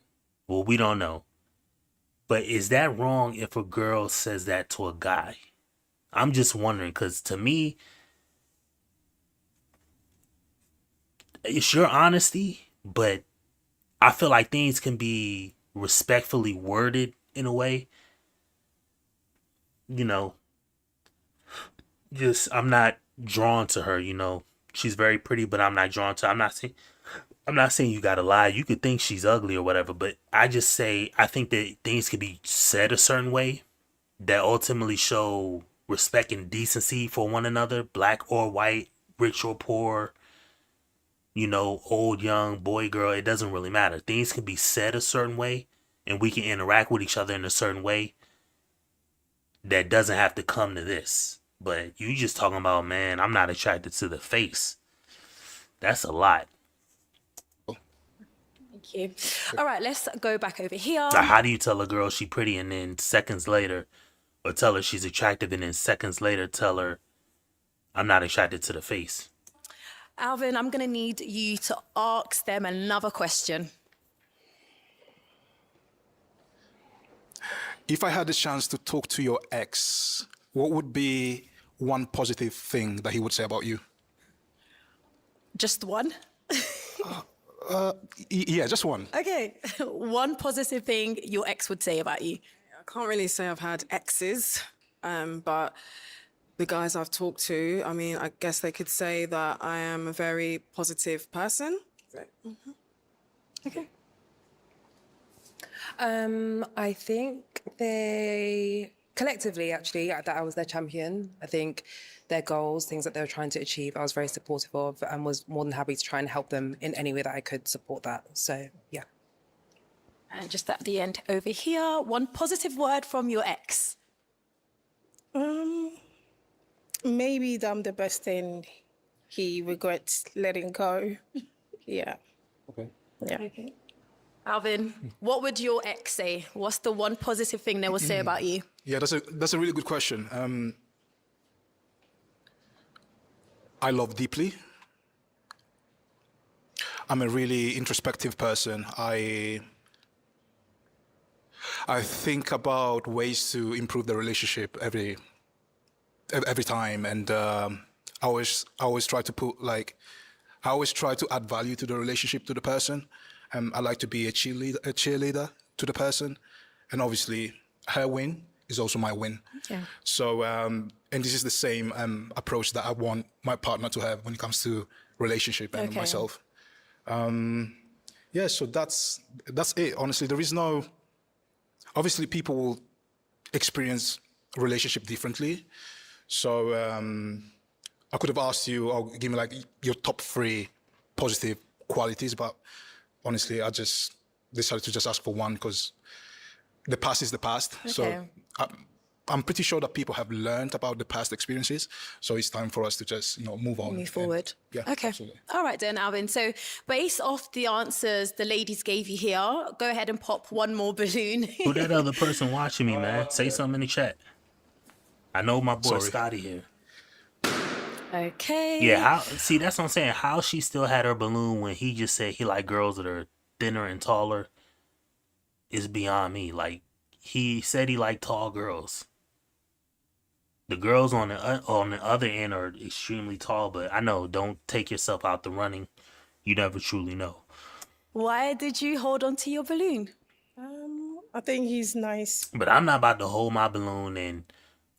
Well, we don't know. But is that wrong if a girl says that to a guy? I'm just wondering, because to me, it's your honesty, but I feel like things can be respectfully worded in a way. You know, just I'm not drawn to her, you know. She's very pretty, but I'm not drawn to her. I'm not saying you gotta lie. You could think she's ugly or whatever, but I just say I think that things could be said a certain way that ultimately show respect and decency for one another, black or white, rich or poor, you know, old, young, boy, girl. It doesn't really matter. Things can be said a certain way, and we can interact with each other in a certain way that doesn't have to come to this. But you just talking about, man, I'm not attracted to the face. That's a lot. Thank you. All right, let's go back over here. Like, how do you tell a girl she pretty and then seconds later, or tell her she's attractive and then seconds later tell her I'm not attracted to the face? Alvin, I'm going to need you to ask them another question. If I had the chance to talk to your ex, what would be one positive thing that he would say about you? Just one? Yeah, just one. Okay. One positive thing your ex would say about you. I can't really say I've had exes, but the guys I've talked to, I mean, I guess they could say that I am a very positive person. Okay. I think they collectively, actually, that I was their champion. I think their goals, things that they were trying to achieve, I was very supportive of and was more than happy to try and help them in any way that I could support that. So, yeah. And just at the end over here, one positive word from your ex. Maybe that I'm the best thing he regrets letting go. Yeah. Okay. Yeah. Okay. Alvin, what would your ex say? What's the one positive thing they will say about you? Yeah, that's a really good question. I love deeply. I'm a really introspective person. I think about ways to improve the relationship every time, and I always try to add value to the relationship, to the person. I like to be a cheerleader to the person, and obviously her win is also my win. Yeah. So, and this is the same approach that I want my partner to have when it comes to relationship and myself. Yeah, so that's it. Honestly, there is no. Obviously, people will experience relationship differently. So I could have asked you, or give me like your top 3 positive qualities, but honestly, I just decided to just ask for one because the past is the past. Okay. So I'm pretty sure that people have learned about the past experiences. So it's time for us to just, move on. Move forward. Yeah. Okay. Absolutely. All right then, Alvin. So based off the answers the ladies gave you here, go ahead and pop one more balloon. Who that other person watching me, man? Say something in the chat. I know my boy Sorry. Scotty here. Okay. Yeah, see, that's what I'm saying. How she still had her balloon when he just said he like girls that are thinner and taller is beyond me. Like, he said he liked tall girls. The girls on the other end are extremely tall, but I know, don't take yourself out the running. You never truly know. Why did you hold on to your balloon? I think he's nice. But I'm not about to hold my balloon and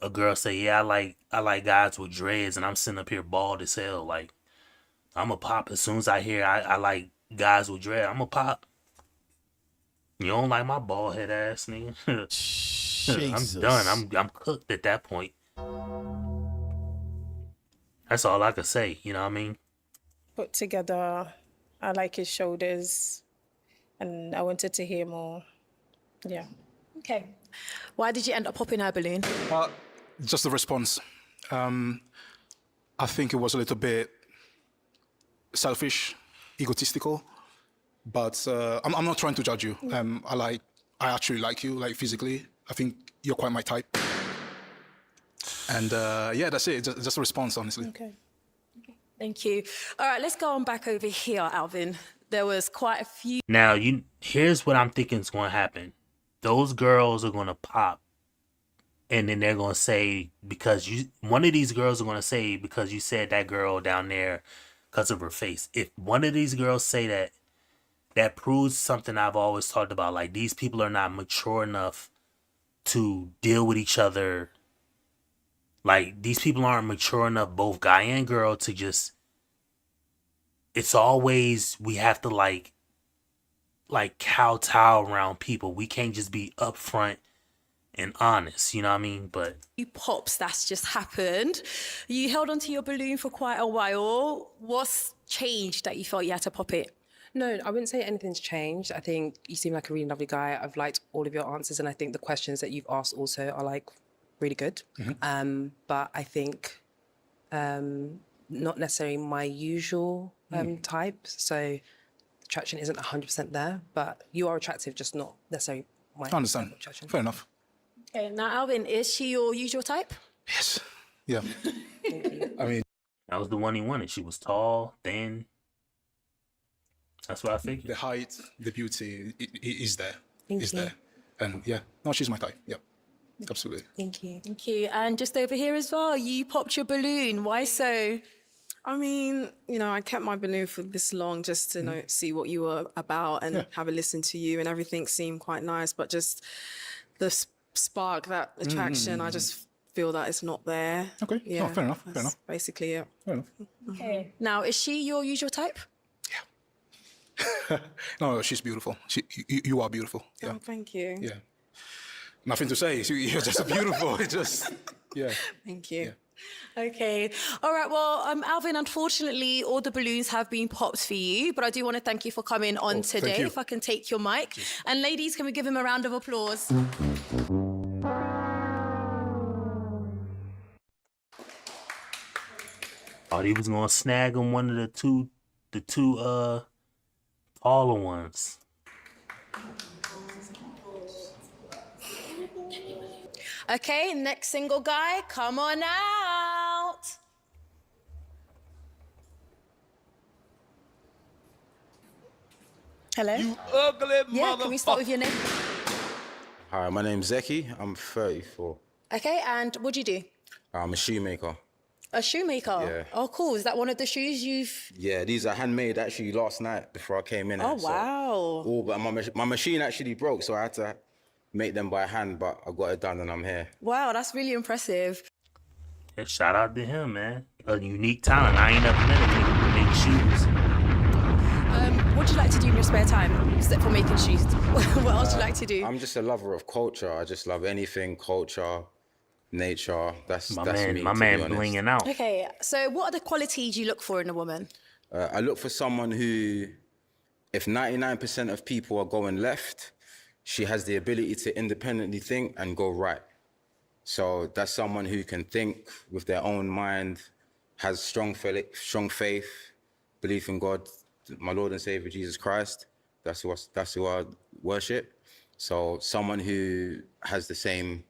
a girl say, yeah, I like guys with dreads, and I'm sitting up here bald as hell. Like, I'm a pop as soon as I hear I like guys with dread. I'm a pop. You don't like my bald head ass, nigga. I'm done. I'm cooked at that point. That's all I could say. You know what I mean? Put together. I like his shoulders, and I wanted to hear more. Yeah. Okay. Why did you end up popping her balloon? Just the response. I think it was a little bit selfish, egotistical, but I'm not trying to judge you. I actually like you, like physically. I think you're quite my type. And yeah, that's it. Just a response, honestly. Okay. Thank you. All right, let's go on back over here, Alvin. There was quite a few. Now, here's what I'm thinking is going to happen. Those girls are going to pop. And then they're going to say, one of these girls are going to say, because you said that girl down there because of her face. If one of these girls say that, that proves something I've always talked about. Like, these people are not mature enough to deal with each other. Like, these people aren't mature enough, both guy and girl, to just, it's always, we have to like kowtow around people. We can't just be upfront and honest, you know what I mean? But You pops, that's just happened. You held onto your balloon for quite a while. What's changed that you felt you had to pop it? No, I wouldn't say anything's changed. I think you seem like a really lovely guy. I've liked all of your answers, and I think the questions that you've asked also are like really good. But I think not necessarily my usual type. So attraction isn't 100% there, but you are attractive, just not necessarily my I understand. attraction. Fair enough. Okay, now Alvin, is she your usual type? Yes. Yeah. I mean, that was the one he wanted. She was tall, thin. That's what I figured. the height, the beauty is there. Thank Is you. there. And yeah, no, she's my type. Yeah. Absolutely. Thank you. Thank you. And just over here as well, you popped your balloon. Why so? I mean, I kept my balloon for this long just to see what you were about and have a listen to you, and everything seemed quite nice. But just the spark, that attraction, I just feel that it's not there. Okay. Yeah. No, fair enough. Fair That's enough. basically it. Fair enough. Okay. Now, is she your usual type? No, she's beautiful. You are beautiful. Yeah. Oh, thank you. Yeah. Nothing to say. You're just beautiful. It just, yeah. Thank you. Okay. All right. Well, Alvin, unfortunately, all the balloons have been popped for you, but I do want to thank you for coming on thank today. you. If I can take your mic. And ladies, can we give him a round of applause? Thought he was gonna snag him one of the two taller ones. Okay, next single guy, come on out. Hello. You ugly Yeah, can we start with your name? Hi, my name's Zeki. I'm 34. Okay, and what do you do? I'm a shoemaker. A shoemaker. Yeah. Oh, cool. Is that one of the shoes you've? Yeah, these are handmade actually last night before I came in. Oh, So, wow. but my machine actually broke, so I had to make them by hand, but I got it done and I'm here. Wow, that's really impressive. Yeah, shout out to him, man. A unique talent. I ain't never met a nigga who make shoes. What do you like to do in your spare time, except for making shoes? What else do you like to do? I'm just a lover of culture. I just love anything culture, nature. That's My me. man, my to man be honest. blinging out. Okay, so what are the qualities you look for in a woman? I look for someone who, if 99% of people are going left, she has the ability to independently think and go right. So that's someone who can think with their own mind, has strong faith, belief in God, my Lord and Savior Jesus Christ. That's who I worship. So someone who has the same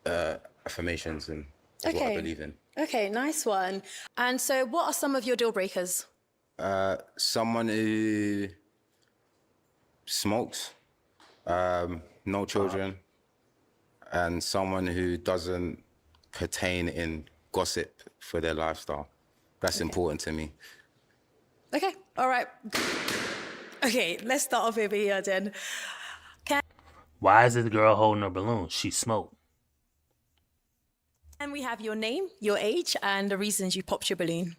affirmations and what I believe in. Okay, nice one. And so what are some of your deal breakers? Someone who smokes, no children, and someone who doesn't pertain in gossip for their lifestyle. That's important to me. Okay, all right. Okay, let's start off over here then. Why is this girl holding a balloon? She smoked. And we have your name, your age, and the reasons you popped your balloon.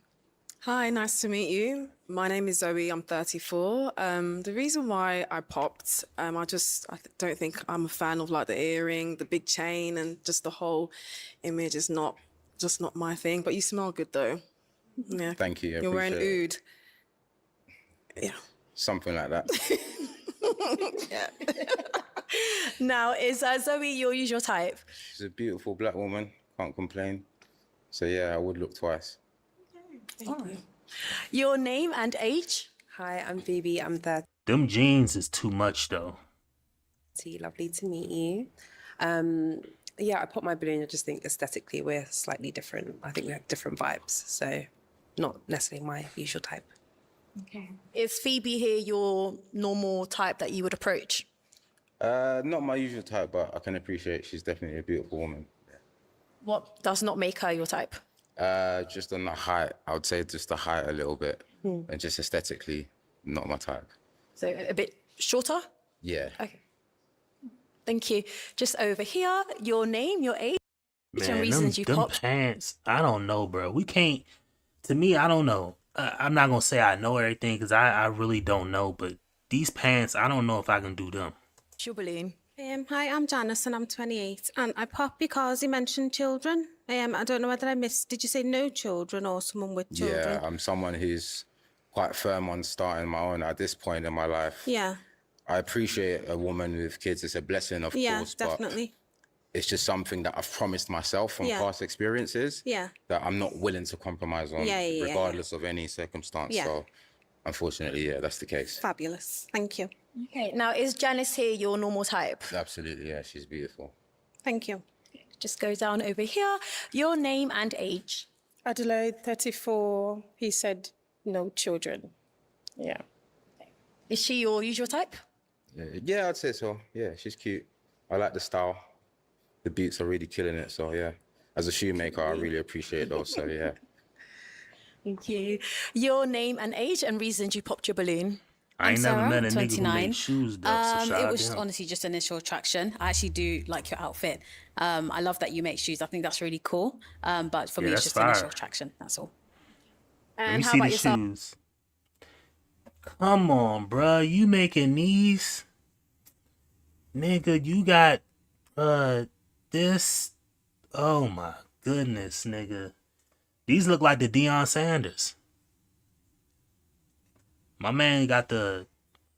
Hi, nice to meet you. My name is Zoe. I'm 34. The reason why I popped, I don't think I'm a fan of like the earring, the big chain, and just the whole image is just not my thing. But you smell good though. Yeah. Thank you. I You're wearing appreciate oud. Yeah. Something like that. Yeah. Now, is Zoe your usual type? She's a beautiful black woman. Can't complain. So yeah, I would look twice. Your name and age? Hi, I'm Phoebe. I'm 30. Them jeans is too much though. Lovely to meet you. Yeah, I put my balloon. I just think aesthetically we're slightly different. I think we have different vibes. So not necessarily my usual type. Okay. Is Phoebe here your normal type that you would approach? Not my usual type, but I can appreciate she's definitely a beautiful woman. What does not make her your type? Just on the height, I would say just the height a little bit, and just aesthetically, not my type. So a bit shorter? Yeah. Okay. Thank you. Just over here, your name, your age, and Man, reasons you them popped. pants, I don't know, bro. We can't, to me, I don't know. I'm not going to say I know everything because I really don't know, but these pants, I don't know if I can do them. Your balloon. Hi, I'm Janice and I'm 28 and I popped because you mentioned children. I don't know whether I missed, did you say no children or someone with children? Yeah, I'm someone who's quite firm on starting my own at this point in my life. Yeah. I appreciate a woman with kids. It's a blessing, of course, definitely. but it's just something that I've promised myself from past experiences that I'm not willing to compromise on, regardless of any circumstance. Yeah. So, unfortunately, yeah, that's the case. Fabulous. Thank you. Okay. Now, is Janice here your normal type? Absolutely, yeah, she's beautiful. Thank you. Just go down over here. Your name and age. Adelaide, 34. He said no children. Yeah. Is she your usual type? Yeah, I'd say so. Yeah, she's cute. I like the style. The boots are really killing it. So yeah, as a shoemaker, I really appreciate those. So yeah. Thank you. Your name and age and reasons you popped your balloon. I ain't Sarah, never met a nigga who 29. made shoes though. So shout It out was to just him. honestly just initial attraction. I actually do like your outfit. I love that you make shoes. I think that's really cool. But for me, it's that's just initial fire. attraction. That's all. Let me And how see about the yourself? shoes. Come on, bruh. You making these? Nigga, you got this. Oh my goodness, nigga. These look like the Deion Sanders. My man got the...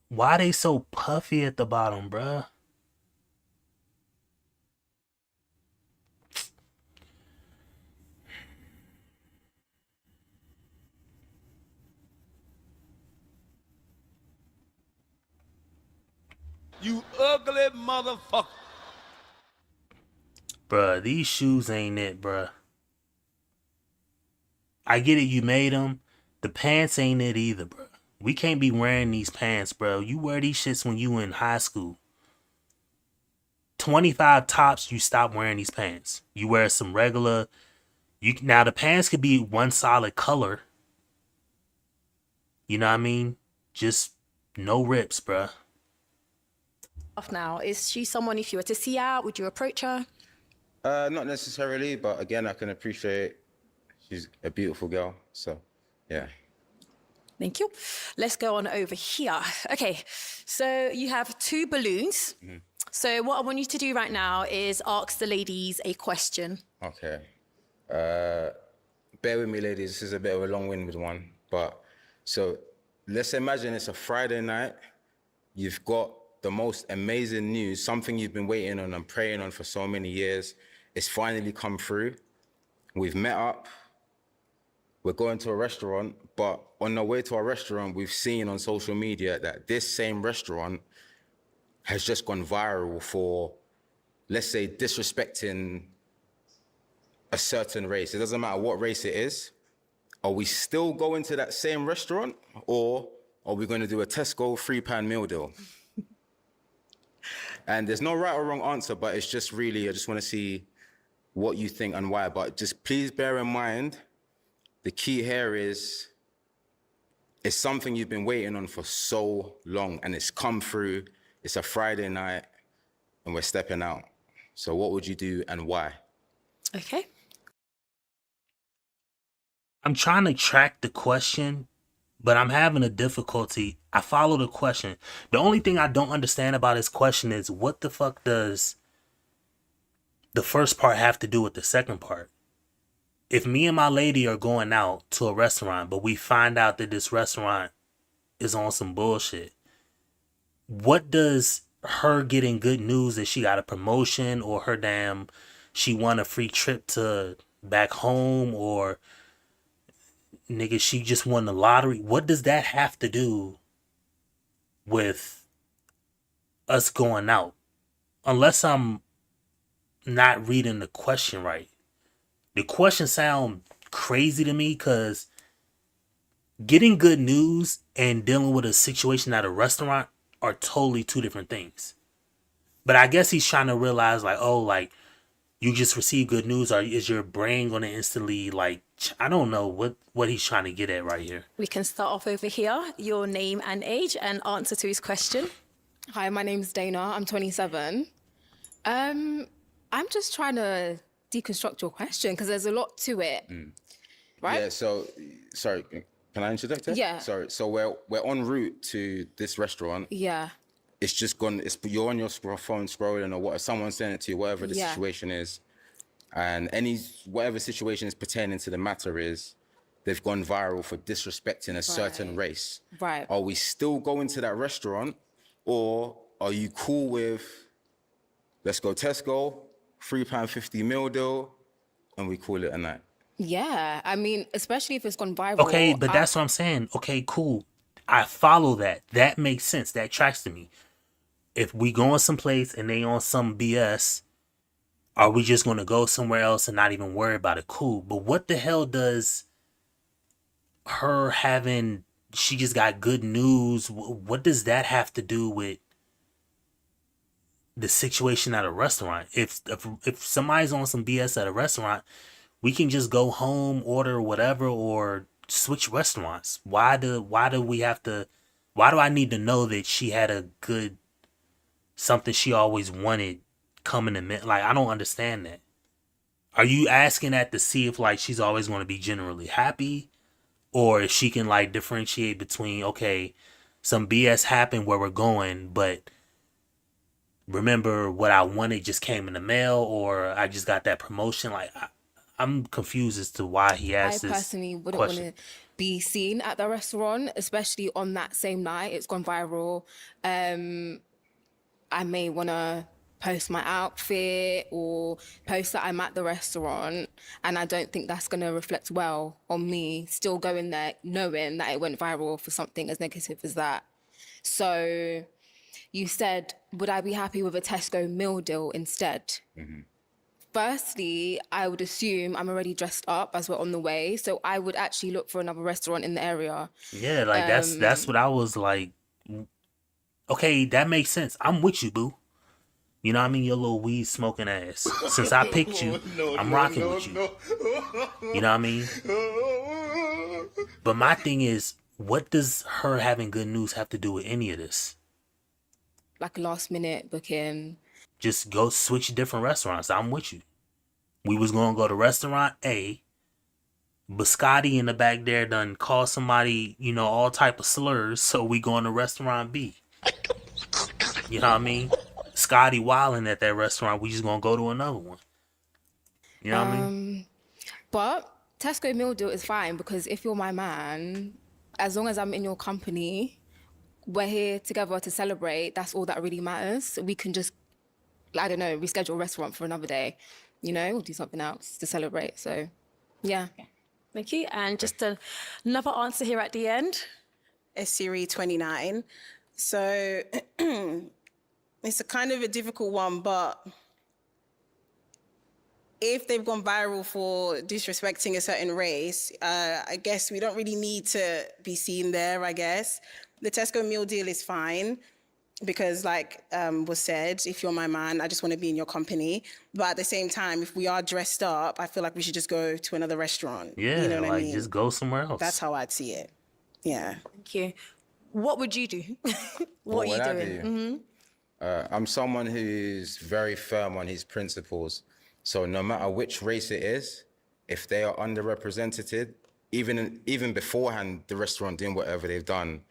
Why they so puffy at the bottom, bruh? You ugly motherfucker. Bruh, these shoes ain't it, bruh. I get it, you made them. The pants ain't it either, bruh. We can't be wearing these pants, bro. You wear these shits when you in high school. 25 tops, you stop wearing these pants. You wear some regular... Now, the pants could be one solid color. You know what I mean? Just no rips, bruh. Off now. Is she someone, if you were to see out, would you approach her? Not necessarily, but again, I can appreciate she's a beautiful girl. So, yeah. Thank you. Let's go on over here. Okay, so you have two balloons. So what I want you to do right now is ask the ladies a question. Okay. Bear with me, ladies. This is a bit of a long-winded one, but so let's imagine it's a Friday night. You've got the most amazing news, something you've been waiting on and praying on for so many years. It's finally come through. We've met up. We're going to a restaurant, but on the way to our restaurant, we've seen on social media that this same restaurant has just gone viral for, let's say, disrespecting a certain race. It doesn't matter what race it is. Are we still going to that same restaurant, or are we going to do a Tesco £3 meal deal? And there's no right or wrong answer, but it's just really, I just want to see what you think and why. But just please bear in mind, the key here is, it's something you've been waiting on for so long, and it's come through. It's a Friday night, and we're stepping out. So what would you do and why? Okay. I'm trying to track the question, but I'm having a difficulty. I follow the question. The only thing I don't understand about his question is, what the fuck does the first part have to do with the second part? If me and my lady are going out to a restaurant, but we find out that this restaurant is on some bullshit, what does her getting good news that she got a promotion, or her damn, she won a free trip to back home, or nigga, she just won the lottery? What does that have to do with us going out? Unless I'm not reading the question right. The question sound crazy to me, because getting good news and dealing with a situation at a restaurant are totally two different things. But I guess he's trying to realize, like, oh, like, you just received good news, or is your brain going to instantly, like, I don't know what he's trying to get at right here. We can start off over here, your name and age, and answer to his question. Hi, my name's Dana. I'm 27. I'm just trying to deconstruct your question, because there's a lot to it, right? Yeah, so, sorry, can I interject here? Yeah. Sorry, so we're en route to this restaurant. Yeah. It's just gone, you're on your phone scrolling, or what, someone's sending it to you, whatever the situation is. And whatever situation is pertaining to the matter is, they've gone viral for disrespecting a certain race. Right. Are we still going to that restaurant, or are you cool with, let's go Tesco, £3.50 meal deal, and we call it a night? Yeah, I mean, especially if it's gone viral. Okay, but that's what I'm saying. Okay, cool. I follow that. That makes sense. That tracks to me. If we going someplace and they on some BS, are we just going to go somewhere else and not even worry about it? Cool. But what the hell does her having, she just got good news, what does that have to do with the situation at a restaurant? If somebody's on some BS at a restaurant, we can just go home, order whatever, or switch restaurants. Why do we have to, why do I need to know that she had a good, something she always wanted coming in? Like, I don't understand that. Are you asking that to see if, like, she's always going to be generally happy, or if she can, like, differentiate between, okay, some BS happened where we're going, but remember what I wanted just came in the mail, or I just got that promotion? Like, I'm confused as to why he asked this I personally wouldn't question. want to be seen at the restaurant, especially on that same night. It's gone viral. I may want to post my outfit or post that I'm at the restaurant, and I don't think that's going to reflect well on me still going there knowing that it went viral for something as negative as that. So you said, would I be happy with a Tesco meal deal instead? Firstly, I would assume I'm already dressed up as we're on the way, so I would actually look for another restaurant in the area. Yeah, like, that's what I was like. Okay, that makes sense. I'm with you, boo. You know what I mean? Your little weed smoking ass. Since I picked you, I'm rocking with you. You know what I mean? But my thing is, what does her having good news have to do with any of this? Like a last minute booking. Just go switch different restaurants. I'm with you. We was going to go to restaurant A. Biscotti in the back there done call somebody, you know, all type of slurs. So we going to restaurant B. You know what I mean? Scotty wilding at that restaurant, we just gonna go to another one. You know what I mean? But Tesco meal deal is fine because if you're my man, as long as I'm in your company, we're here together to celebrate. That's all that really matters. We can just, I don't know, reschedule a restaurant for another day, you know, or do something else to celebrate. So, yeah. Thank you. And just another answer here at the end. Siri 29. So it's a kind of a difficult one, but if they've gone viral for disrespecting a certain race, I guess we don't really need to be seen there, I guess. The Tesco meal deal is fine because, like was said, if you're my man, I just want to be in your company. But at the same time, if we are dressed up, I feel like we should just go to another restaurant. Yeah, you know what I like mean? just go somewhere else. That's how I'd see it. Yeah. Thank you. What would you do? What are you doing? I'm someone who's very firm on his principles. So no matter which race it is, if they are underrepresented, even beforehand, the restaurant doing whatever they've done,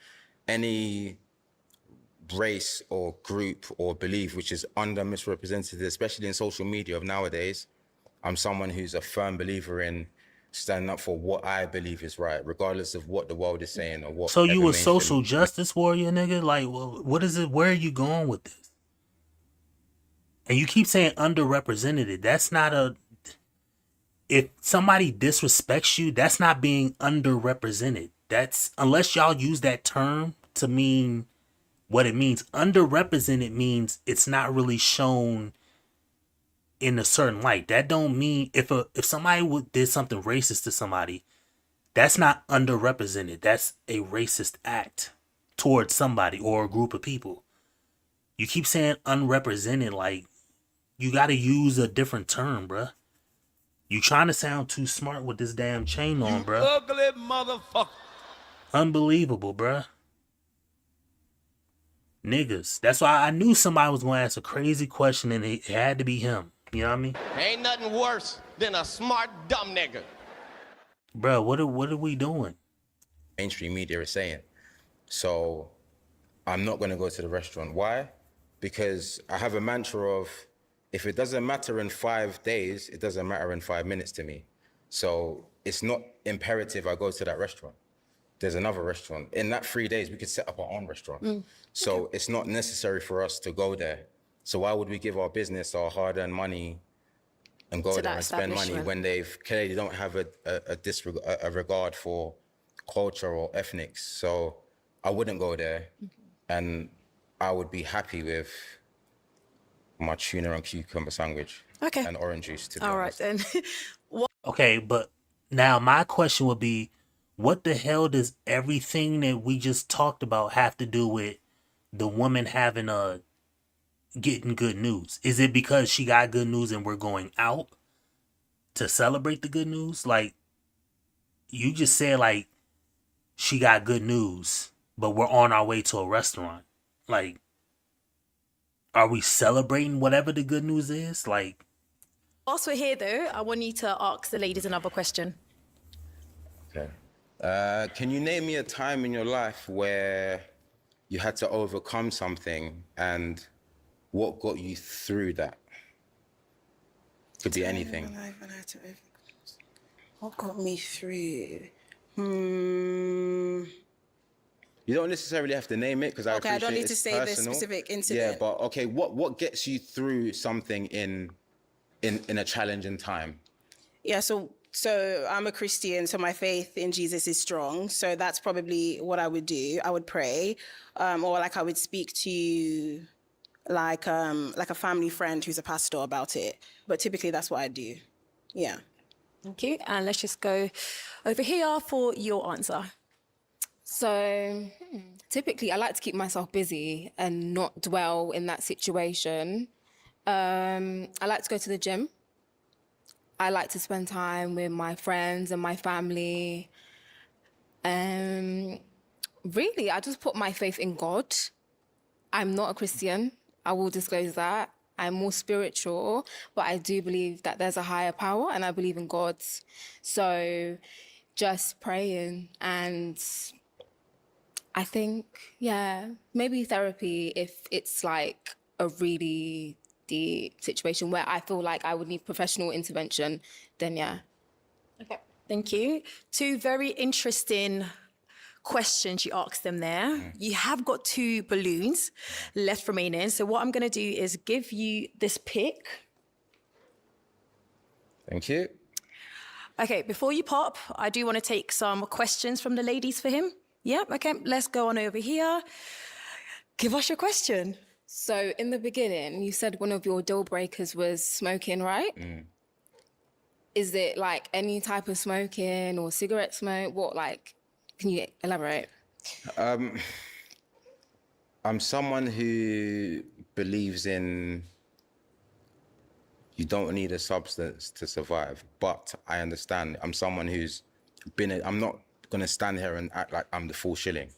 any race or group or belief which is misrepresented, especially in social media of nowadays, I'm someone who's a firm believer in standing up for what I believe is right, regardless of what the world is saying or what. So you a social justice warrior, nigga? Like, what is it? Where are you going with this? And you keep saying underrepresented. That's not a... If somebody disrespects you, that's not being underrepresented. That's... Unless y'all use that term to mean what it means. Underrepresented means it's not really shown in a certain light. That don't mean... If somebody did something racist to somebody, that's not underrepresented. That's a racist act towards somebody or a group of people. You keep saying unrepresented, like... You gotta use a different term, bruh. You trying to sound too smart with this damn chain on, bruh. Ugly motherfucker. Unbelievable, bruh. Niggas. That's why I knew somebody was gonna ask a crazy question and it had to be him. You know what I mean? Ain't nothing worse than a smart dumb nigga. Bruh, what are we doing? Mainstream media is saying. So I'm not gonna go to the restaurant. Why? Because I have a mantra of, if it doesn't matter in 5 days, it doesn't matter in 5 minutes to me. So it's not imperative I go to that restaurant. There's another restaurant. In that 3 days, we could set up our own restaurant. So it's not necessary for us to go there. So why would we give our business, our hard-earned money, and go there and spend money when they've clearly don't have a regard for culture or ethnics? So I wouldn't go there, and I would be happy with my tuna and cucumber sandwich and orange juice. To be honest. All right, then. Okay, but now my question would be, what the hell does everything that we just talked about have to do with the woman having getting good news? Is it because she got good news and we're going out to celebrate the good news? Like, you just said, like, she got good news, but we're on our way to a restaurant. Like, are we celebrating whatever the good news is? Like, Whilst we're here, though, I want you to ask the ladies another question. Okay. Can you name me a time in your life where you had to overcome something and what got you through that? Could be anything. What got me through? You don't necessarily have to name it because I appreciate I don't need to it's say the personal. specific incident. Yeah, but okay, what gets you through something in a challenging time? Yeah, so I'm a Christian, so my faith in Jesus is strong. So that's probably what I would do. I would pray, or like I would speak to like a family friend who's a pastor about it. But typically that's what I do. Yeah. Thank you. And let's just go over here for your answer. So typically I like to keep myself busy and not dwell in that situation. I like to go to the gym. I like to spend time with my friends and my family. Really, I just put my faith in God. I'm not a Christian. I will disclose that. I'm more spiritual, but I do believe that there's a higher power and I believe in God. So just praying, and I think, yeah, maybe therapy if it's like a really deep situation where I feel like I would need professional intervention, then yeah. Okay, thank you. Two very interesting questions you asked them there. You have got 2 balloons left remaining. So what I'm going to do is give you this pick. Thank you. Okay, before you pop, I do want to take some questions from the ladies for him. Yeah, okay, let's go on over here. Give us your question. So in the beginning, you said one of your deal breakers was smoking, right? Is it like any type of smoking or cigarette smoke? What, like, can you elaborate? I'm someone who believes in you don't need a substance to survive, but I understand. I'm someone who's I'm not gonna stand here and act like I'm the full shilling.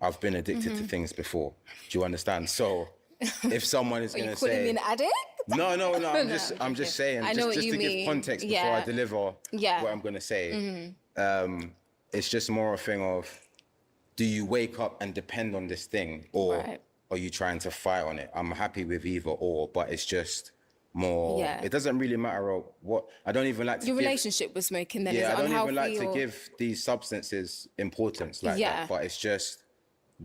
I've been addicted to things before. Do you understand? So if someone is gonna say, calling me an addict? No, I'm just saying, I know what just you to mean. give context before I deliver what I'm gonna say. It's just more a thing of, do you wake up and depend on this thing, or are you trying to fight on it? I'm happy with either or, but it's just more. It doesn't really matter what. I don't even like to. Your relationship with smoking, then, is it I don't even like unhealthy to give these substances importance like Yeah. that. But it's just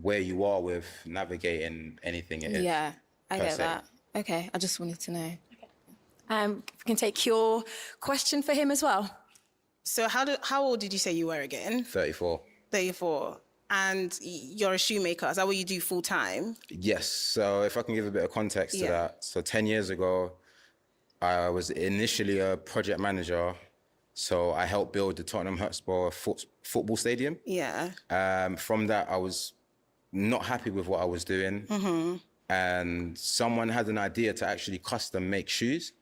where you are with navigating anything it is. Yeah, I per get se. that. Okay, I just wanted to know. We can take your question for him as well. So how old did you say you were again? 34. 34. And you're a shoemaker. Is that what you do full time? Yes. So if I can give a bit of context to that. So 10 years ago, I was initially a project manager. So I helped build the Tottenham Hotspur football stadium. Yeah. From that, I was not happy with what I was doing. And someone had an idea to actually custom make shoes.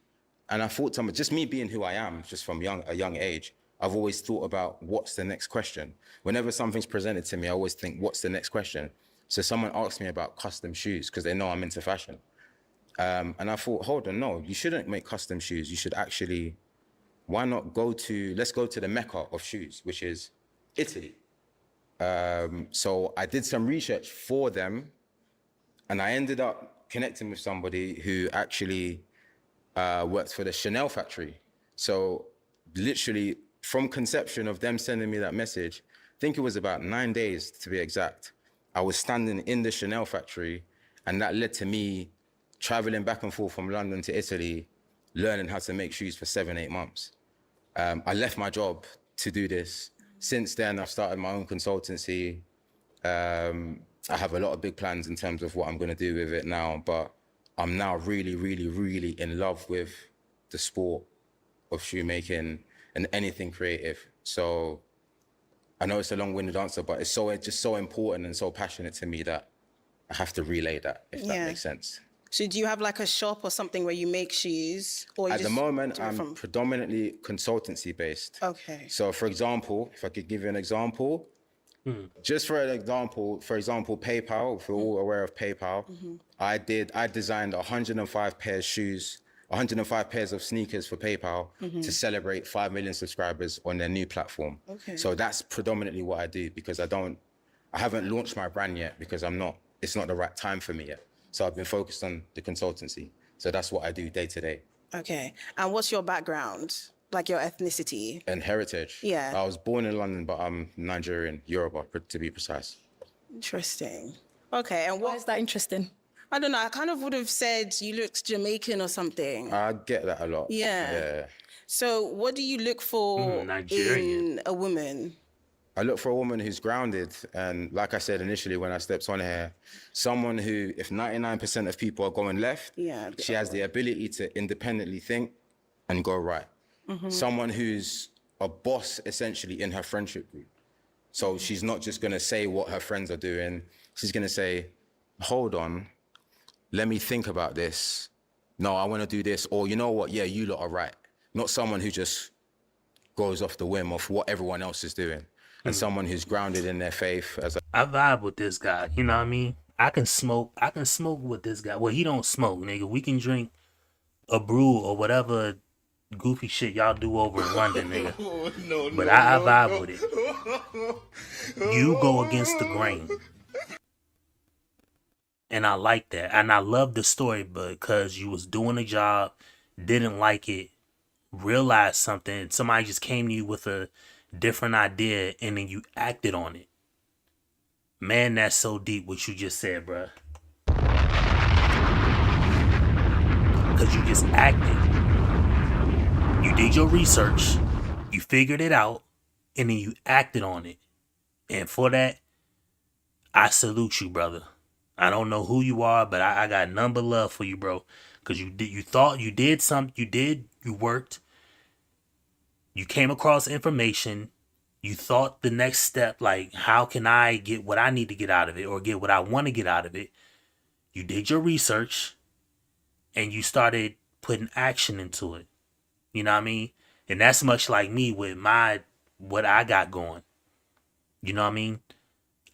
And I thought, just me being who I am, just from a young age, I've always thought about what's the next question. Whenever something's presented to me, I always think, what's the next question? So someone asked me about custom shoes because they know I'm into fashion. And I thought, hold on, no, you shouldn't make custom shoes. You should actually, why not let's go to the Mecca of shoes, which is Italy. So I did some research for them, and I ended up connecting with somebody who actually worked for the Chanel factory. So literally from conception of them sending me that message, I think it was about 9 days to be exact, I was standing in the Chanel factory, and that led to me traveling back and forth from London to Italy, learning how to make shoes for 7-8 months. I left my job to do this. Since then, I've started my own consultancy. I have a lot of big plans in terms of what I'm gonna do with it now, but I'm now really, really, really in love with the sport of shoemaking and anything creative. So I know it's a long-winded answer, but it's just so important and so passionate to me that I have to relay that, if that makes sense. So do you have like a shop or something where you make shoes? Or you At the moment, I'm predominantly consultancy based. Okay. So for example, if I could give you an example, just for an example, PayPal, if we're all aware of PayPal, I designed 105 pairs of sneakers for PayPal to celebrate 5 million subscribers on their new platform. Okay. So that's predominantly what I do, because I haven't launched my brand yet because it's not the right time for me yet. So I've been focused on the consultancy. So that's what I do day to day. Okay. And what's your background? Like your ethnicity? And heritage. Yeah. I was born in London, but I'm Nigerian, Yoruba, to be precise. Interesting. Okay. And why is that interesting? I don't know. I kind of would have said you looked Jamaican or something. I get that a lot. Yeah. So what do you look for in a woman? I look for a woman who's grounded. And like I said initially when I stepped on here, someone who, if 99% of people are going left, she has the ability to independently think and go right. Someone who's a boss essentially in her friendship group. So she's not just gonna say what her friends are doing. She's gonna say, hold on, let me think about this. No, I wanna do this. Or you know what, yeah, you lot are right. Not someone who just goes off the whim of what everyone else is doing. And someone who's grounded in their faith. I vibe with this guy, you know what I mean? I can smoke with this guy. Well, he don't smoke, nigga. We can drink a brew or whatever goofy shit y'all do over in London, nigga. But I vibe with it. You go against the grain. And I like that. And I love the story because you was doing a job, didn't like it, realized something, somebody just came to you with a different idea and then you acted on it. Man, that's so deep what you just said, bruh. Because you just acted. You did your research, you figured it out, and then you acted on it. And for that, I salute you, brother. I don't know who you are, but I got none but love for you, bro. Because you worked, you came across information, you thought the next step, like, how can I get what I need to get out of it or get what I want to get out of it? You did your research and you started putting action into it. You know what I mean? And that's much like me with what I got going. You know what I mean?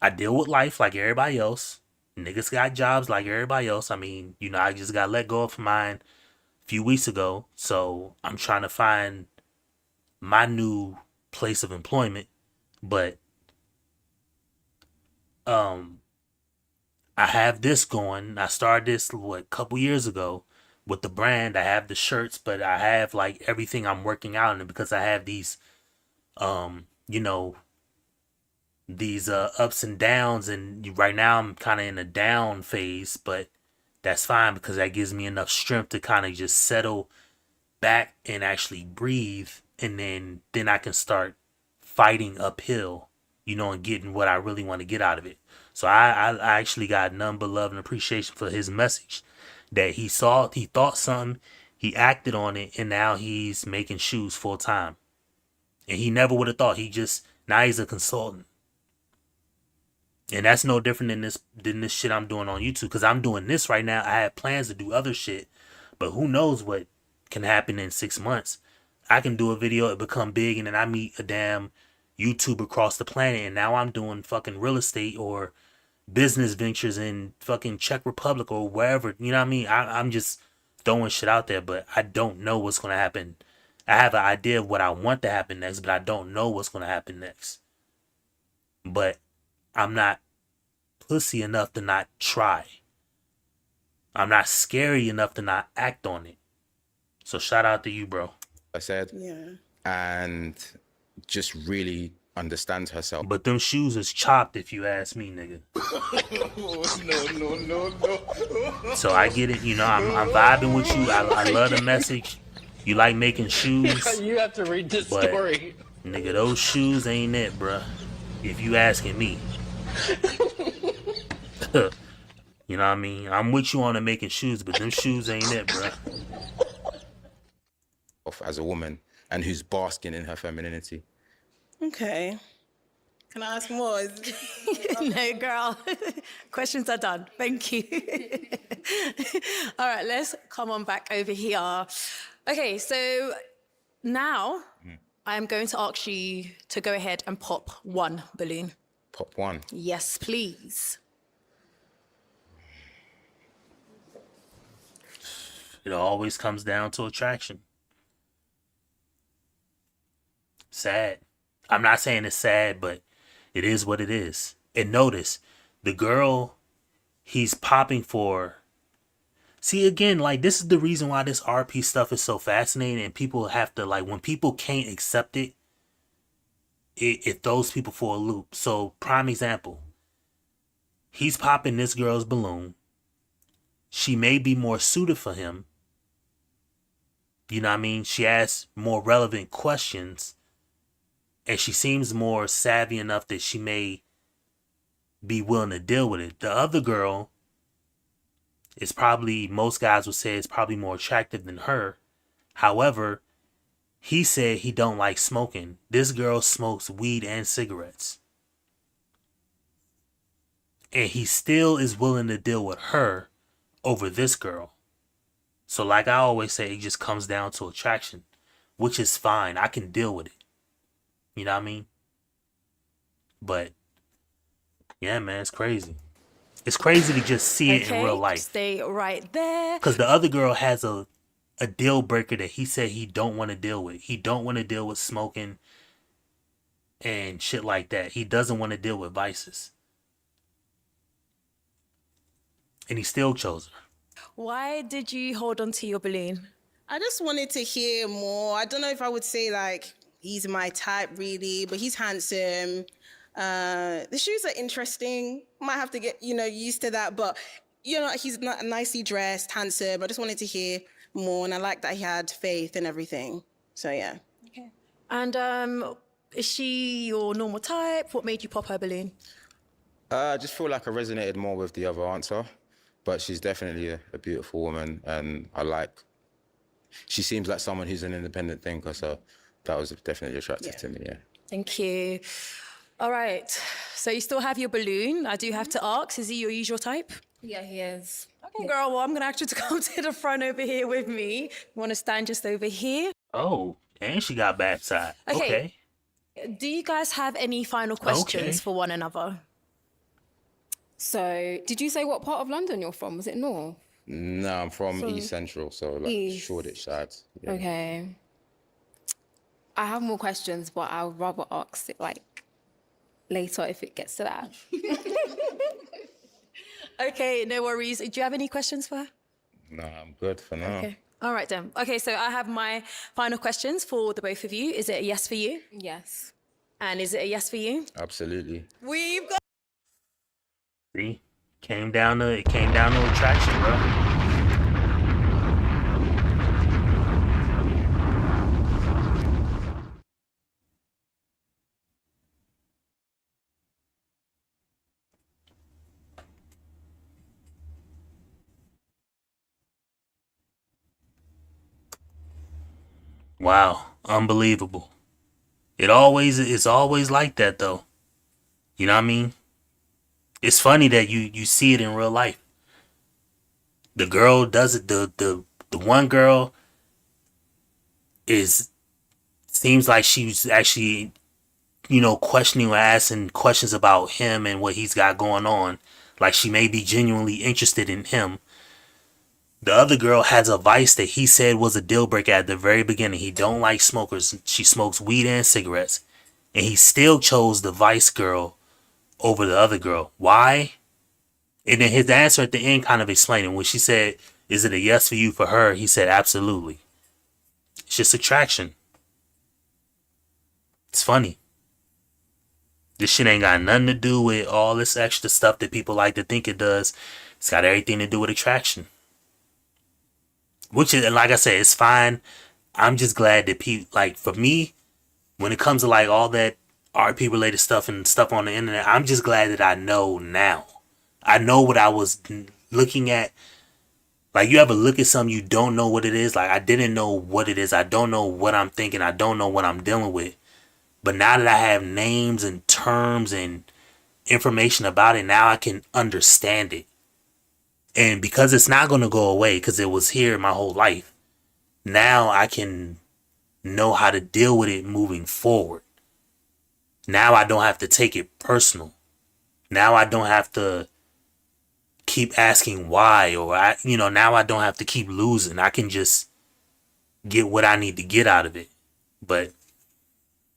I deal with life like everybody else. Niggas got jobs like everybody else. I mean, I just got let go of mine a few weeks ago. So I'm trying to find my new place of employment. But I have this going. I started this a couple years ago with the brand. I have the shirts, but I have like everything I'm working out in it because I have these these ups and downs, and right now I'm kind of in a down phase, but that's fine because that gives me enough strength to kind of just settle back and actually breathe, and then I can start fighting uphill, and getting what I really want to get out of it. So I actually got none but love and appreciation for his message that he thought something, he acted on it, and now he's making shoes full time. And he never would have thought. Now he's a consultant. And that's no different than this shit I'm doing on YouTube. Because I'm doing this right now. I have plans to do other shit. But who knows what can happen in 6 months. I can do a video, it become big, and then I meet a damn YouTuber across the planet. And now I'm doing fucking real estate or business ventures in fucking Czech Republic or wherever. You know what I mean? I'm just throwing shit out there. But I don't know what's going to happen. I have an idea of what I want to happen next. But I don't know what's going to happen next. But I'm not pussy enough to not try. I'm not scary enough to not act on it. So shout out to you, bro. I said. Yeah. And just really understands herself. But them shoes is chopped if you ask me, nigga. No. So I get it, I'm vibing with you. I love the message. You like making shoes. You have to read this story. Nigga, those shoes ain't it, bruh. If you asking me. You know what I mean? I'm with you on the making shoes, but them shoes ain't it, bruh. As a woman and who's basking in her femininity. Okay. Can I ask more? No, girl. Questions are done. Thank you. All right, let's come on back over here. Okay, so now I am going to ask you to go ahead and pop one balloon. Pop one? Yes, please. It always comes down to attraction. Sad. I'm not saying it's sad, but it is what it is. And notice, the girl he's popping for. See, again, like, this is the reason why this RP stuff is so fascinating, and people have to, like, when people can't accept it, it throws people for a loop. So, prime example. He's popping this girl's balloon. She may be more suited for him. You know what I mean? She asks more relevant questions. And she seems more savvy enough that she may be willing to deal with it. The other girl is probably, most guys would say, is probably more attractive than her. However, he said he don't like smoking. This girl smokes weed and cigarettes. And he still is willing to deal with her over this girl. So like I always say, it just comes down to attraction, which is fine. I can deal with it. You know what I mean? But yeah, man, it's crazy. It's crazy to just see it in real life. Stay right there. Because the other girl has a deal breaker that he said he don't want to deal with. He don't want to deal with smoking and shit like that. He doesn't want to deal with vices. and he still chose her. Why did you hold on to your balloon? I just wanted to hear more. I don't know if I would say like he's my type really, but he's handsome. The shoes are interesting. Might have to get, used to that, but he's not nicely dressed, handsome. I just wanted to hear more, and I like that he had faith and everything. So yeah. Okay. And is she your normal type? What made you pop her balloon? I just feel like I resonated more with the other answer, but she's definitely a beautiful woman, and she seems like someone who's an independent thinker, so that was definitely attractive to me, yeah. Thank you. All right, so you still have your balloon. I do have to ask, is he your usual type? Yeah, he is. Okay, girl, well, I'm gonna ask you to come to the front over here with me. You wanna stand just over here? Oh, and she got baptized. Okay. Do you guys have any final questions for one another? So, did you say what part of London you're from? Was it North? No, I'm from East Central, so like East. Shoreditch side. Yeah. Okay. I have more questions, but I'll rather ask it like later if it gets to that. Okay, no worries. Do you have any questions for her? No, I'm good for now. Okay. All right then. Okay, so I have my final questions for the both of you. Is it a yes for you? Yes. And is it a yes for you? Absolutely. We've got. See, it came down to attraction, bro. Wow, unbelievable. It's always like that though. You know what I mean? It's funny that you see it in real life. The girl does it. The one girl seems like she was actually, questioning or asking questions about him and what he's got going on. Like she may be genuinely interested in him. The other girl has a vice that he said was a deal breaker at the very beginning. He don't like smokers. She smokes weed and cigarettes. And he still chose the vice girl over the other girl. Why? And then his answer at the end kind of explaining when she said, is it a yes for you for her? He said, absolutely. It's just attraction. It's funny. This shit ain't got nothing to do with all this extra stuff that people like to think it does. It's got everything to do with attraction. Which is, like I said, it's fine. I'm just glad that people, like for me, when it comes to like all that RP related stuff and stuff on the internet, I'm just glad that I know now. I know what I was looking at. Like you ever look at something you don't know what it is? Like I didn't know what it is. I don't know what I'm thinking. I don't know what I'm dealing with. But now that I have names and terms and information about it, now I can understand it. And because it's not going to go away because it was here my whole life, now I can know how to deal with it moving forward. Now I don't have to take it personal. Now I don't have to keep asking why, or now I don't have to keep losing. I can just get what I need to get out of it. But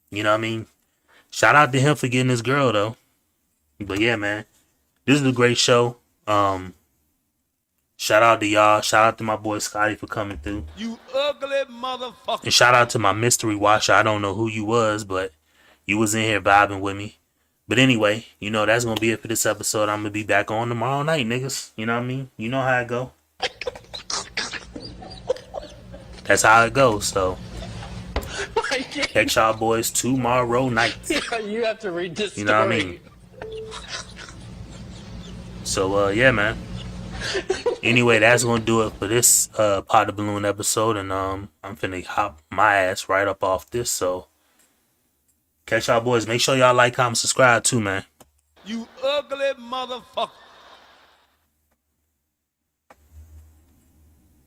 you know what I mean? Shout out to him for getting this girl though. But yeah, man, this is a great show. Shout out to y'all. Shout out to my boy Scotty for coming through. You ugly motherfucker. And shout out to my mystery watcher. I don't know who you was, but you was in here vibing with me. But anyway, that's going to be it for this episode. I'm going to be back on tomorrow night, niggas. You know what I mean? You know how it go. That's how it goes, so. Catch y'all boys tomorrow night. You have to read this story. You know what I mean? So, yeah, man. Anyway, that's gonna do it for this Pod the Balloon episode, and I'm finna hop my ass right up off this. So catch y'all boys. Make sure y'all like, comment, subscribe too, man. You ugly motherfucker.